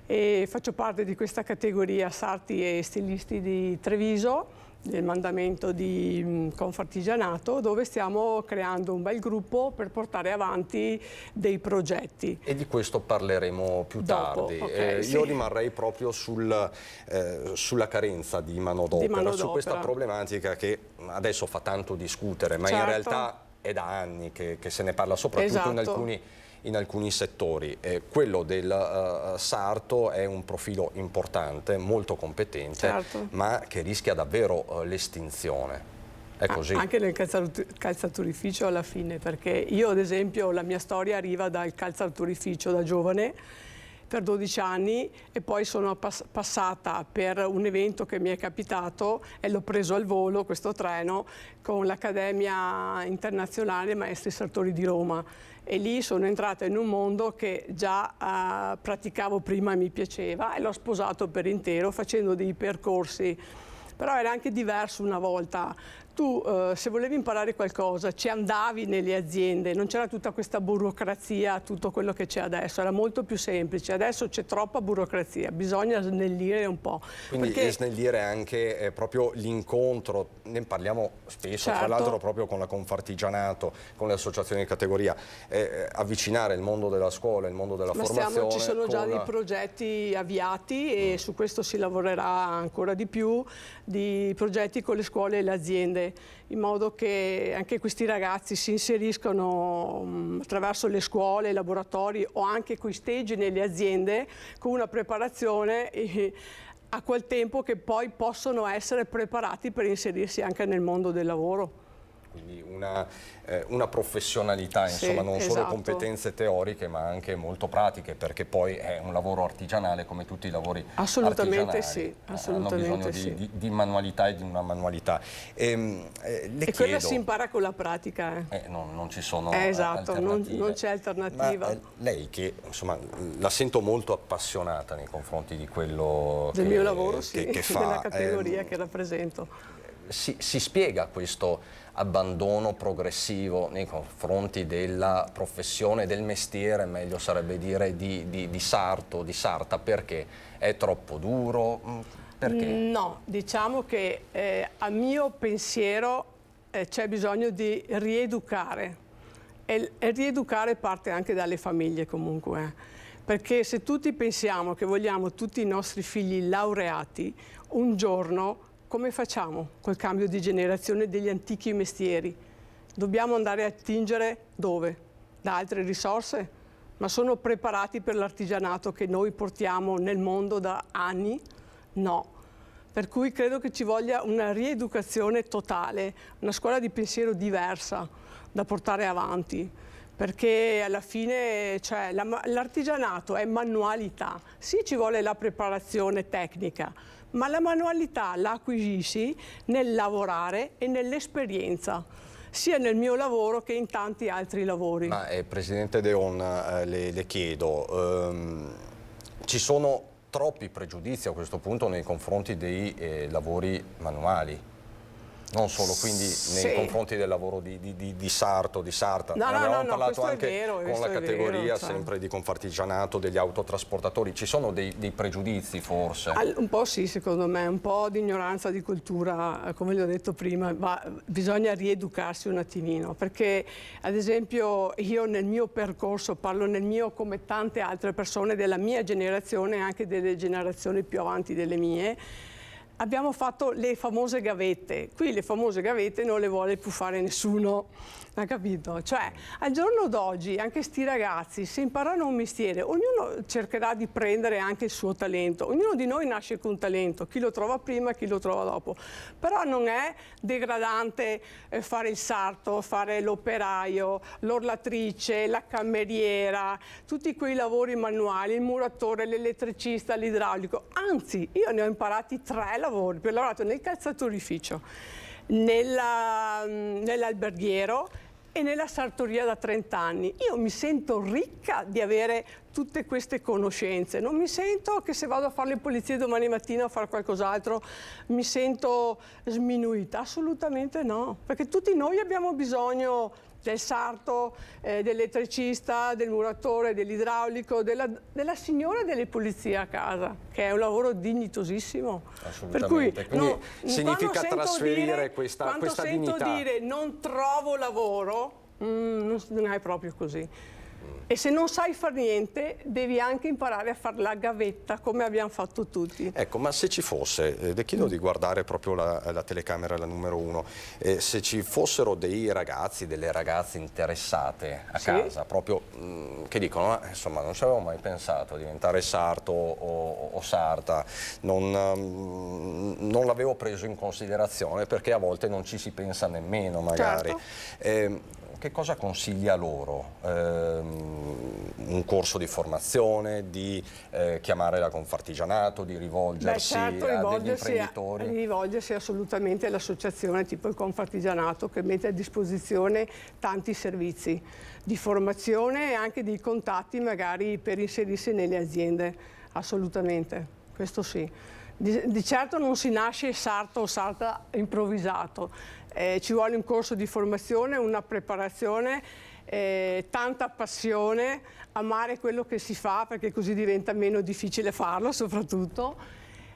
E faccio parte di questa categoria sarti e stilisti di Treviso, del mandamento di Confartigianato, dove stiamo creando un bel gruppo per portare avanti dei progetti. E di questo parleremo più tardi. Io rimarrei proprio sulla carenza di manodopera, su questa problematica che adesso fa tanto discutere, ma in realtà è da anni che se ne parla, soprattutto in alcuni settori. Quello del sarto è un profilo importante, molto competente, ma che rischia davvero l'estinzione. È così. Anche nel calzaturificio alla fine, perché io ad esempio la mia storia arriva dal calzaturificio da giovane, per 12 anni, e poi sono passata per un evento che mi è capitato e l'ho preso al volo, questo treno, con l'Accademia Internazionale Maestri Sartori di Roma, e lì sono entrata in un mondo che già praticavo prima e mi piaceva, e l'ho sposato per intero facendo dei percorsi. Però era anche diverso una volta. Tu se volevi imparare qualcosa ci andavi nelle aziende, non c'era tutta questa burocrazia, tutto quello che c'è adesso, era molto più semplice. Adesso c'è troppa burocrazia, bisogna snellire un po'. Quindi snellire anche proprio l'incontro, ne parliamo spesso, tra l'altro proprio con la Confartigianato, con le associazioni di categoria, avvicinare il mondo della scuola, il mondo della formazione. Ci sono già dei progetti avviati e su questo si lavorerà ancora di più, di progetti con le scuole e le aziende, in modo che anche questi ragazzi si inseriscono attraverso le scuole, i laboratori o anche coi stage nelle aziende con una preparazione a quel tempo che poi possono essere preparati per inserirsi anche nel mondo del lavoro. Quindi una professionalità, insomma, non solo competenze teoriche ma anche molto pratiche, perché poi è un lavoro artigianale come tutti i lavori artigianali. Hanno bisogno di manualità e di una manualità. Quella si impara con la pratica. Non ci sono alternative. Non c'è alternativa. Ma lei che insomma la sento molto appassionata nei confronti di quello del mio lavoro, che fa. Della categoria che rappresento. Si spiega questo abbandono progressivo nei confronti della professione, del mestiere, meglio sarebbe dire, di sarto, di sarta, perché è troppo duro? Perché? No, diciamo che a mio pensiero c'è bisogno di rieducare, e rieducare parte anche dalle famiglie comunque, perché se tutti pensiamo che vogliamo tutti i nostri figli laureati, un giorno come facciamo col cambio di generazione degli antichi mestieri? Dobbiamo andare a attingere dove? Da altre risorse? Ma sono preparati per l'artigianato che noi portiamo nel mondo da anni? No. Per cui credo che ci voglia una rieducazione totale, una scuola di pensiero diversa da portare avanti, perché alla fine l'artigianato è manualità. Sì, ci vuole la preparazione tecnica, ma la manualità la acquisisci nel lavorare e nell'esperienza, sia nel mio lavoro che in tanti altri lavori. Ma Presidente Deon, le chiedo, ci sono troppi pregiudizi a questo punto nei confronti dei lavori manuali? Non solo, quindi nei confronti del lavoro di Sarto, di Sarta. No, abbiamo parlato anche vero, con la categoria vero, sempre di Confartigianato, degli autotrasportatori. Ci sono dei pregiudizi forse? Un po' sì, secondo me, un po' di ignoranza, di cultura, come le ho detto prima, bisogna rieducarsi un attimino, perché ad esempio io nel mio percorso, parlo nel mio come tante altre persone della mia generazione e anche delle generazioni più avanti delle mie, abbiamo fatto le famose gavette. Qui le famose gavette non le vuole più fare nessuno, ha capito? Cioè, al giorno d'oggi, anche sti ragazzi, se imparano un mestiere, ognuno cercherà di prendere anche il suo talento. Ognuno di noi nasce con un talento, chi lo trova prima e chi lo trova dopo. Però non è degradante fare il sarto, fare l'operaio, l'orlatrice, la cameriera, tutti quei lavori manuali, il muratore, l'elettricista, l'idraulico. Anzi, io ne ho imparati 3 lavori. Ho lavorato nel calzatorificio, nell'alberghiero e nella sartoria da 30 anni. Io mi sento ricca di avere tutte queste conoscenze. Non mi sento che se vado a fare le pulizie domani mattina o a fare qualcos'altro mi sento sminuita. Assolutamente no, perché tutti noi abbiamo bisogno del sarto, dell'elettricista, del muratore, dell'idraulico, della signora delle pulizie a casa, che è un lavoro dignitosissimo. Assolutamente. Per cui, significa trasferire questa dignità. Quando sento dire non trovo lavoro, non è proprio così. E se non sai far niente, devi anche imparare a fare la gavetta, come abbiamo fatto tutti. Ecco, ma se ci fosse, le chiedo di guardare proprio la telecamera, la numero 1, se ci fossero dei ragazzi, delle ragazze interessate a casa, proprio che dicono, insomma, non ci avevo mai pensato a diventare sarto o sarta, non l'avevo preso in considerazione perché a volte non ci si pensa nemmeno, magari. Certo. Che cosa consiglia loro? Un corso di formazione, di chiamare la Confartigianato, di rivolgersi a degli imprenditori? Rivolgersi assolutamente all'associazione tipo il Confartigianato, che mette a disposizione tanti servizi di formazione e anche di contatti magari per inserirsi nelle aziende, assolutamente, questo sì. Di certo non si nasce sarto o sarta improvvisato. Ci vuole un corso di formazione, una preparazione, tanta passione, amare quello che si fa perché così diventa meno difficile farlo soprattutto,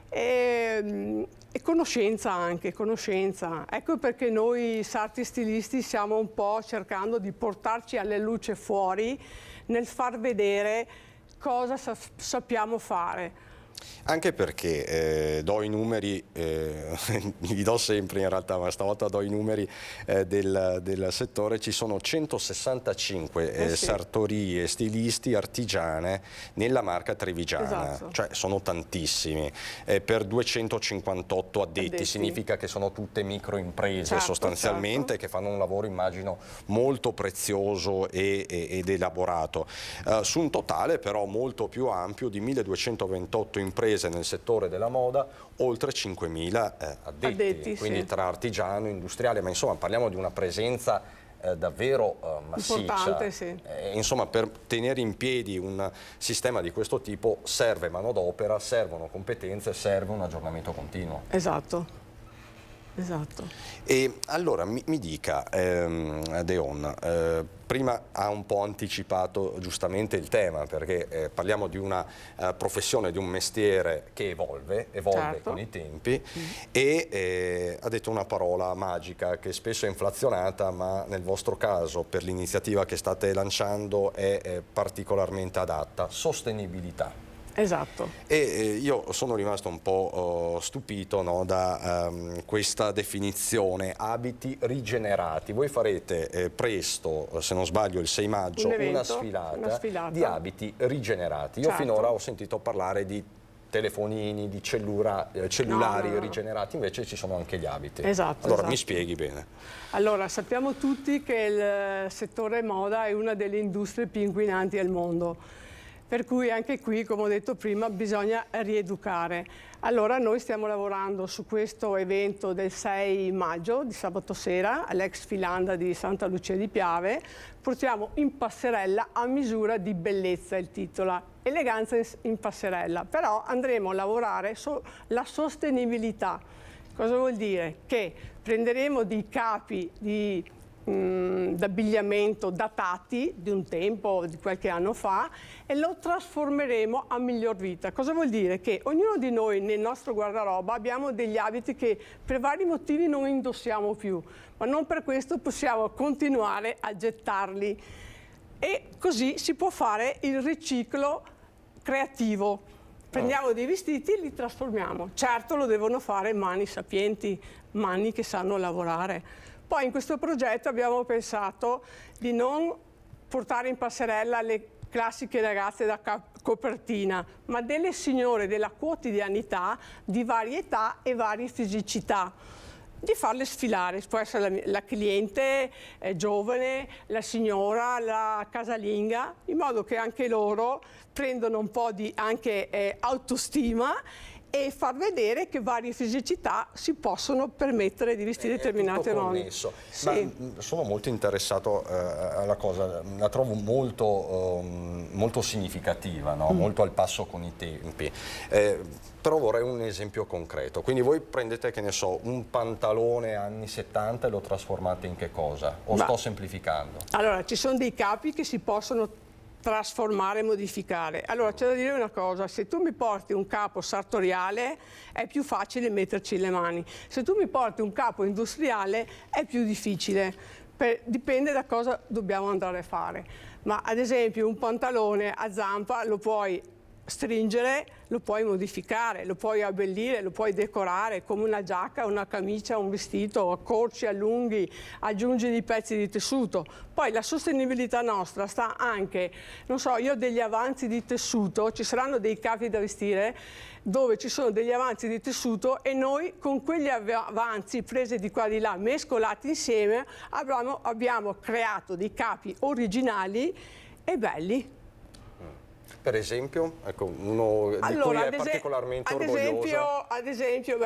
e conoscenza anche, conoscenza. Ecco perché noi sarti stilisti stiamo un po' cercando di portarci alla luce fuori nel far vedere cosa sappiamo fare. Anche perché do i numeri, li do sempre in realtà, ma stavolta do i numeri del settore. Ci sono 165 sartorie, stilisti, artigiane nella Marca trevigiana, cioè sono tantissimi, per 258 addetti. Significa che sono tutte microimprese sostanzialmente, che fanno un lavoro, immagino, molto prezioso ed elaborato, su un totale però molto più ampio di 1228 imprese nel settore della moda, oltre 5.000 addetti, quindi tra artigiano, industriale, ma insomma parliamo di una presenza davvero massiccia. Insomma, per tenere in piedi un sistema di questo tipo serve manodopera, servono competenze, serve un aggiornamento continuo. Esatto. E allora mi dica, Deon, prima ha un po' anticipato giustamente il tema, perché parliamo di una professione, di un mestiere che evolve con i tempi, e ha detto una parola magica che spesso è inflazionata, ma nel vostro caso, per l'iniziativa che state lanciando, è particolarmente adatta: sostenibilità. Esatto. E io sono rimasto un po' stupito, no, da questa definizione, abiti rigenerati. Voi farete presto, se non sbaglio il 6 maggio, una sfilata di abiti rigenerati. Io finora ho sentito parlare di telefonini, di cellulari rigenerati, invece ci sono anche gli abiti. Allora mi spieghi bene. Allora, sappiamo tutti che il settore moda è una delle industrie più inquinanti al mondo. Per cui anche qui, come ho detto prima, bisogna rieducare. Allora noi stiamo lavorando su questo evento del 6 maggio, di sabato sera, all'ex Filanda di Santa Lucia di Piave. Portiamo in passerella a misura di bellezza, il titolo, eleganza in passerella. Però andremo a lavorare sulla sostenibilità. Cosa vuol dire? Che prenderemo dei capi d'abbigliamento datati di un tempo, di qualche anno fa, e lo trasformeremo a miglior vita. Cosa vuol dire? Che ognuno di noi nel nostro guardaroba abbiamo degli abiti che per vari motivi non indossiamo più, ma non per questo possiamo continuare a gettarli. E così si può fare il riciclo creativo. Prendiamo dei vestiti e li trasformiamo. Certo, lo devono fare mani sapienti, mani che sanno lavorare. Poi in questo progetto abbiamo pensato di non portare in passerella le classiche ragazze da copertina, ma delle signore della quotidianità di varie età e varie fisicità, di farle sfilare. Può essere la cliente giovane, la signora, la casalinga, in modo che anche loro prendano un po' di anche autostima e far vedere che varie fisicità si possono permettere di vestire determinate donne. Sì. Ma sono molto interessato alla cosa, la trovo molto significativa, no? Molto al passo con i tempi. Però vorrei un esempio concreto. Quindi voi prendete, che ne so, un pantalone anni 70 e lo trasformate in che cosa? O sto semplificando? Allora, ci sono dei capi che si possono trasformare e modificare. Allora c'è da dire una cosa: se tu mi porti un capo sartoriale è più facile metterci le mani, se tu mi porti un capo industriale è più difficile, dipende da cosa dobbiamo andare a fare. Ma ad esempio un pantalone a zampa lo puoi stringere, lo puoi modificare, lo puoi abbellire, lo puoi decorare come una giacca, una camicia, un vestito, accorci, allunghi, aggiungi dei pezzi di tessuto. Poi la sostenibilità nostra sta anche, non so, io ho degli avanzi di tessuto, ci saranno dei capi da vestire dove ci sono degli avanzi di tessuto e noi con quegli avanzi presi di qua e di là, mescolati insieme, abbiamo creato dei capi originali e belli. Per esempio, ecco, uno di cui è particolarmente orgogliosa. Ad esempio,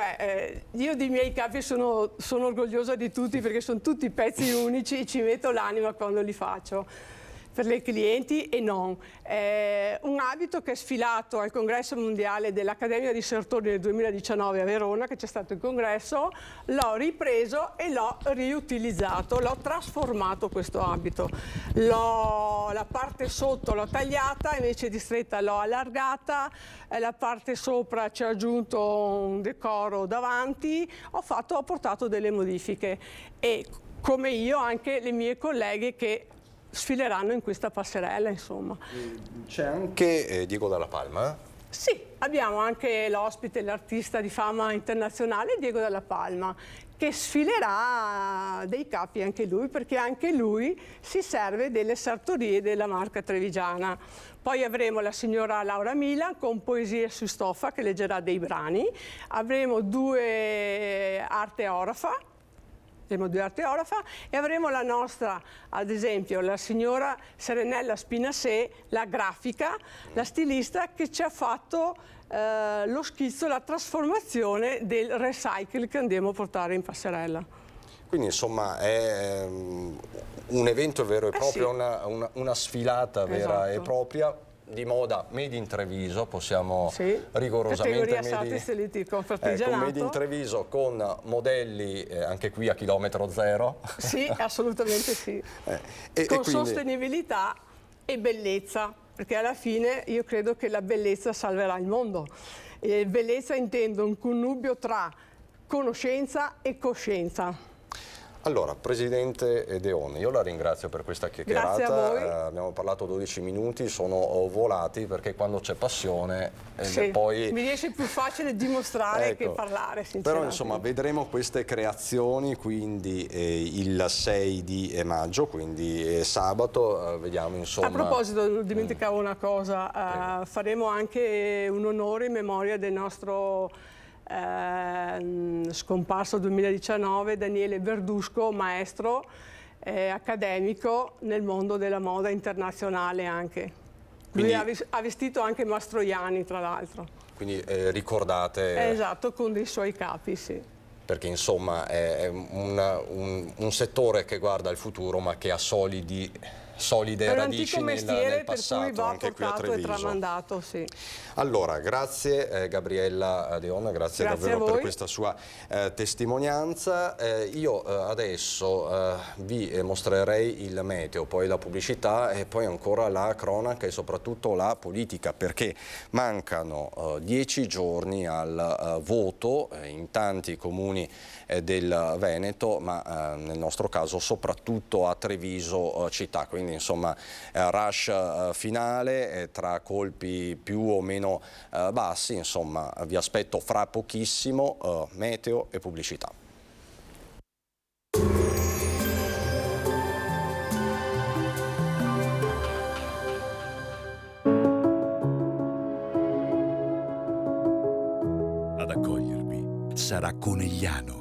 io dei miei capi sono orgogliosa di tutti perché sono tutti pezzi unici e ci metto l'anima quando li faccio. Per le clienti e non. Un abito che è sfilato al congresso mondiale dell'Accademia di Sertori nel 2019 a Verona, che c'è stato il congresso, l'ho ripreso e l'ho riutilizzato, l'ho trasformato questo abito. La parte sotto l'ho tagliata, invece di stretta l'ho allargata, la parte sopra ci ho aggiunto un decoro davanti, ho portato delle modifiche e come io anche le mie colleghe che sfileranno in questa passerella, insomma. C'è anche Diego Dalla Palma? Sì, abbiamo anche l'ospite, l'artista di fama internazionale Diego Dalla Palma, che sfilerà dei capi anche lui, perché anche lui si serve delle sartorie della marca trevigiana. Poi avremo la signora Laura Milan con Poesie su stoffa, che leggerà dei brani. Avremo due arte orafa, e avremo la nostra, ad esempio, la signora Serenella Spinassè, la grafica, la stilista che ci ha fatto lo schizzo, la trasformazione del recycle che andiamo a portare in passerella. Quindi insomma è un evento vero e proprio, sì. una sfilata vera e propria. Di moda made in Treviso, possiamo rigorosamente made in Treviso, con modelli anche qui a chilometro zero. Sì, assolutamente sì. Con sostenibilità e bellezza, perché alla fine io credo che la bellezza salverà il mondo. E bellezza intendo un connubio tra conoscenza e coscienza. Allora, Presidente Deon, io la ringrazio per questa chiacchierata. Grazie a voi. Abbiamo parlato 12 minuti, sono volati perché quando c'è passione poi... mi riesce più facile dimostrare che parlare, sinceramente. Però insomma vedremo queste creazioni, quindi il 6 di maggio, quindi sabato, vediamo insomma... A proposito, dimenticavo una cosa, faremo anche un onore in memoria del nostro... scomparso 2019 Daniele Verdusco, maestro accademico nel mondo della moda internazionale anche. Quindi, lui ha vestito anche Mastroianni, tra l'altro. Quindi ricordate... Esatto, con dei suoi capi, sì. Perché insomma è un settore che guarda il futuro ma che ha solidi solide radici nel passato, per cui va anche qui a portato e Treviso. tramandato, sì. Allora, grazie Gabriella Deonna, grazie davvero per questa sua testimonianza. Io adesso vi mostrerei il meteo, poi la pubblicità e poi ancora la cronaca e soprattutto la politica, perché mancano 10 giorni al voto in tanti comuni del Veneto, ma nel nostro caso soprattutto a Treviso città, quindi insomma rush finale tra colpi più o meno bassi, insomma vi aspetto fra pochissimo, meteo e pubblicità. Ad accogliervi sarà Conegliano.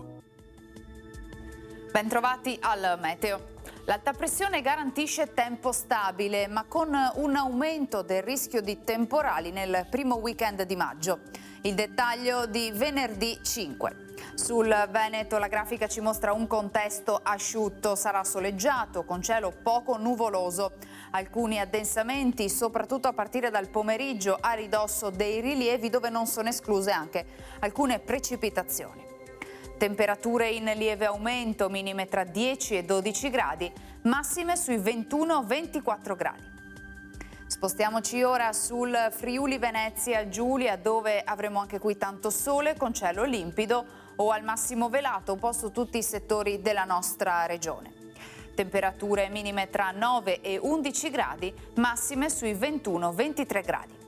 Bentrovati al meteo. L'alta pressione garantisce tempo stabile, ma con un aumento del rischio di temporali nel primo weekend di maggio. Il dettaglio di venerdì 5. Sul Veneto la grafica ci mostra un contesto asciutto, sarà soleggiato con cielo poco nuvoloso. Alcuni addensamenti, soprattutto a partire dal pomeriggio, a ridosso dei rilievi dove non sono escluse anche alcune precipitazioni. Temperature in lieve aumento, minime tra 10 e 12 gradi, massime sui 21-24 gradi. Spostiamoci ora sul Friuli Venezia Giulia, dove avremo anche qui tanto sole con cielo limpido o al massimo velato un po' su tutti i settori della nostra regione. Temperature minime tra 9 e 11 gradi, massime sui 21-23 gradi.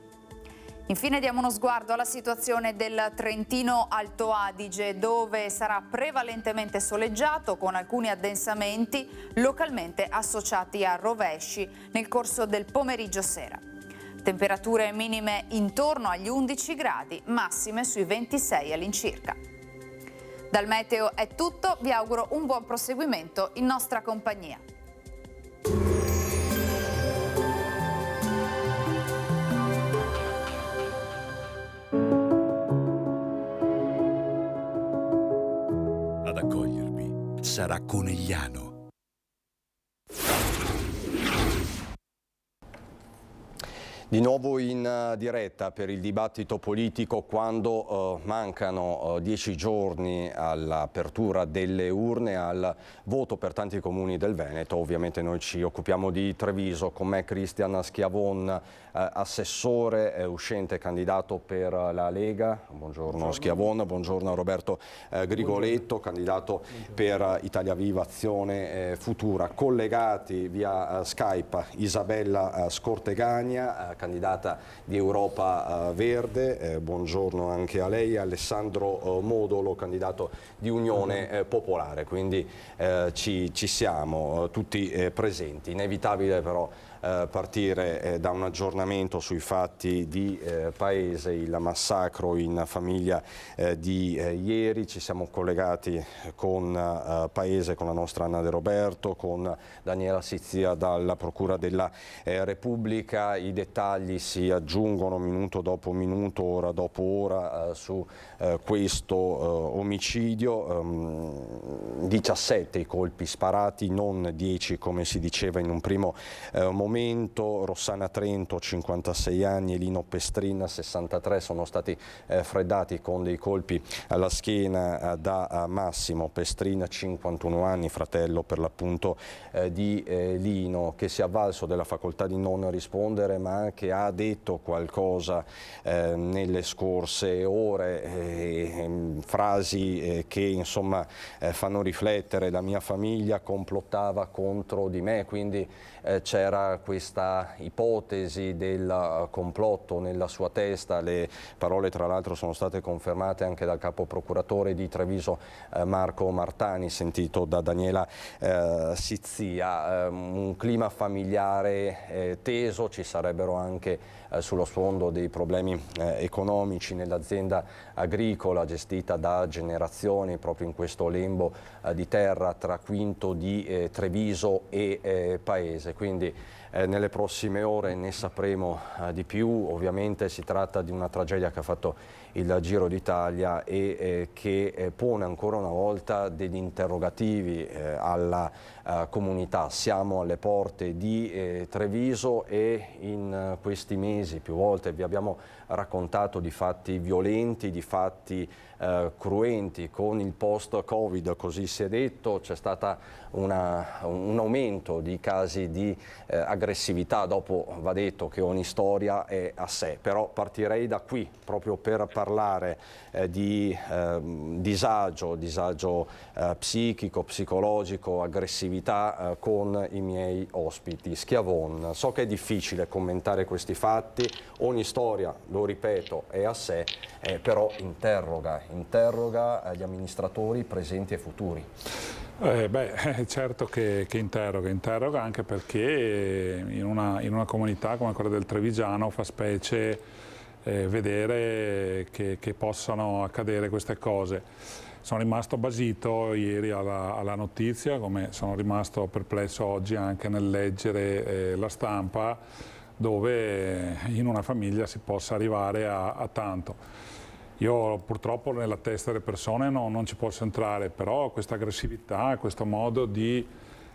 Infine diamo uno sguardo alla situazione del Trentino Alto Adige, dove sarà prevalentemente soleggiato con alcuni addensamenti localmente associati a rovesci nel corso del pomeriggio sera. Temperature minime intorno agli 11 gradi, massime sui 26 all'incirca. Dal meteo è tutto, vi auguro un buon proseguimento in nostra compagnia. Ad accogliervi sarà Conegliano. Di nuovo in diretta per il dibattito politico quando mancano 10 giorni all'apertura delle urne, al voto per tanti comuni del Veneto. Ovviamente noi ci occupiamo di Treviso, con me Cristian Schiavon, assessore uscente candidato per la Lega. Buongiorno Schiavon, buongiorno Roberto Grigoletto, candidato per Italia Viva Azione Futura. Collegati via Skype Isabella Scortegagna, candidata di Europa Verde, buongiorno anche a lei, Alessandro Modolo, candidato di Unione Popolare, quindi ci siamo tutti presenti. Inevitabile però partire da un aggiornamento sui fatti di paese, il massacro in famiglia di ieri. Ci siamo collegati con paese, con la nostra Anna De Roberto, con Daniela Sizia dalla Procura della Repubblica. I dettagli si aggiungono minuto dopo minuto, ora dopo ora su questo omicidio. 17 i colpi sparati, non 10 come si diceva in un primo momento. Rossana Trento, 56 anni, e Lino Pestrin, 63, sono stati freddati con dei colpi alla schiena da Massimo Pestrin, 51 anni, fratello per l'appunto di Lino, che si è avvalso della facoltà di non rispondere, ma che ha detto qualcosa nelle scorse ore, frasi che insomma fanno riflettere. La mia famiglia complottava contro di me, quindi c'era questa ipotesi del complotto nella sua testa. Le parole tra l'altro sono state confermate anche dal capo procuratore di Treviso Marco Martani, sentito da Daniela Sizia. Un clima familiare teso, ci sarebbero anche sullo sfondo dei problemi economici nell'azienda agricola gestita da generazioni proprio in questo lembo di terra tra Quinto di Treviso e Paese. Quindi nelle prossime ore ne sapremo di più. Ovviamente si tratta di una tragedia che ha fatto il Giro d'Italia e che pone ancora una volta degli interrogativi alla comunità. Siamo alle porte di Treviso e in questi mesi più volte vi abbiamo raccontato di fatti violenti, di fatti cruenti. Con il post-Covid, così si è detto, c'è stato un aumento di casi di aggressività. Dopo va detto che ogni storia è a sé, però partirei da qui proprio per parlare di disagio psichico, psicologico, aggressività con i miei ospiti. Schiavon, so che è difficile commentare questi fatti, ogni storia, lo ripeto, è a sé, però interroga gli amministratori presenti e futuri. Certo che interroga anche perché in una comunità come quella del Trevigiano fa specie vedere che possano accadere queste cose. Sono rimasto basito ieri alla notizia, come sono rimasto perplesso oggi anche nel leggere la stampa, dove in una famiglia si possa arrivare a tanto. Io purtroppo nella testa delle persone non ci posso entrare, però questa aggressività, questo modo di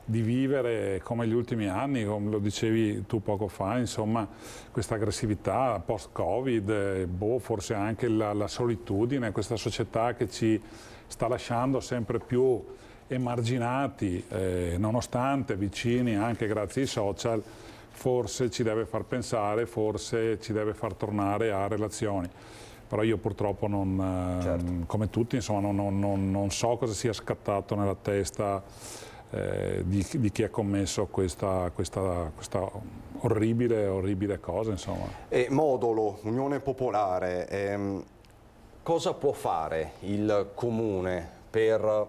vivere come gli ultimi anni, come lo dicevi tu poco fa, insomma, questa aggressività post-Covid, forse anche la solitudine, questa società che ci sta lasciando sempre più emarginati, nonostante vicini anche grazie ai social, forse ci deve far pensare, forse ci deve far tornare a relazioni. Però io purtroppo come tutti, insomma, non so cosa sia scattato nella testa di chi ha commesso questa orribile cosa, insomma. E Modolo, Unione Popolare, cosa può fare il Comune per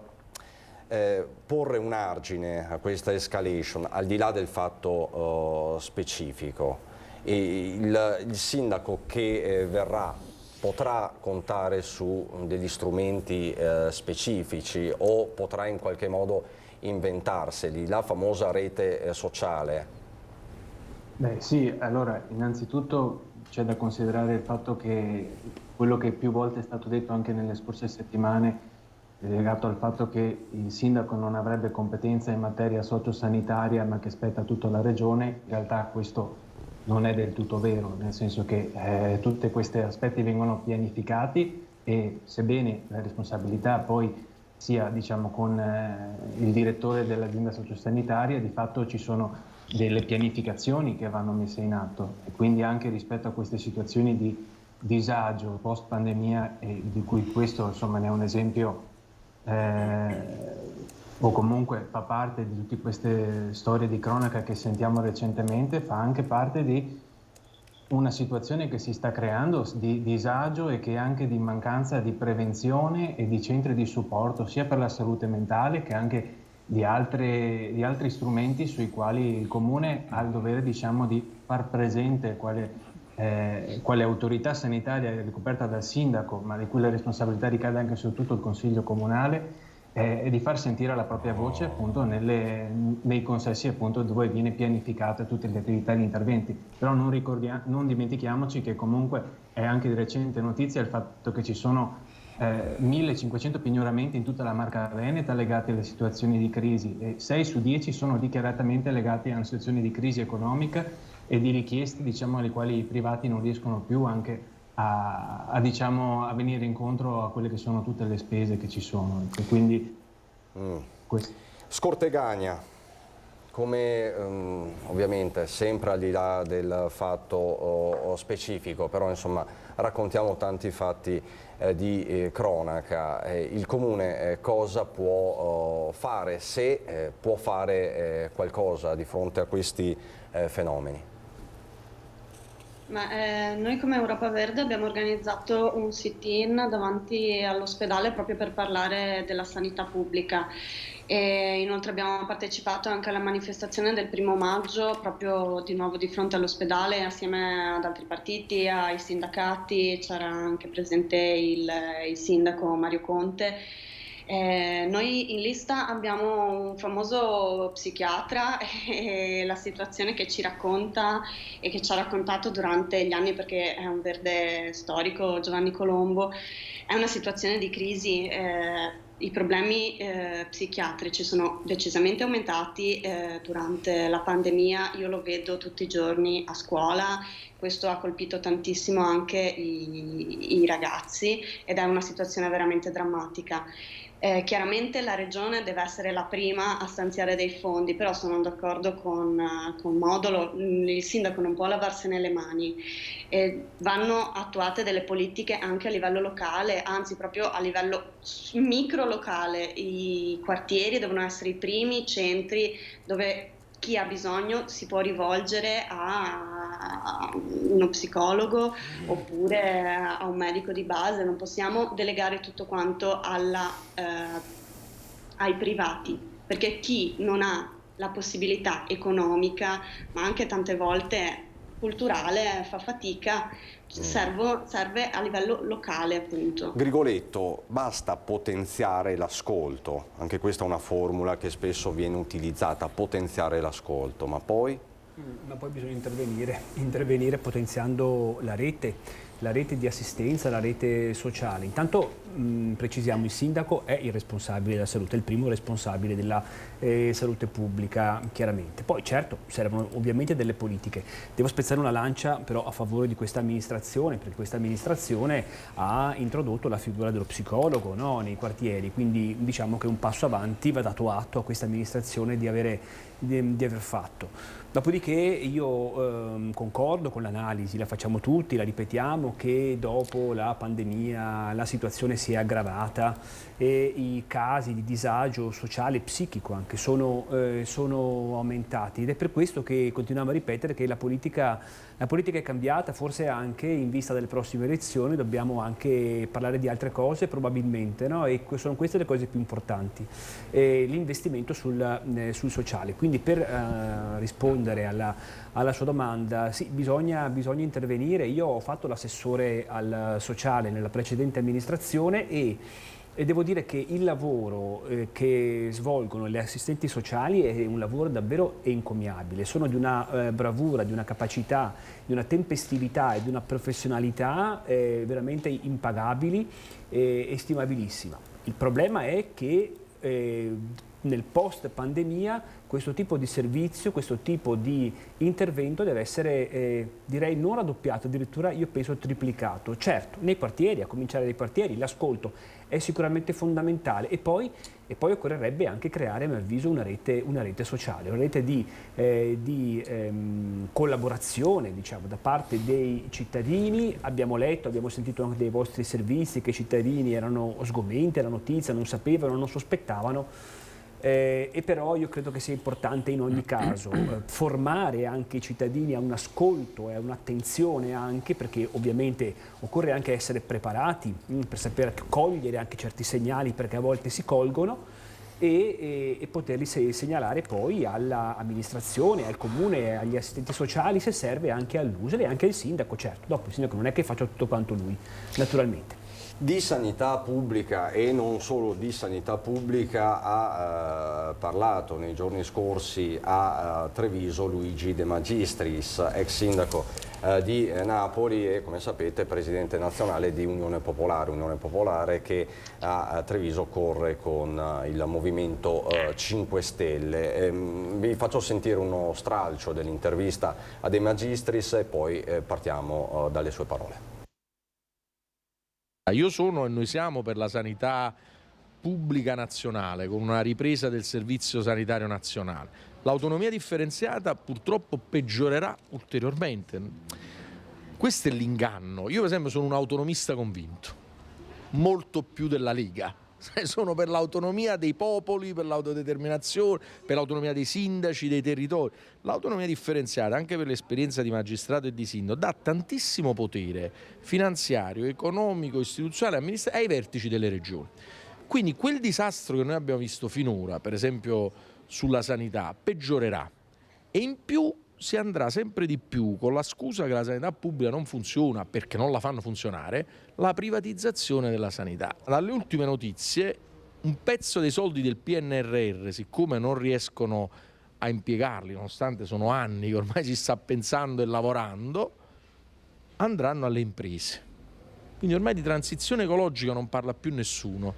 porre un argine a questa escalation, al di là del fatto specifico? E il sindaco che verrà potrà contare su degli strumenti specifici o potrà in qualche modo inventarseli, la famosa rete sociale? Sì, allora innanzitutto c'è da considerare il fatto che quello che più volte è stato detto anche nelle scorse settimane è legato al fatto che il sindaco non avrebbe competenza in materia sociosanitaria ma che spetta tutto alla regione. In realtà questo non è del tutto vero, nel senso che tutti questi aspetti vengono pianificati e sebbene la responsabilità poi sia, diciamo, con il direttore dell'azienda sociosanitaria, di fatto ci sono delle pianificazioni che vanno messe in atto e quindi anche rispetto a queste situazioni di disagio post pandemia, di cui questo insomma ne è un esempio o comunque fa parte di tutte queste storie di cronaca che sentiamo recentemente, fa anche parte di una situazione che si sta creando di disagio e che anche di mancanza di prevenzione e di centri di supporto sia per la salute mentale che anche di altri strumenti sui quali il Comune ha il dovere, diciamo, di far presente quale autorità sanitaria è ricoperta dal sindaco, ma di cui la responsabilità ricade anche su tutto il Consiglio Comunale, e di far sentire la propria voce appunto nei consessi appunto dove viene pianificata tutte le attività e gli interventi. Però non dimentichiamoci che comunque è anche di recente notizia il fatto che ci sono 1500 pignoramenti in tutta la Marca Veneta legati alle situazioni di crisi e 6 su 10 sono dichiaratamente legati a una situazione di crisi economica e di richieste, diciamo, alle quali i privati non riescono più anche a venire incontro a quelle che sono tutte le spese che ci sono. E quindi Scortegagna, come ovviamente sempre al di là del fatto specifico, però insomma raccontiamo tanti fatti di cronaca. Il Comune cosa può fare, se può fare qualcosa di fronte a questi fenomeni? Noi come Europa Verde abbiamo organizzato un sit-in davanti all'ospedale proprio per parlare della sanità pubblica e inoltre abbiamo partecipato anche alla manifestazione del 1° maggio proprio di nuovo di fronte all'ospedale assieme ad altri partiti, ai sindacati, c'era anche presente il sindaco Mario Conte. Noi in lista abbiamo un famoso psichiatra e la situazione che ci racconta e che ci ha raccontato durante gli anni, perché è un verde storico, Giovanni Colombo, è una situazione di crisi. I problemi psichiatrici sono decisamente aumentati durante la pandemia, io lo vedo tutti i giorni a scuola, questo ha colpito tantissimo anche i ragazzi ed è una situazione veramente drammatica. Chiaramente la Regione deve essere la prima a stanziare dei fondi, però sono d'accordo con Modolo, il sindaco non può lavarsene le mani. Vanno attuate delle politiche anche a livello locale, anzi proprio a livello micro locale. I quartieri devono essere i primi centri dove chi ha bisogno si può rivolgere a uno psicologo oppure a un medico di base. Non possiamo delegare tutto quanto ai privati, perché chi non ha la possibilità economica, ma anche tante volte culturale, fa fatica. Serve a livello locale, appunto. Grigoletto, basta potenziare l'ascolto, anche questa è una formula che spesso viene utilizzata, potenziare l'ascolto, ma poi? Ma poi bisogna intervenire potenziando la rete di assistenza, la rete sociale. Intanto precisiamo, il sindaco è il responsabile della salute, è il primo responsabile della salute pubblica, chiaramente. Poi certo servono ovviamente delle politiche. Devo spezzare una lancia però a favore di questa amministrazione, perché questa amministrazione ha introdotto la figura dello psicologo, no, nei quartieri, quindi diciamo che un passo avanti va dato atto a questa amministrazione di aver fatto. Dopodiché io concordo con l'analisi, la facciamo tutti, la ripetiamo, che dopo la pandemia la situazione si è aggravata e i casi di disagio sociale e psichico anche sono aumentati, ed è per questo che continuiamo a ripetere che la politica è cambiata, forse anche in vista delle prossime elezioni dobbiamo anche parlare di altre cose probabilmente, no? E sono queste le cose più importanti, l'investimento sul sociale. Quindi per rispondere alla sua domanda, sì, bisogna intervenire. Io ho fatto l'assessore al sociale nella precedente amministrazione e devo dire che il lavoro che svolgono le assistenti sociali è un lavoro davvero encomiabile, sono di una bravura, di una capacità, di una tempestività e di una professionalità veramente impagabili e stimabilissima. Il problema è che nel post pandemia questo tipo di servizio, questo tipo di intervento deve essere, direi, non raddoppiato, addirittura io penso triplicato. Certo, nei quartieri, a cominciare dai quartieri, l'ascolto è sicuramente fondamentale e poi occorrerebbe anche creare, a mio avviso, una rete sociale, una rete di collaborazione, diciamo, da parte dei cittadini. Abbiamo letto, abbiamo sentito anche dei vostri servizi che i cittadini erano sgomenti alla notizia, non sapevano, non sospettavano. E però io credo che sia importante in ogni caso formare anche i cittadini a un ascolto e a un'attenzione, anche perché ovviamente occorre anche essere preparati per saper cogliere anche certi segnali, perché a volte si colgono, e poterli segnalare poi all'amministrazione, al comune, agli assistenti sociali, se serve anche all'USL e anche al sindaco. Certo, dopo il sindaco non è che faccia tutto quanto lui, naturalmente. Di sanità pubblica e non solo di sanità pubblica ha parlato nei giorni scorsi a Treviso Luigi De Magistris, ex sindaco di Napoli e, come sapete, presidente nazionale di Unione Popolare che a Treviso corre con il Movimento 5 Stelle. Vi faccio sentire uno stralcio dell'intervista a De Magistris e poi partiamo dalle sue parole. Io sono e noi siamo per la sanità pubblica nazionale, con una ripresa del servizio sanitario nazionale. L'autonomia differenziata purtroppo peggiorerà ulteriormente. Questo è l'inganno. Io per esempio sono un autonomista convinto, molto più della Lega. Sono per l'autonomia dei popoli, per l'autodeterminazione, per l'autonomia dei sindaci, dei territori. L'autonomia differenziata, anche per l'esperienza di magistrato e di sindaco, dà tantissimo potere finanziario, economico, istituzionale, amministrativo ai vertici delle regioni. Quindi quel disastro che noi abbiamo visto finora, per esempio sulla sanità, peggiorerà e in più si andrà sempre di più, con la scusa che la sanità pubblica non funziona perché non la fanno funzionare, la privatizzazione della sanità. Dalle ultime notizie un pezzo dei soldi del PNRR, siccome non riescono a impiegarli, nonostante sono anni che ormai si sta pensando e lavorando, andranno alle imprese. Quindi ormai di transizione ecologica non parla più nessuno,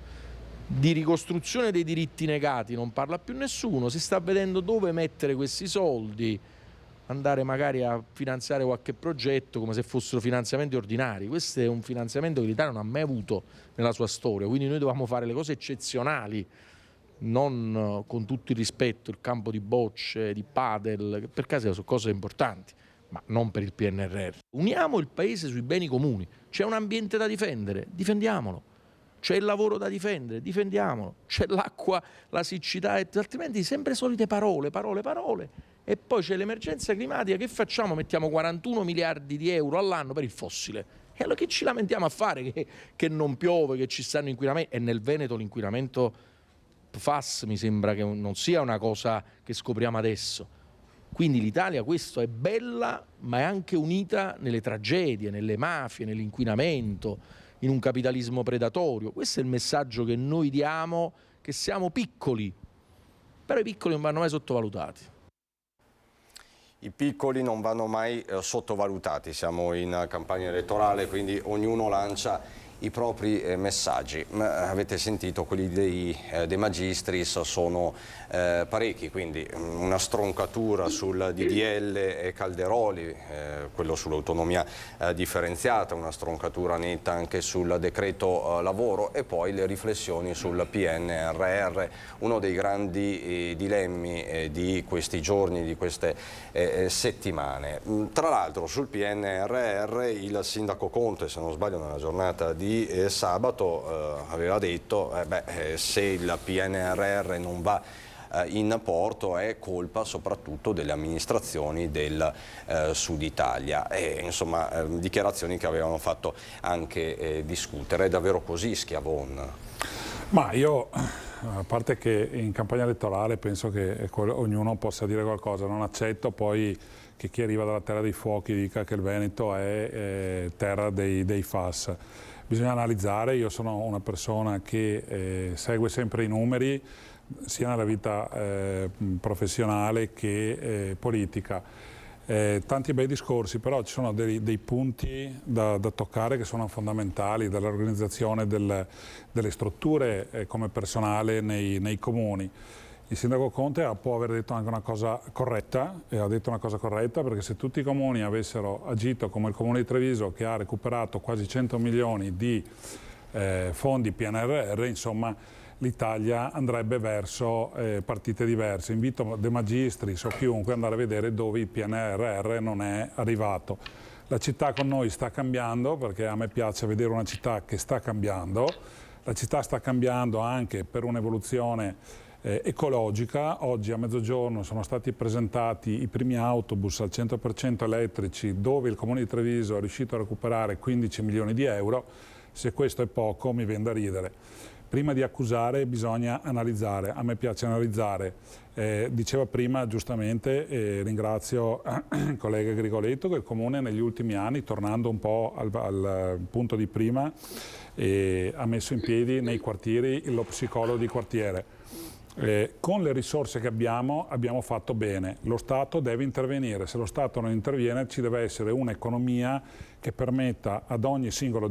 di ricostruzione dei diritti negati non parla più nessuno, si sta vedendo dove mettere questi soldi, andare magari a finanziare qualche progetto come se fossero finanziamenti ordinari. Questo è un finanziamento che l'Italia non ha mai avuto nella sua storia, quindi noi dobbiamo fare le cose eccezionali, non con tutto il rispetto, il campo di bocce, di padel, che per caso sono cose importanti, ma non per il PNRR. Uniamo il paese sui beni comuni, c'è un ambiente da difendere, difendiamolo, c'è il lavoro da difendere, difendiamolo, c'è l'acqua, la siccità, altrimenti sempre solite parole, e poi c'è l'emergenza climatica, che facciamo? Mettiamo 41 miliardi di euro all'anno per il fossile. E allora che ci lamentiamo a fare? Che non piove, che ci stanno inquinamenti, e nel Veneto l'inquinamento FAS mi sembra che non sia una cosa che scopriamo adesso. Quindi l'Italia, questo, è bella, ma è anche unita nelle tragedie, nelle mafie, nell'inquinamento, in un capitalismo predatorio. Questo è il messaggio che noi diamo, che siamo piccoli, però i piccoli non vanno mai sottovalutati. I piccoli non vanno mai sottovalutati, siamo in campagna elettorale, quindi ognuno lancia i propri messaggi. Avete sentito, quelli dei Magistris sono parecchi, quindi una stroncatura sul DDL Calderoli, quello sull'autonomia differenziata, una stroncatura netta anche sul decreto lavoro, e poi le riflessioni sul PNRR, uno dei grandi dilemmi di questi giorni, di queste settimane. Tra l'altro sul PNRR il sindaco Conte, se non sbaglio nella giornata di sabato, aveva detto se il PNRR non va in porto è colpa soprattutto delle amministrazioni del Sud Italia, insomma dichiarazioni che avevano fatto anche discutere. È davvero così, Schiavon? Ma io, a parte che in campagna elettorale penso che ognuno possa dire qualcosa, non accetto poi che chi arriva dalla terra dei fuochi dica che il Veneto è terra dei FAS. Bisogna analizzare, io sono una persona che segue sempre i numeri, sia nella vita professionale che politica. Tanti bei discorsi, però ci sono dei punti da toccare che sono fondamentali, dall'organizzazione delle strutture come personale nei comuni. Il sindaco Conte può aver detto anche una cosa corretta, e ha detto una cosa corretta, perché se tutti i comuni avessero agito come il comune di Treviso, che ha recuperato quasi 100 milioni di fondi PNRR, insomma l'Italia andrebbe verso partite diverse. Invito De Magistris o chiunque ad andare a vedere dove il PNRR non è arrivato. La città con noi sta cambiando, perché a me piace vedere una città che sta cambiando. La città sta cambiando anche per un'evoluzione ecologica. Oggi a mezzogiorno sono stati presentati i primi autobus al 100% elettrici, dove il Comune di Treviso è riuscito a recuperare 15 milioni di euro. Se questo è poco mi viene da ridere. Prima di accusare bisogna analizzare, a me piace analizzare. Diceva prima giustamente, ringrazio il collega Grigoletto, che il Comune negli ultimi anni, tornando un po' al punto di prima, ha messo in piedi nei quartieri lo psicologo di quartiere. Con le risorse che abbiamo fatto bene. Lo Stato deve intervenire. Se lo Stato non interviene ci deve essere un'economia che permetta ad ogni singolo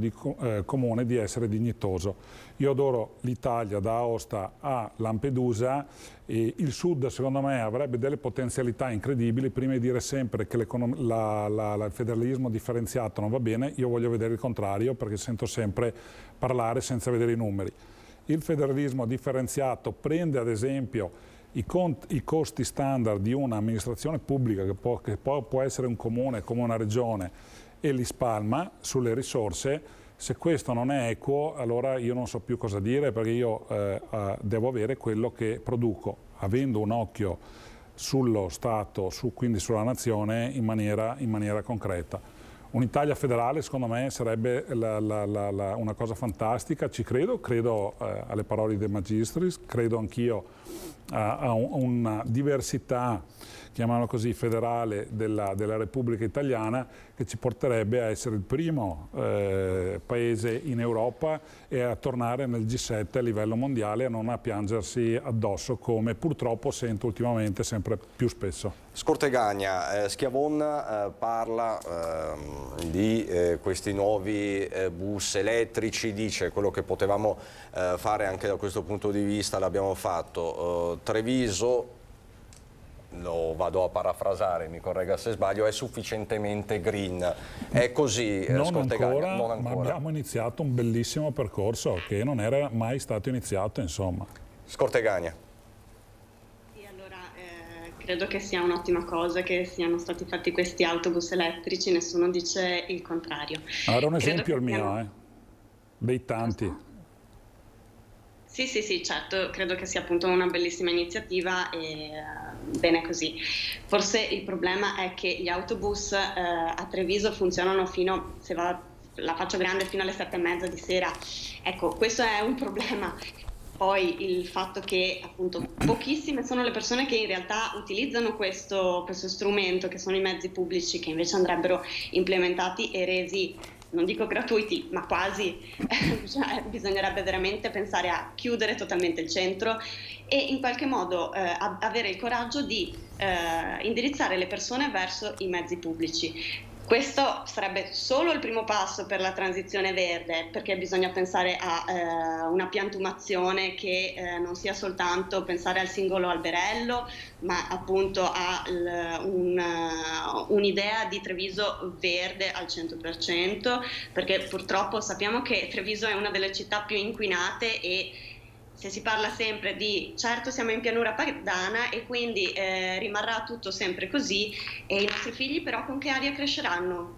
comune di essere dignitoso. Io adoro l'Italia da Aosta a Lampedusa, e il Sud secondo me avrebbe delle potenzialità incredibili. Prima di dire sempre che il federalismo differenziato non va bene, io voglio vedere il contrario, perché sento sempre parlare senza vedere i numeri. Il federalismo differenziato prende ad esempio i costi standard di un'amministrazione pubblica, che può essere un comune come una regione, e li spalma sulle risorse. Se questo non è equo, allora io non so più cosa dire, perché io devo avere quello che produco, avendo un occhio sullo Stato, quindi sulla nazione, in maniera concreta. Un'Italia federale secondo me sarebbe una cosa fantastica, ci credo alle parole di De Magistris, credo anch'io a una diversità chiamiamolo così, federale della Repubblica Italiana, che ci porterebbe a essere il primo paese in Europa e a tornare nel G7 a livello mondiale, a non a piangersi addosso come purtroppo sento ultimamente sempre più spesso. Scortegagna, Schiavon parla di questi nuovi bus elettrici, dice quello che potevamo fare anche da questo punto di vista l'abbiamo fatto. Treviso, lo vado a parafrasare, mi corregga se sbaglio, è sufficientemente green. È così, non Scortegagna? ancora, ma abbiamo iniziato un bellissimo percorso che non era mai stato iniziato, insomma. Scortegagna. Sì, allora credo che sia un'ottima cosa che siano stati fatti questi autobus elettrici, nessuno dice il contrario. Era un esempio il mio, dei tanti. Sì, certo, credo che sia appunto una bellissima iniziativa e bene così. Forse il problema è che gli autobus a Treviso funzionano fino, se la faccio grande, fino alle 7:30 di sera. Ecco, questo è un problema. Poi il fatto che appunto pochissime sono le persone che in realtà utilizzano questo strumento, che sono i mezzi pubblici, che invece andrebbero implementati e resi, non dico gratuiti, ma quasi. Cioè, bisognerebbe veramente pensare a chiudere totalmente il centro e in qualche modo avere il coraggio di indirizzare le persone verso i mezzi pubblici. Questo sarebbe solo il primo passo per la transizione verde, perché bisogna pensare a una piantumazione che non sia soltanto pensare al singolo alberello, ma appunto a un'idea di Treviso verde al 100%, perché purtroppo sappiamo che Treviso è una delle città più inquinate e se si parla sempre di certo siamo in pianura padana e quindi rimarrà tutto sempre così e i nostri figli però con che aria cresceranno?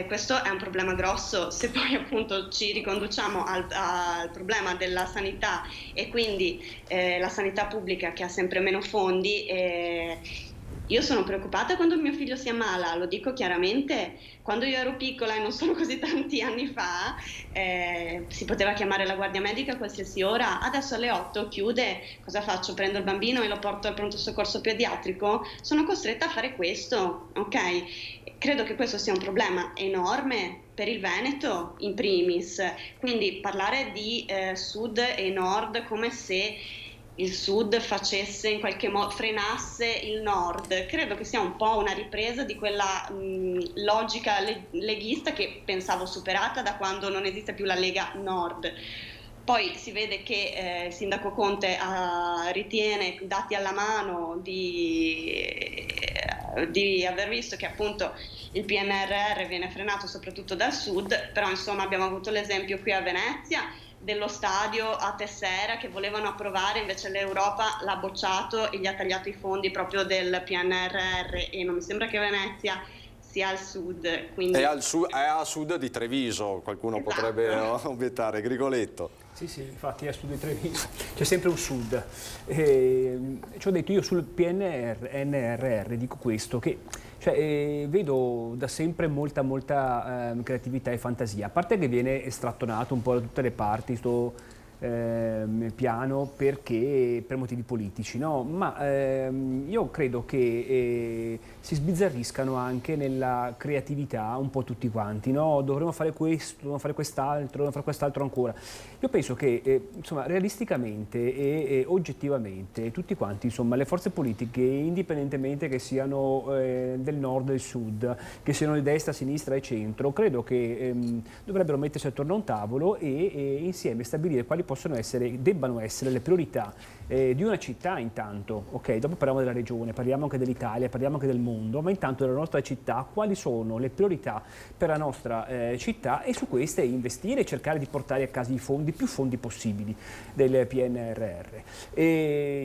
Questo è un problema grosso. Se poi appunto ci riconduciamo al problema della sanità e quindi la sanità pubblica che ha sempre meno fondi, io sono preoccupata quando mio figlio si ammala, lo dico chiaramente. Quando io ero piccola, e non sono così tanti anni fa, si poteva chiamare la guardia medica a qualsiasi ora. Adesso alle 8 chiude, cosa faccio? Prendo il bambino e lo porto al pronto soccorso pediatrico? Sono costretta a fare questo, ok? Credo che questo sia un problema enorme per il Veneto in primis. Quindi parlare di sud e nord come se il sud facesse in qualche modo, frenasse il nord, credo che sia un po' una ripresa di quella logica leghista che pensavo superata da quando non esiste più la Lega Nord. Poi si vede che il sindaco Conte ritiene, dati alla mano, di aver visto che appunto il PNRR viene frenato soprattutto dal sud, però insomma abbiamo avuto l'esempio qui a Venezia dello stadio a Tessera che volevano approvare, invece l'Europa l'ha bocciato e gli ha tagliato i fondi proprio del PNRR e non mi sembra che Venezia sia al sud. Quindi... È a sud di Treviso, qualcuno potrebbe obiettare. Grigoletto. Sì, infatti è a sud di Treviso, c'è sempre un sud. Ci ho detto io sul PNRR, dico questo, che vedo da sempre molta creatività e fantasia, a parte che viene estrattonato un po' da tutte le parti sto piano per motivi politici, no? Ma io credo che si sbizzarriscano anche nella creatività un po' tutti quanti, no? Dovremmo fare questo, dovremmo fare quest'altro, dovremmo fare quest'altro ancora. Io penso che insomma realisticamente e oggettivamente tutti quanti, insomma, le forze politiche, indipendentemente che siano del nord e del sud, che siano di destra, sinistra e centro, credo che dovrebbero mettersi attorno a un tavolo e insieme stabilire quali debbano essere le priorità di una città intanto, ok? Dopo parliamo della regione, parliamo anche dell'Italia, parliamo anche del mondo, ma intanto della nostra città, quali sono le priorità per la nostra città e su queste investire e cercare di portare a casa i fondi, più fondi possibili del PNRR.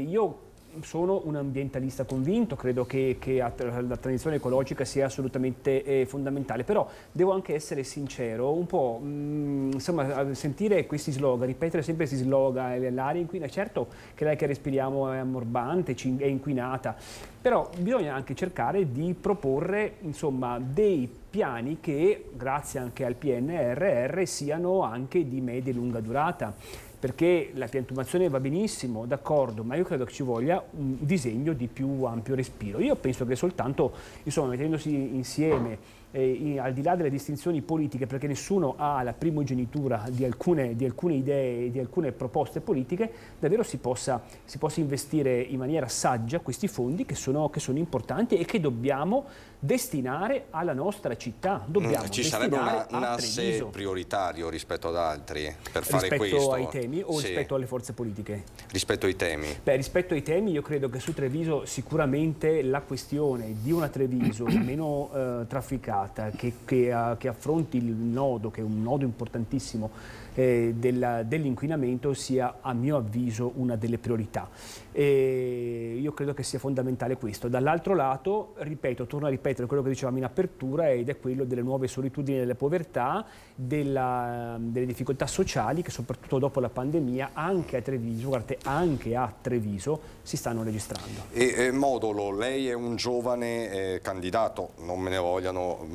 Io sono un ambientalista convinto, credo che la transizione ecologica sia assolutamente fondamentale, però devo anche essere sincero, un po' insomma, sentire questi slogan, ripetere sempre questi slogan, l'aria inquinata, certo che l'aria che respiriamo è ammorbante, è inquinata, però bisogna anche cercare di proporre insomma dei piani che, grazie anche al PNRR, siano anche di media e lunga durata. perché la piantumazione va benissimo, d'accordo, ma io credo che ci voglia un disegno di più ampio respiro. Io penso che soltanto, insomma, mettendosi insieme, al di là delle distinzioni politiche, perché nessuno ha la primogenitura di alcune idee, di alcune proposte politiche, davvero si possa investire in maniera saggia questi fondi che sono importanti e che dobbiamo destinare alla nostra città. Ci sarebbe un asse prioritario rispetto ad altri per fare questo? Rispetto ai temi o rispetto alle forze politiche? Rispetto ai temi. Rispetto ai temi io credo che su Treviso sicuramente la questione di una Treviso meno trafficata, che affronti il nodo, che è un nodo importantissimo dell'inquinamento, sia a mio avviso una delle priorità. Io credo che sia fondamentale questo. Dall'altro lato, torno a ripetere quello che dicevamo in apertura, ed è quello delle nuove solitudini, delle povertà, delle difficoltà sociali che soprattutto dopo la pandemia anche a Treviso si stanno registrando. Modolo, lei è un giovane candidato, non me ne vogliano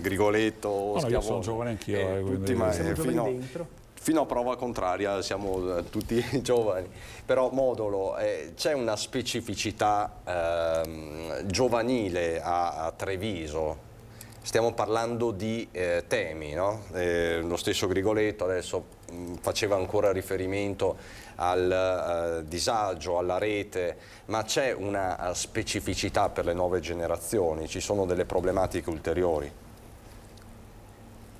Grigoletto o Schiavone. Io sono giovane anch'io. Fino a prova contraria siamo tutti giovani, però Modolo, c'è una specificità giovanile a Treviso. Stiamo parlando di temi, no? Lo stesso Grigoletto adesso faceva ancora riferimento al disagio, alla rete, ma c'è una specificità per le nuove generazioni? Ci sono delle problematiche ulteriori?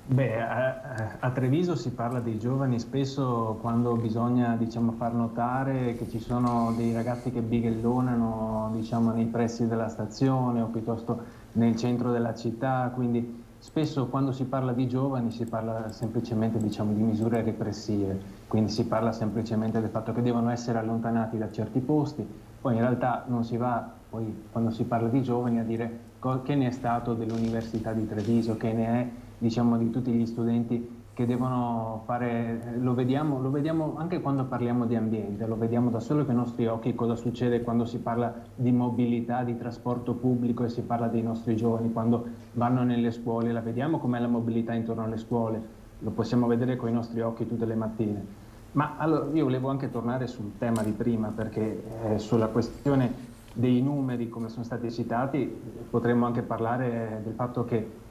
A Treviso si parla dei giovani spesso quando bisogna, far notare che ci sono dei ragazzi che bighellonano, nei pressi della stazione o piuttosto nel centro della città, quindi spesso quando si parla di giovani si parla semplicemente di misure repressive, quindi si parla semplicemente del fatto che devono essere allontanati da certi posti, poi in realtà non si va poi quando si parla di giovani a dire che ne è stato dell'Università di Treviso, che ne è di tutti gli studenti che devono fare, lo vediamo anche quando parliamo di ambiente, lo vediamo da solo con i nostri occhi cosa succede quando si parla di mobilità, di trasporto pubblico e si parla dei nostri giovani, quando vanno nelle scuole, la vediamo com'è la mobilità intorno alle scuole, lo possiamo vedere con i nostri occhi tutte le mattine. Ma allora io volevo anche tornare sul tema di prima, perché sulla questione dei numeri, come sono stati citati, potremmo anche parlare del fatto che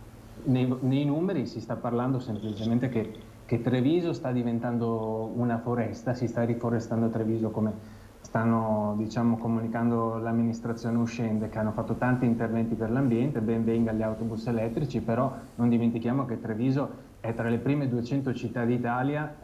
nei numeri si sta parlando semplicemente che Treviso sta diventando una foresta, si sta riforestando Treviso, come stanno comunicando l'amministrazione uscente, che hanno fatto tanti interventi per l'ambiente, ben venga gli autobus elettrici, però non dimentichiamo che Treviso è tra le prime 200 città d'Italia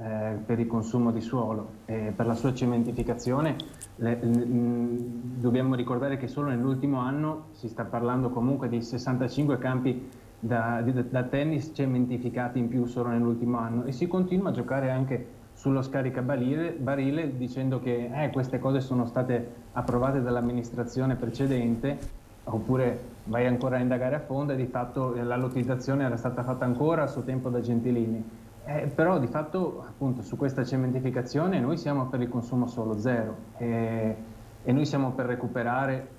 per il consumo di suolo, per la sua cementificazione. Dobbiamo ricordare che solo nell'ultimo anno si sta parlando comunque di 65 campi da tennis cementificati in più solo nell'ultimo anno, e si continua a giocare anche sullo scaricabarile dicendo che queste cose sono state approvate dall'amministrazione precedente, oppure vai ancora a indagare a fondo e di fatto la lottizzazione era stata fatta ancora a suo tempo da Gentilini. Però di fatto appunto su questa cementificazione noi siamo per il consumo solo zero e noi siamo per recuperare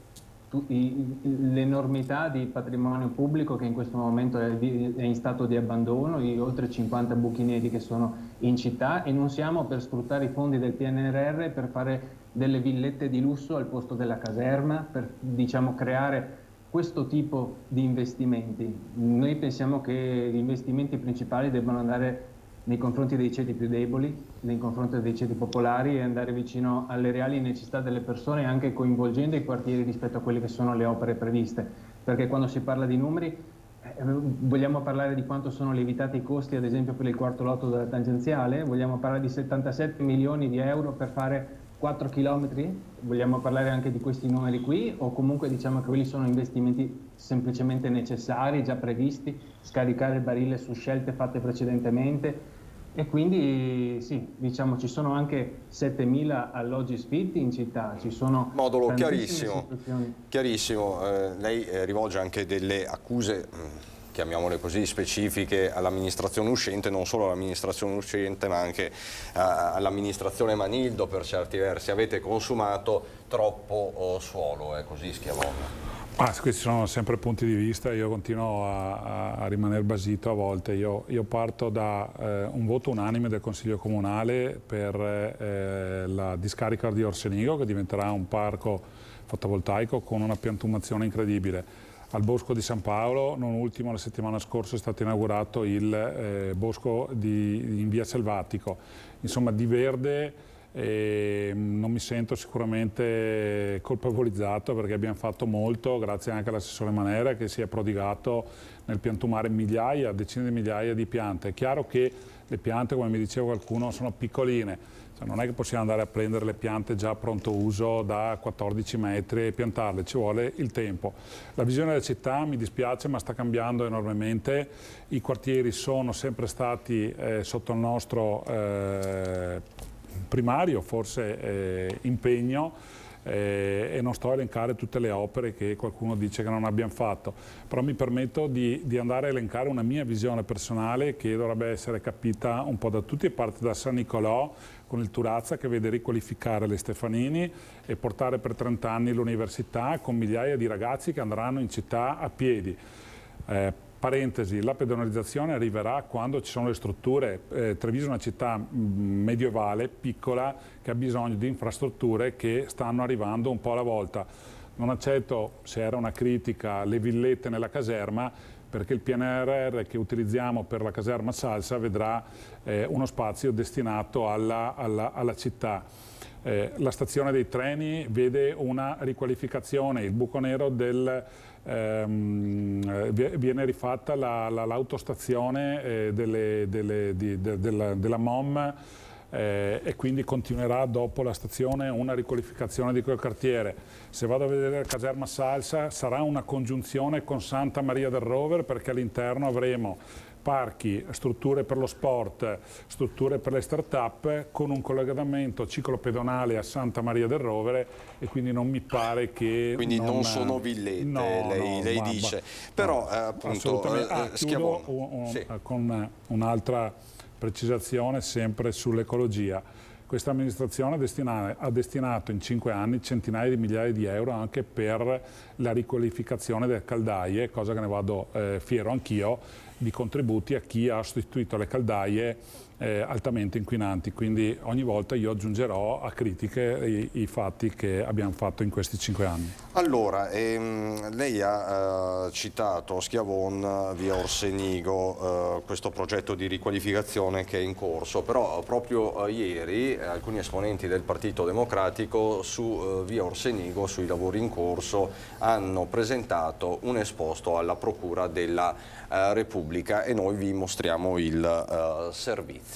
l'enormità di patrimonio pubblico che in questo momento è in stato di abbandono, di oltre 50 buchi neri che sono in città, e non siamo per sfruttare i fondi del PNRR per fare delle villette di lusso al posto della caserma, per creare questo tipo di investimenti. Noi pensiamo che gli investimenti principali debbano andare nei confronti dei ceti più deboli, nei confronti dei ceti popolari, e andare vicino alle reali necessità delle persone, anche coinvolgendo i quartieri rispetto a quelle che sono le opere previste. Perché quando si parla di numeri vogliamo parlare di quanto sono lievitati i costi, ad esempio per il quarto lotto della tangenziale, vogliamo parlare di 77 milioni di euro per fare 4 chilometri, vogliamo parlare anche di questi numeri qui, o comunque che quelli sono investimenti semplicemente necessari, già previsti, scaricare il barile su scelte fatte precedentemente, e quindi sì, ci sono anche 7.000 alloggi sfitti in città, ci sono chiarissimo. Lei rivolge anche delle accuse chiamiamole così, specifiche all'amministrazione uscente, non solo all'amministrazione uscente ma anche all'amministrazione Manildo per certi versi. Avete consumato troppo suolo, è così Schiavone? Questi sono sempre punti di vista, io continuo a rimanere basito a volte. Io parto da un voto unanime del Consiglio Comunale per la discarica di Orsenigo, che diventerà un parco fotovoltaico con una piantumazione incredibile. Al Bosco di San Paolo, non ultimo, la settimana scorsa è stato inaugurato il bosco in via Selvatico. Insomma, di verde non mi sento sicuramente colpevolizzato, perché abbiamo fatto molto, grazie anche all'assessore Manera che si è prodigato nel piantumare migliaia, decine di migliaia di piante. È chiaro che le piante, come mi diceva qualcuno, sono piccoline. Non è che possiamo andare a prendere le piante già a pronto uso da 14 metri e piantarle, ci vuole il tempo. La visione della città, mi dispiace, ma sta cambiando enormemente. I quartieri sono sempre stati sotto il nostro primario, forse impegno, e non sto a elencare tutte le opere che qualcuno dice che non abbiamo fatto, però mi permetto di andare a elencare una mia visione personale che dovrebbe essere capita un po' da tutti, e parte da San Nicolò con il Turazza, che vede riqualificare le Stefanini e portare per 30 anni l'università con migliaia di ragazzi che andranno in città a piedi. Parentesi, la pedonalizzazione arriverà quando ci sono le strutture. Treviso è una città medievale, piccola, che ha bisogno di infrastrutture che stanno arrivando un po' alla volta. Non accetto, se era una critica, le villette nella caserma, perché il PNRR che utilizziamo per la caserma Salsa vedrà uno spazio destinato alla città. La stazione dei treni vede una riqualificazione, il buco nero viene rifatta l'autostazione della MOM, e quindi continuerà dopo la stazione una riqualificazione di quel quartiere. Se vado a vedere la caserma Salsa sarà una congiunzione con Santa Maria del Rovere, perché all'interno avremo parchi, strutture per lo sport, strutture per le start-up, con un collegamento ciclopedonale a Santa Maria del Rovere, e quindi non mi pare che... Quindi non sono villette, lei dice. Però appunto... Chiudo con un'altra precisazione sempre sull'ecologia. Questa amministrazione ha destinato in 5 anni centinaia di migliaia di euro anche per la riqualificazione delle caldaie, cosa che ne vado fiero anch'io, di contributi a chi ha sostituito le caldaie altamente inquinanti. Quindi ogni volta io aggiungerò a critiche i fatti che abbiamo fatto in questi 5 anni. Allora, lei ha citato Schiavon, via Orsenigo, questo progetto di riqualificazione che è in corso, però proprio ieri alcuni esponenti del Partito Democratico su via Orsenigo, sui lavori in corso, hanno presentato un esposto alla Procura della Repubblica, e noi vi mostriamo il servizio.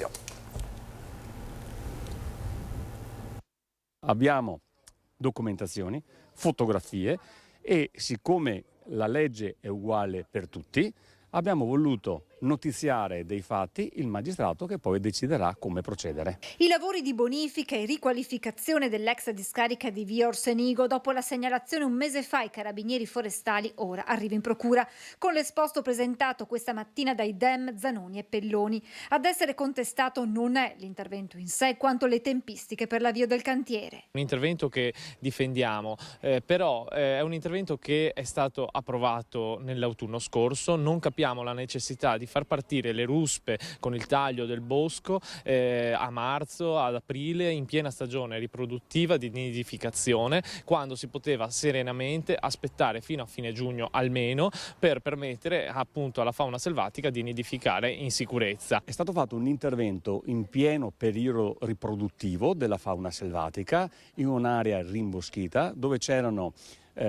Abbiamo documentazioni, fotografie, e siccome la legge è uguale per tutti, abbiamo voluto notiziare dei fatti il magistrato, che poi deciderà come procedere. I lavori di bonifica e riqualificazione dell'ex discarica di via Orsenigo, dopo la segnalazione un mese fa ai carabinieri forestali, ora arriva in procura, con l'esposto presentato questa mattina dai Dem, Zanoni e Pelloni. Ad essere contestato non è l'intervento in sé, quanto le tempistiche per l'avvio del cantiere. Un intervento che difendiamo, però è un intervento che è stato approvato nell'autunno scorso. Non capiamo la necessità di far partire le ruspe con il taglio del bosco a marzo, ad aprile, in piena stagione riproduttiva di nidificazione, quando si poteva serenamente aspettare fino a fine giugno almeno, per permettere appunto alla fauna selvatica di nidificare in sicurezza. È stato fatto un intervento in pieno periodo riproduttivo della fauna selvatica, in un'area rimboschita dove c'erano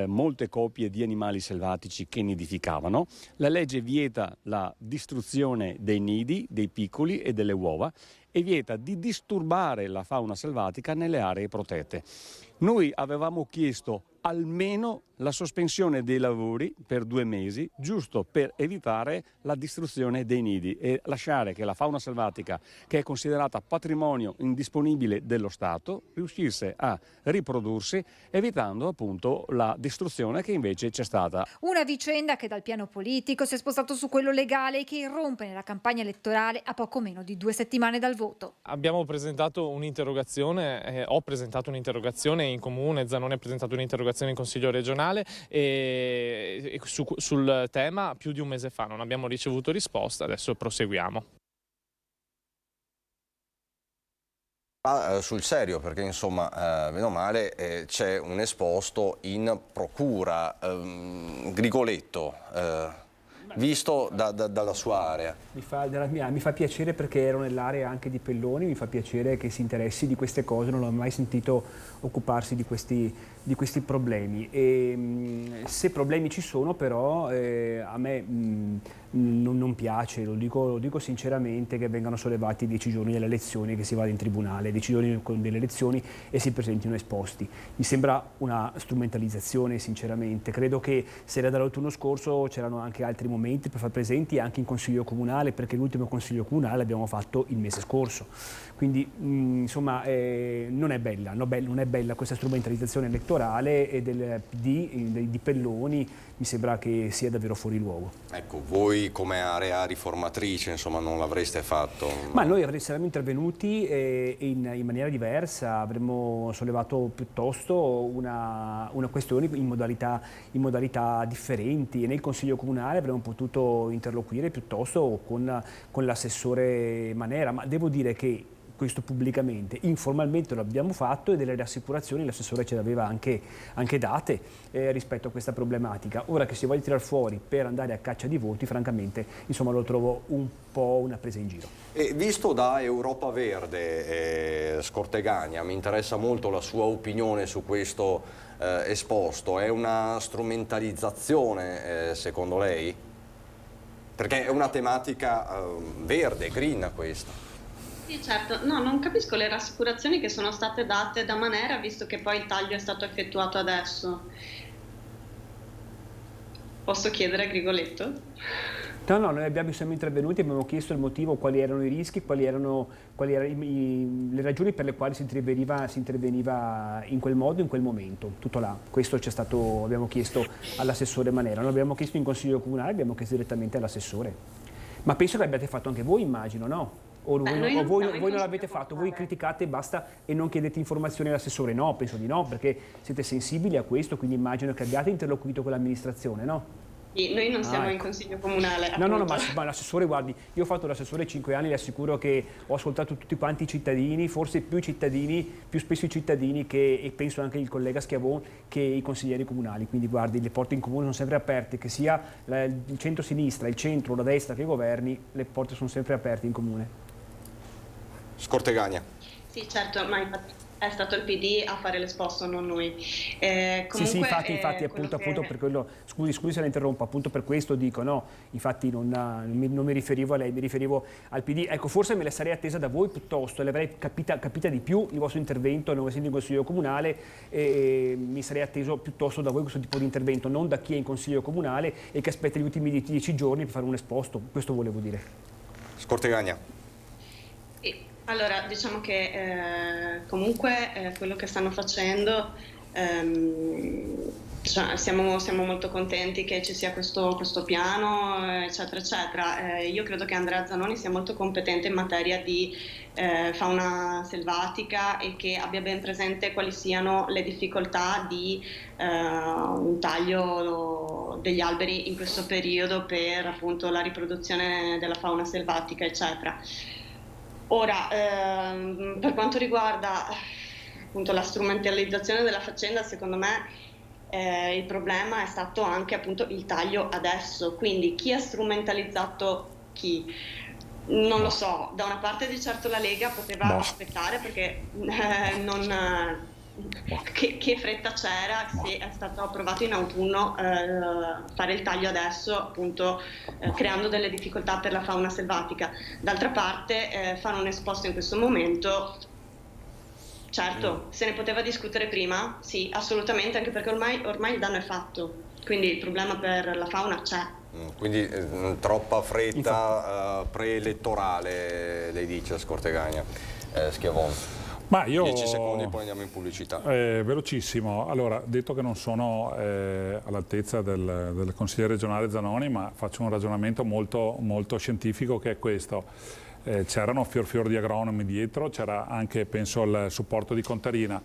molte coppie di animali selvatici che nidificavano. La legge vieta la distruzione dei nidi, dei piccoli e delle uova, e vieta di disturbare la fauna selvatica nelle aree protette. Noi avevamo chiesto almeno la sospensione dei lavori per 2 mesi, giusto per evitare la distruzione dei nidi e lasciare che la fauna selvatica, che è considerata patrimonio indisponibile dello Stato, riuscisse a riprodursi, evitando appunto la distruzione che invece c'è stata. Una vicenda che dal piano politico si è spostato su quello legale e che irrompe nella campagna elettorale a poco meno di 2 settimane dal voto. Abbiamo presentato un'interrogazione, ho presentato un'interrogazione in comune, Zanoni ha presentato un'interrogazione in Consiglio regionale e sul tema più di un mese fa. Non abbiamo ricevuto risposta, adesso proseguiamo. Sul serio, perché insomma, meno male, c'è un esposto in procura. Grigoletto, visto dalla sua area. Mi fa piacere perché ero nell'area anche di Pelloni, mi fa piacere che si interessi di queste cose, non l'ho mai sentito occuparsi di questi problemi. E, se problemi ci sono però a me non piace, lo dico sinceramente, che vengano sollevati 10 giorni delle elezioni, che si vada in tribunale, 10 giorni delle elezioni e si presentino esposti. Mi sembra una strumentalizzazione sinceramente, credo che se era dall'autunno scorso c'erano anche altri momenti per far presenti anche in Consiglio Comunale, perché l'ultimo Consiglio Comunale l'abbiamo fatto il mese scorso. Quindi insomma non è bella questa strumentalizzazione elettorale e del PD di Pelloni, mi sembra che sia davvero fuori luogo. Ecco, voi come area riformatrice insomma non l'avreste fatto? Ma noi saremmo intervenuti in maniera diversa, avremmo sollevato piuttosto una questione in modalità differenti e nel Consiglio Comunale avremmo potuto interloquire piuttosto con l'assessore Manera, ma devo dire che questo pubblicamente, informalmente lo abbiamo fatto e delle rassicurazioni l'assessore ce le aveva anche date rispetto a questa problematica. Ora che si voglia tirar fuori per andare a caccia di voti, francamente, insomma, lo trovo un po' una presa in giro. E visto da Europa Verde, Scortegagna, mi interessa molto la sua opinione su questo esposto. È una strumentalizzazione secondo lei? Perché è una tematica verde, green questa. Sì, certo. No, non capisco le rassicurazioni che sono state date da Manera, visto che poi il taglio è stato effettuato adesso. Posso chiedere a Grigoletto? No, noi siamo intervenuti, abbiamo chiesto il motivo, quali erano i rischi, quali erano le ragioni per le quali si interveniva in quel modo, in quel momento. Tutto là. Questo abbiamo chiesto all'assessore Manera, non abbiamo chiesto in Consiglio Comunale, abbiamo chiesto direttamente all'assessore. Ma penso che l'abbiate fatto anche voi, immagino, no? O voi non l'avete fatto, voi criticate e basta e non chiedete informazioni all'assessore? No, penso di no, perché siete sensibili a questo, quindi immagino che abbiate interloquito con l'amministrazione, no? Sì, noi non siamo in Consiglio Comunale. No, ma l'assessore, guardi, io ho fatto l'assessore 5 anni, le assicuro che ho ascoltato tutti quanti i cittadini, forse più spesso i cittadini e penso anche il collega Schiavon che i consiglieri comunali, quindi guardi, le porte in comune sono sempre aperte, che sia il centro-sinistra, il centro o la destra che governi, le porte sono sempre aperte in comune. Scortegagna. Sì, certo, ma infatti è stato il PD a fare l'esposto, non noi. Comunque, sì, infatti appunto per quello, scusi se la interrompo, appunto per questo dico, no, infatti non mi riferivo a lei, mi riferivo al PD. Ecco, forse me la sarei attesa da voi piuttosto, l'avrei capita di più il vostro intervento, non essendo in Consiglio Comunale, mi sarei atteso piuttosto da voi questo tipo di intervento, non da chi è in Consiglio Comunale e che aspetta gli ultimi 10 giorni per fare un esposto, questo volevo dire. Scortegagna. Allora, diciamo che comunque quello che stanno facendo, siamo molto contenti che ci sia questo piano, eccetera, eccetera. Io credo che Andrea Zanoni sia molto competente in materia di fauna selvatica e che abbia ben presente quali siano le difficoltà di un taglio degli alberi in questo periodo per appunto la riproduzione della fauna selvatica, eccetera. Ora, per quanto riguarda appunto la strumentalizzazione della faccenda, secondo me il problema è stato anche appunto il taglio adesso, quindi chi ha strumentalizzato chi? Non lo so, da una parte di certo la Lega poteva aspettare perché che fretta c'era se è stato approvato in autunno fare il taglio adesso, appunto creando delle difficoltà per la fauna selvatica. D'altra parte fare un esposto in questo momento Certo, se ne poteva discutere prima? Sì, assolutamente, anche perché ormai il danno è fatto, quindi il problema per la fauna c'è. Quindi troppa fretta preelettorale, lei dice, Scortegagna. Schiavone. Ma io, 10 secondi e poi andiamo in pubblicità. Velocissimo. Allora, detto che non sono all'altezza del consigliere regionale Zanoni, ma faccio un ragionamento molto, molto scientifico, che è questo. C'erano fior di agronomi dietro, c'era anche, penso, il supporto di Contarina.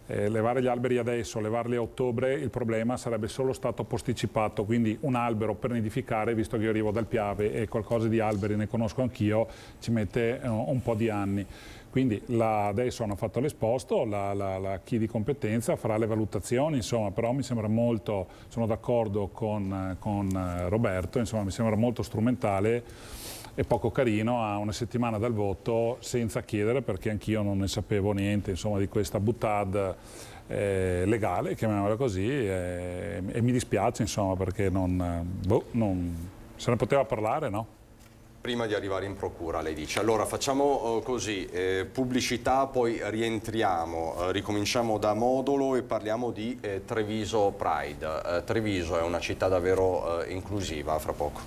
Levare gli alberi adesso, levarli a ottobre, il problema sarebbe solo stato posticipato, quindi un albero per nidificare, visto che io arrivo dal Piave e qualcosa di alberi ne conosco anch'io, ci mette un po' di anni. Quindi adesso hanno fatto l'esposto, chi di competenza farà le valutazioni, insomma, però mi sembra molto, sono d'accordo con Roberto, insomma, mi sembra molto strumentale e poco carino a una settimana dal voto senza chiedere, perché anch'io non ne sapevo niente, insomma, di questa boutade legale, chiamiamola così, e mi dispiace, insomma, perché non se ne poteva parlare, no? Prima di arrivare in procura, lei dice. Allora facciamo così, pubblicità, poi rientriamo, ricominciamo da Modolo e parliamo di Treviso Pride. Treviso è una città davvero inclusiva, fra poco.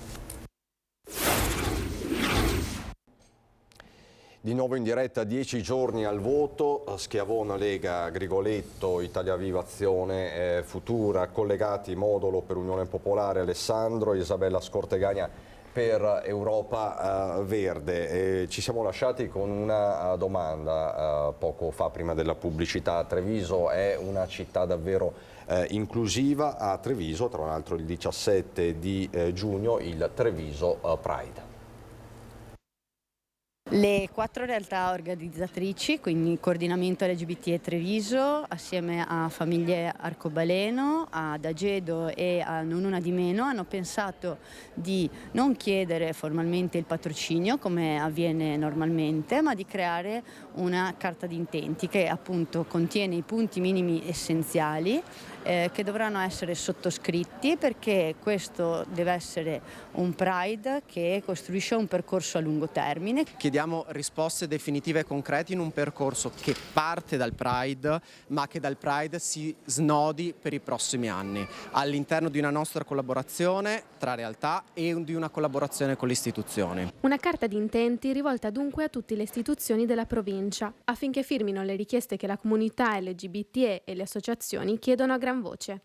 Di nuovo in diretta, 10 giorni al voto, Schiavone, Lega, Grigoletto, Italia Viva Azione, Futura, collegati Modolo per Unione Popolare, Alessandro, Isabella Scortegagna per Europa Verde. Ci siamo lasciati con una domanda poco fa, prima della pubblicità. Treviso è una città davvero inclusiva. A Treviso, tra l'altro il 17 di giugno, il Treviso Pride. Le 4 realtà organizzatrici, quindi Coordinamento LGBT Treviso, assieme a Famiglie Arcobaleno, ad Agedo e a Non Una di Meno, hanno pensato di non chiedere formalmente il patrocinio come avviene normalmente, ma di creare una carta di intenti che appunto contiene i punti minimi essenziali che dovranno essere sottoscritti, perché questo deve essere un Pride che costruisce un percorso a lungo termine. Chiediamo risposte definitive e concrete in un percorso che parte dal Pride, ma che dal Pride si snodi per i prossimi anni, all'interno di una nostra collaborazione tra realtà e di una collaborazione con le istituzioni. Una carta di intenti rivolta dunque a tutte le istituzioni della provincia, affinché firmino le richieste che la comunità LGBTE e le associazioni chiedono a gran voce.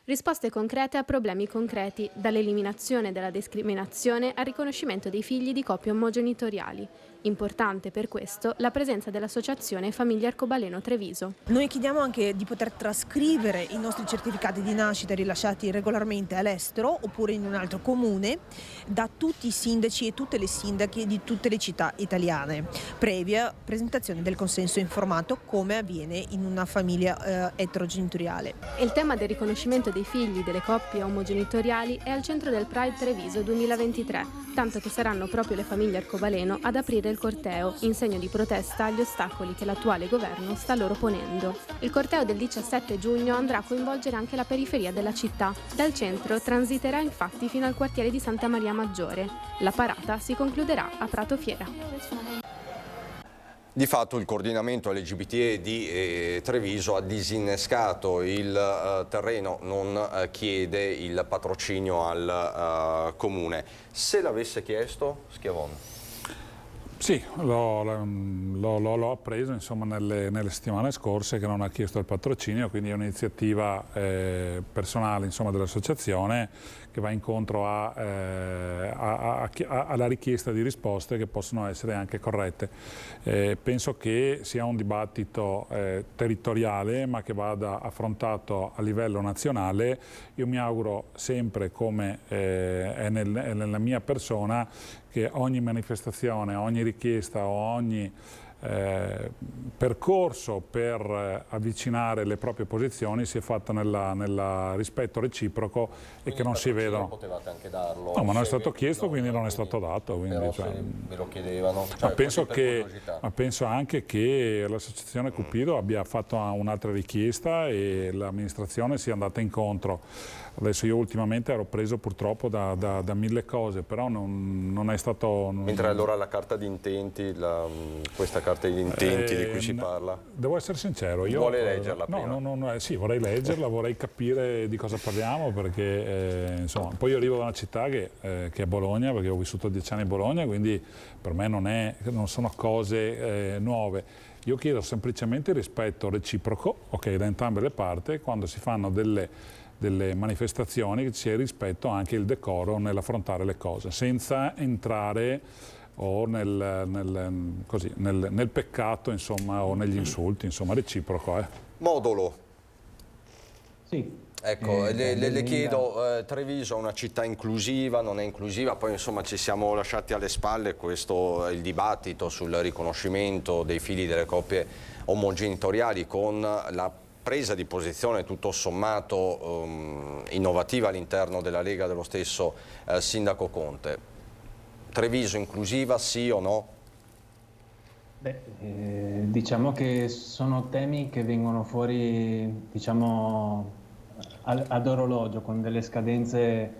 Risposte concrete a problemi concreti, dall'eliminazione della discriminazione al riconoscimento dei figli di coppie omogenitoriali. Importante per questo la presenza dell'associazione Famiglie Arcobaleno Treviso. Noi chiediamo anche di poter trascrivere i nostri certificati di nascita rilasciati regolarmente all'estero oppure in un altro comune da tutti i sindaci e tutte le sindache di tutte le città italiane, previa presentazione del consenso informato, come avviene in una famiglia eterogenitoriale. Il tema del riconoscimento dei figli delle coppie omogenitoriali è al centro del Pride Treviso 2023, tanto che saranno proprio le famiglie Arcobaleno ad aprire il corteo in segno di protesta agli ostacoli che l'attuale governo sta loro ponendo. Il corteo del 17 giugno andrà a coinvolgere anche la periferia della città. Dal centro transiterà infatti fino al quartiere di Santa Maria Maggiore. La parata si concluderà a Prato Fiera. Di fatto il coordinamento LGBTE di Treviso ha disinnescato il terreno, non chiede il patrocinio al comune. Se l'avesse chiesto, Schiavone? Sì, l'ho appreso, insomma, nelle settimane scorse, che non ha chiesto il patrocinio, quindi è un'iniziativa personale, insomma, dell'associazione, che va incontro alla richiesta di risposte che possono essere anche corrette. Penso che sia un dibattito territoriale, ma che vada affrontato a livello nazionale. Io mi auguro sempre, come è nella mia persona, che ogni manifestazione, ogni richiesta o ogni percorso per avvicinare le proprie posizioni sia fatta nel rispetto reciproco. Quindi, e che non si vedano. Potevate anche darlo. No, ma non è stato chiesto, quindi non è stato dato. Quindi, però se ve lo chiedevano. Cioè, ma penso anche che l'associazione Cupido abbia fatto un'altra richiesta e l'amministrazione sia andata incontro. Adesso io ultimamente ero preso purtroppo da mille cose, però non è stato... Mentre allora la carta di intenti, questa carta carta di intenti di cui si parla? Devo essere sincero. Io, vuole leggerla prima? No, sì, vorrei leggerla, vorrei capire di cosa parliamo, perché insomma, poi io arrivo da una città che è Bologna, perché ho vissuto 10 anni a Bologna, quindi per me non sono cose nuove. Io chiedo semplicemente il rispetto reciproco, da entrambe le parti, quando si fanno delle manifestazioni, che ci sia il rispetto anche il decoro nell'affrontare le cose, senza entrare o nel peccato, insomma, o negli insulti, insomma, reciproco. Modolo. Sì. Ecco, le chiedo, Treviso è una città inclusiva, non è inclusiva? Poi insomma ci siamo lasciati alle spalle il dibattito sul riconoscimento dei figli delle coppie omogenitoriali, con la presa di posizione tutto sommato innovativa all'interno della Lega dello stesso sindaco Conte. Treviso inclusiva, sì o no? Diciamo che sono temi che vengono fuori, diciamo, ad orologio, con delle scadenze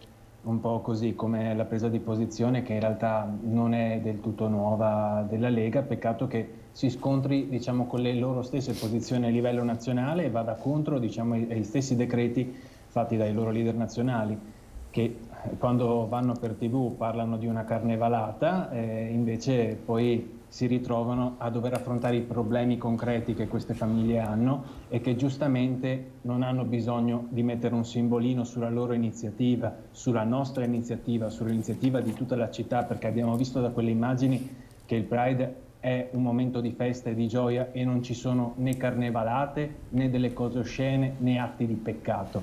un po' così, come la presa di posizione che in realtà non è del tutto nuova della Lega. Peccato che si scontri, diciamo, con le loro stesse posizioni a livello nazionale e vada contro, diciamo, ai stessi decreti fatti dai loro leader nazionali, che quando vanno per TV parlano di una carnevalata, invece poi si ritrovano a dover affrontare i problemi concreti che queste famiglie hanno e che giustamente non hanno bisogno di mettere un simbolino sulla loro iniziativa, sulla nostra iniziativa, sull'iniziativa di tutta la città, perché abbiamo visto da quelle immagini che il Pride è un momento di festa e di gioia e non ci sono né carnevalate né delle cose oscene né atti di peccato.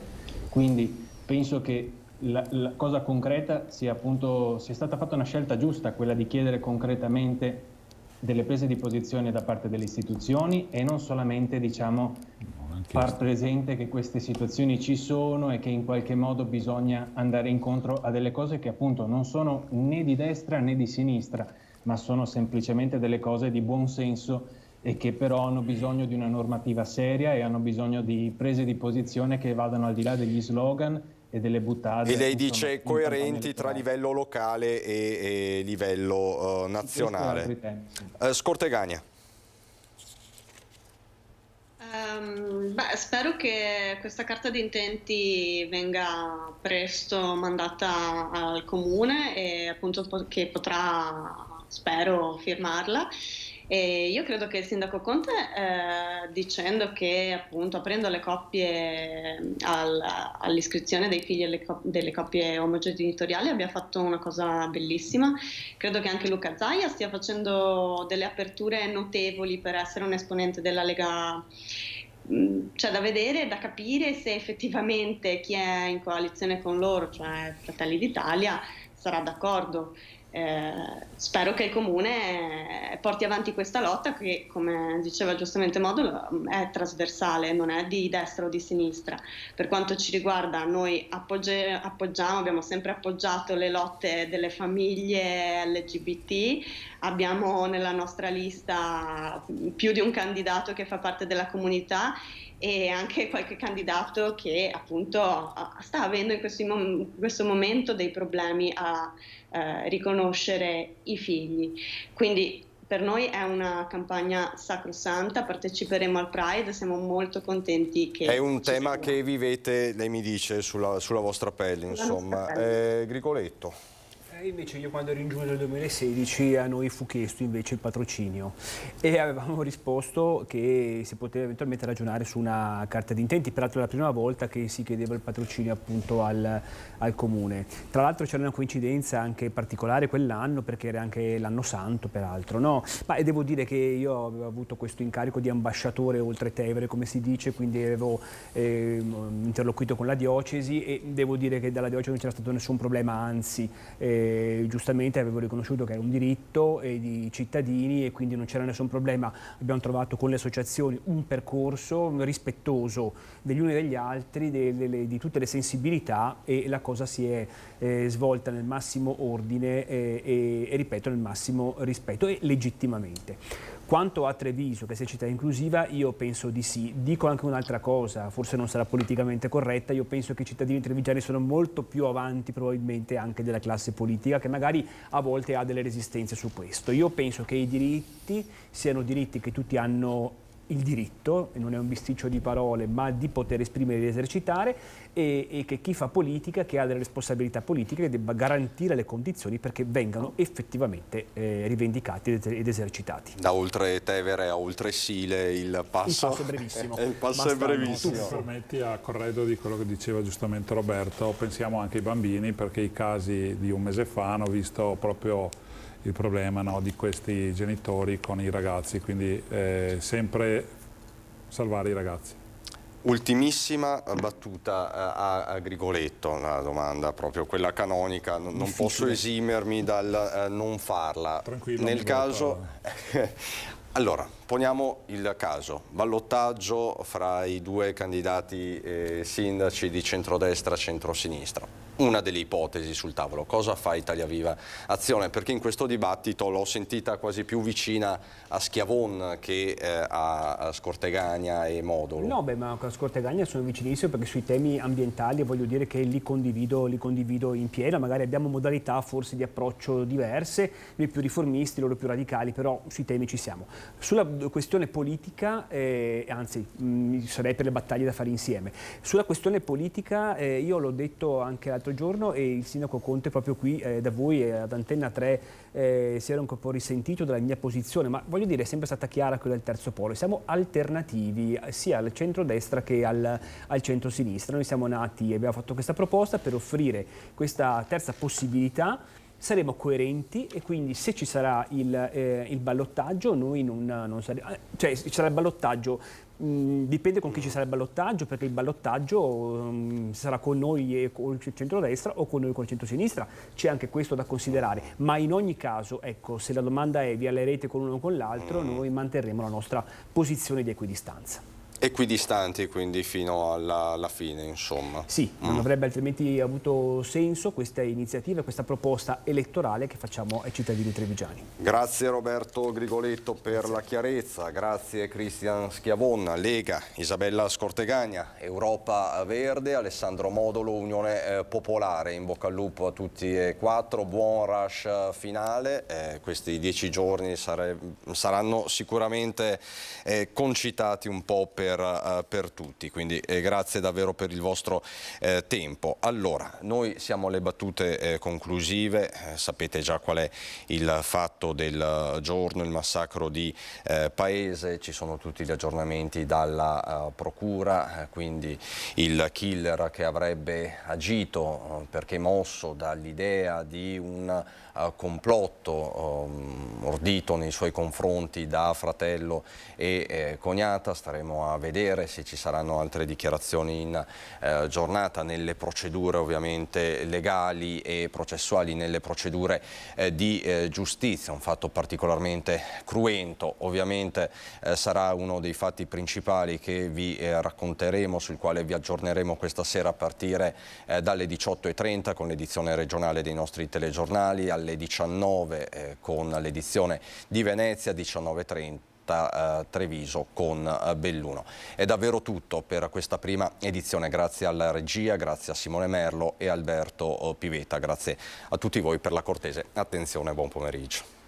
Quindi penso che la cosa concreta sia stata fatta una scelta giusta, quella di chiedere concretamente delle prese di posizione da parte delle istituzioni e non solamente, diciamo, far presente che queste situazioni ci sono e che in qualche modo bisogna andare incontro a delle cose che appunto non sono né di destra né di sinistra, ma sono semplicemente delle cose di buon senso e che però hanno bisogno di una normativa seria e hanno bisogno di prese di posizione che vadano al di là degli slogan e delle buttate. E lei dice coerenti tra livello locale e livello nazionale. Scortegania. Spero che questa carta di intenti venga presto mandata al comune e appunto che potrà, spero, firmarla. E io credo che il sindaco Conte, dicendo che appunto aprendo le coppie all'iscrizione dei figli delle coppie omogenitoriali abbia fatto una cosa bellissima. Credo che anche Luca Zaia stia facendo delle aperture notevoli per essere un esponente della Lega. C'è da vedere, da capire se effettivamente chi è in coalizione con loro, cioè Fratelli d'Italia, sarà d'accordo. Spero che il comune porti avanti questa lotta che, come diceva giustamente Modulo, è trasversale, non è di destra o di sinistra. Per quanto ci riguarda, noi appoggiamo, abbiamo sempre appoggiato le lotte delle famiglie LGBT, abbiamo nella nostra lista più di un candidato che fa parte della comunità e anche qualche candidato che appunto sta avendo in questo momento dei problemi a riconoscere i figli. Quindi per noi è una campagna sacrosanta, parteciperemo al Pride, siamo molto contenti che... È un tema che vivete, lei mi dice, sulla vostra pelle, insomma. Grigoletto. Invece io quando ero in giugno del 2016 a noi fu chiesto invece il patrocinio e avevamo risposto che si poteva eventualmente ragionare su una carta di intenti, peraltro è la prima volta che si chiedeva il patrocinio appunto al comune. Tra l'altro c'era una coincidenza anche particolare quell'anno perché era anche l'anno santo peraltro, no? Ma devo dire che io avevo avuto questo incarico di ambasciatore oltre Tevere, come si dice, quindi avevo interloquito con la diocesi e devo dire che dalla diocesi non c'era stato nessun problema, anzi giustamente avevo riconosciuto che era un diritto di cittadini e quindi non c'era nessun problema. Abbiamo trovato con le associazioni un percorso rispettoso degli uni e degli altri, di tutte le sensibilità e la cosa si è svolta nel massimo ordine e ripeto nel massimo rispetto e legittimamente. Quanto a Treviso, che sia città inclusiva, io penso di sì. Dico anche un'altra cosa, forse non sarà politicamente corretta, io penso che i cittadini trevigiani sono molto più avanti probabilmente anche della classe politica, che magari a volte ha delle resistenze su questo. Io penso che i diritti siano diritti che tutti hanno il diritto, e non è un bisticcio di parole, ma di poter esprimere e di esercitare, e che chi fa politica, che ha delle responsabilità politiche, debba garantire le condizioni perché vengano effettivamente rivendicati ed esercitati. Da oltre Tevere a oltre Sile il passo è brevissimo. Il passo è brevissimo. Se permetti, a corredo di quello che diceva giustamente Roberto, pensiamo anche ai bambini, perché i casi di un mese fa hanno visto proprio il problema, no, di questi genitori con i ragazzi, quindi sempre salvare i ragazzi. Ultimissima battuta a Grigoletto, la domanda proprio quella canonica, non posso esimermi dal non farla. Tranquillo, nel caso allora, poniamo il caso, ballottaggio fra i due candidati sindaci di centrodestra e centrosinistra. Una delle ipotesi sul tavolo, cosa fa Italia Viva Azione? Perché in questo dibattito l'ho sentita quasi più vicina a Schiavon che a Scortegagna e Modolo. No, beh, ma con Scortegagna sono vicinissimo, perché sui temi ambientali voglio dire che li condivido in pieno. Magari abbiamo modalità forse di approccio diverse, noi più riformisti, loro più radicali, però sui temi ci siamo. Sulla questione politica, anzi sarei per le battaglie da fare insieme. Sulla questione politica io l'ho detto anche l'altro giorno, e il sindaco Conte proprio qui da voi ad Antenna 3 si era un po' risentito della mia posizione, ma voglio dire è sempre stata chiara quella del terzo polo. Siamo alternativi sia al centrodestra che al centrosinistra. Noi siamo nati e abbiamo fatto questa proposta per offrire questa terza possibilità. Saremo coerenti, e quindi se ci sarà il ballottaggio noi non saremo, cioè ci sarà il ballottaggio, dipende con chi ci sarà il ballottaggio, perché il ballottaggio sarà con noi e con il centrodestra o con noi e con il centrosinistra, c'è anche questo da considerare, ma in ogni caso, ecco, se la domanda è vi allerete con uno o con l'altro, noi manterremo la nostra posizione di equidistanza. Equidistanti quindi fino alla fine, insomma. Sì, non avrebbe altrimenti avuto senso questa iniziativa, questa proposta elettorale che facciamo ai cittadini trevigiani. Grazie Roberto Grigoletto per la chiarezza, grazie Cristian Schiavon, Lega, Isabella Scortegagna, Europa Verde, Alessandro Modolo, Unione Popolare. In bocca al lupo a tutti e quattro, buon rush finale, questi 10 giorni saranno sicuramente concitati un po' per tutti, quindi grazie davvero per il vostro tempo. Allora, noi siamo alle battute conclusive, sapete già qual è il fatto del giorno, il massacro di Paese, ci sono tutti gli aggiornamenti dalla procura, quindi il killer che avrebbe agito perché mosso dall'idea di un complotto ordito nei suoi confronti da fratello e cognata. Staremo a vedere se ci saranno altre dichiarazioni in giornata nelle procedure ovviamente legali e processuali, nelle procedure di giustizia. Un fatto particolarmente cruento, ovviamente sarà uno dei fatti principali che vi racconteremo, sul quale vi aggiorneremo questa sera a partire dalle 18:30 con l'edizione regionale dei nostri telegiornali, alle 19 con l'edizione di Venezia, 19:30 Treviso con Belluno. È davvero tutto per questa prima edizione, grazie alla regia, grazie a Simone Merlo e Alberto Pivetta, grazie a tutti voi per la cortese attenzione e buon pomeriggio.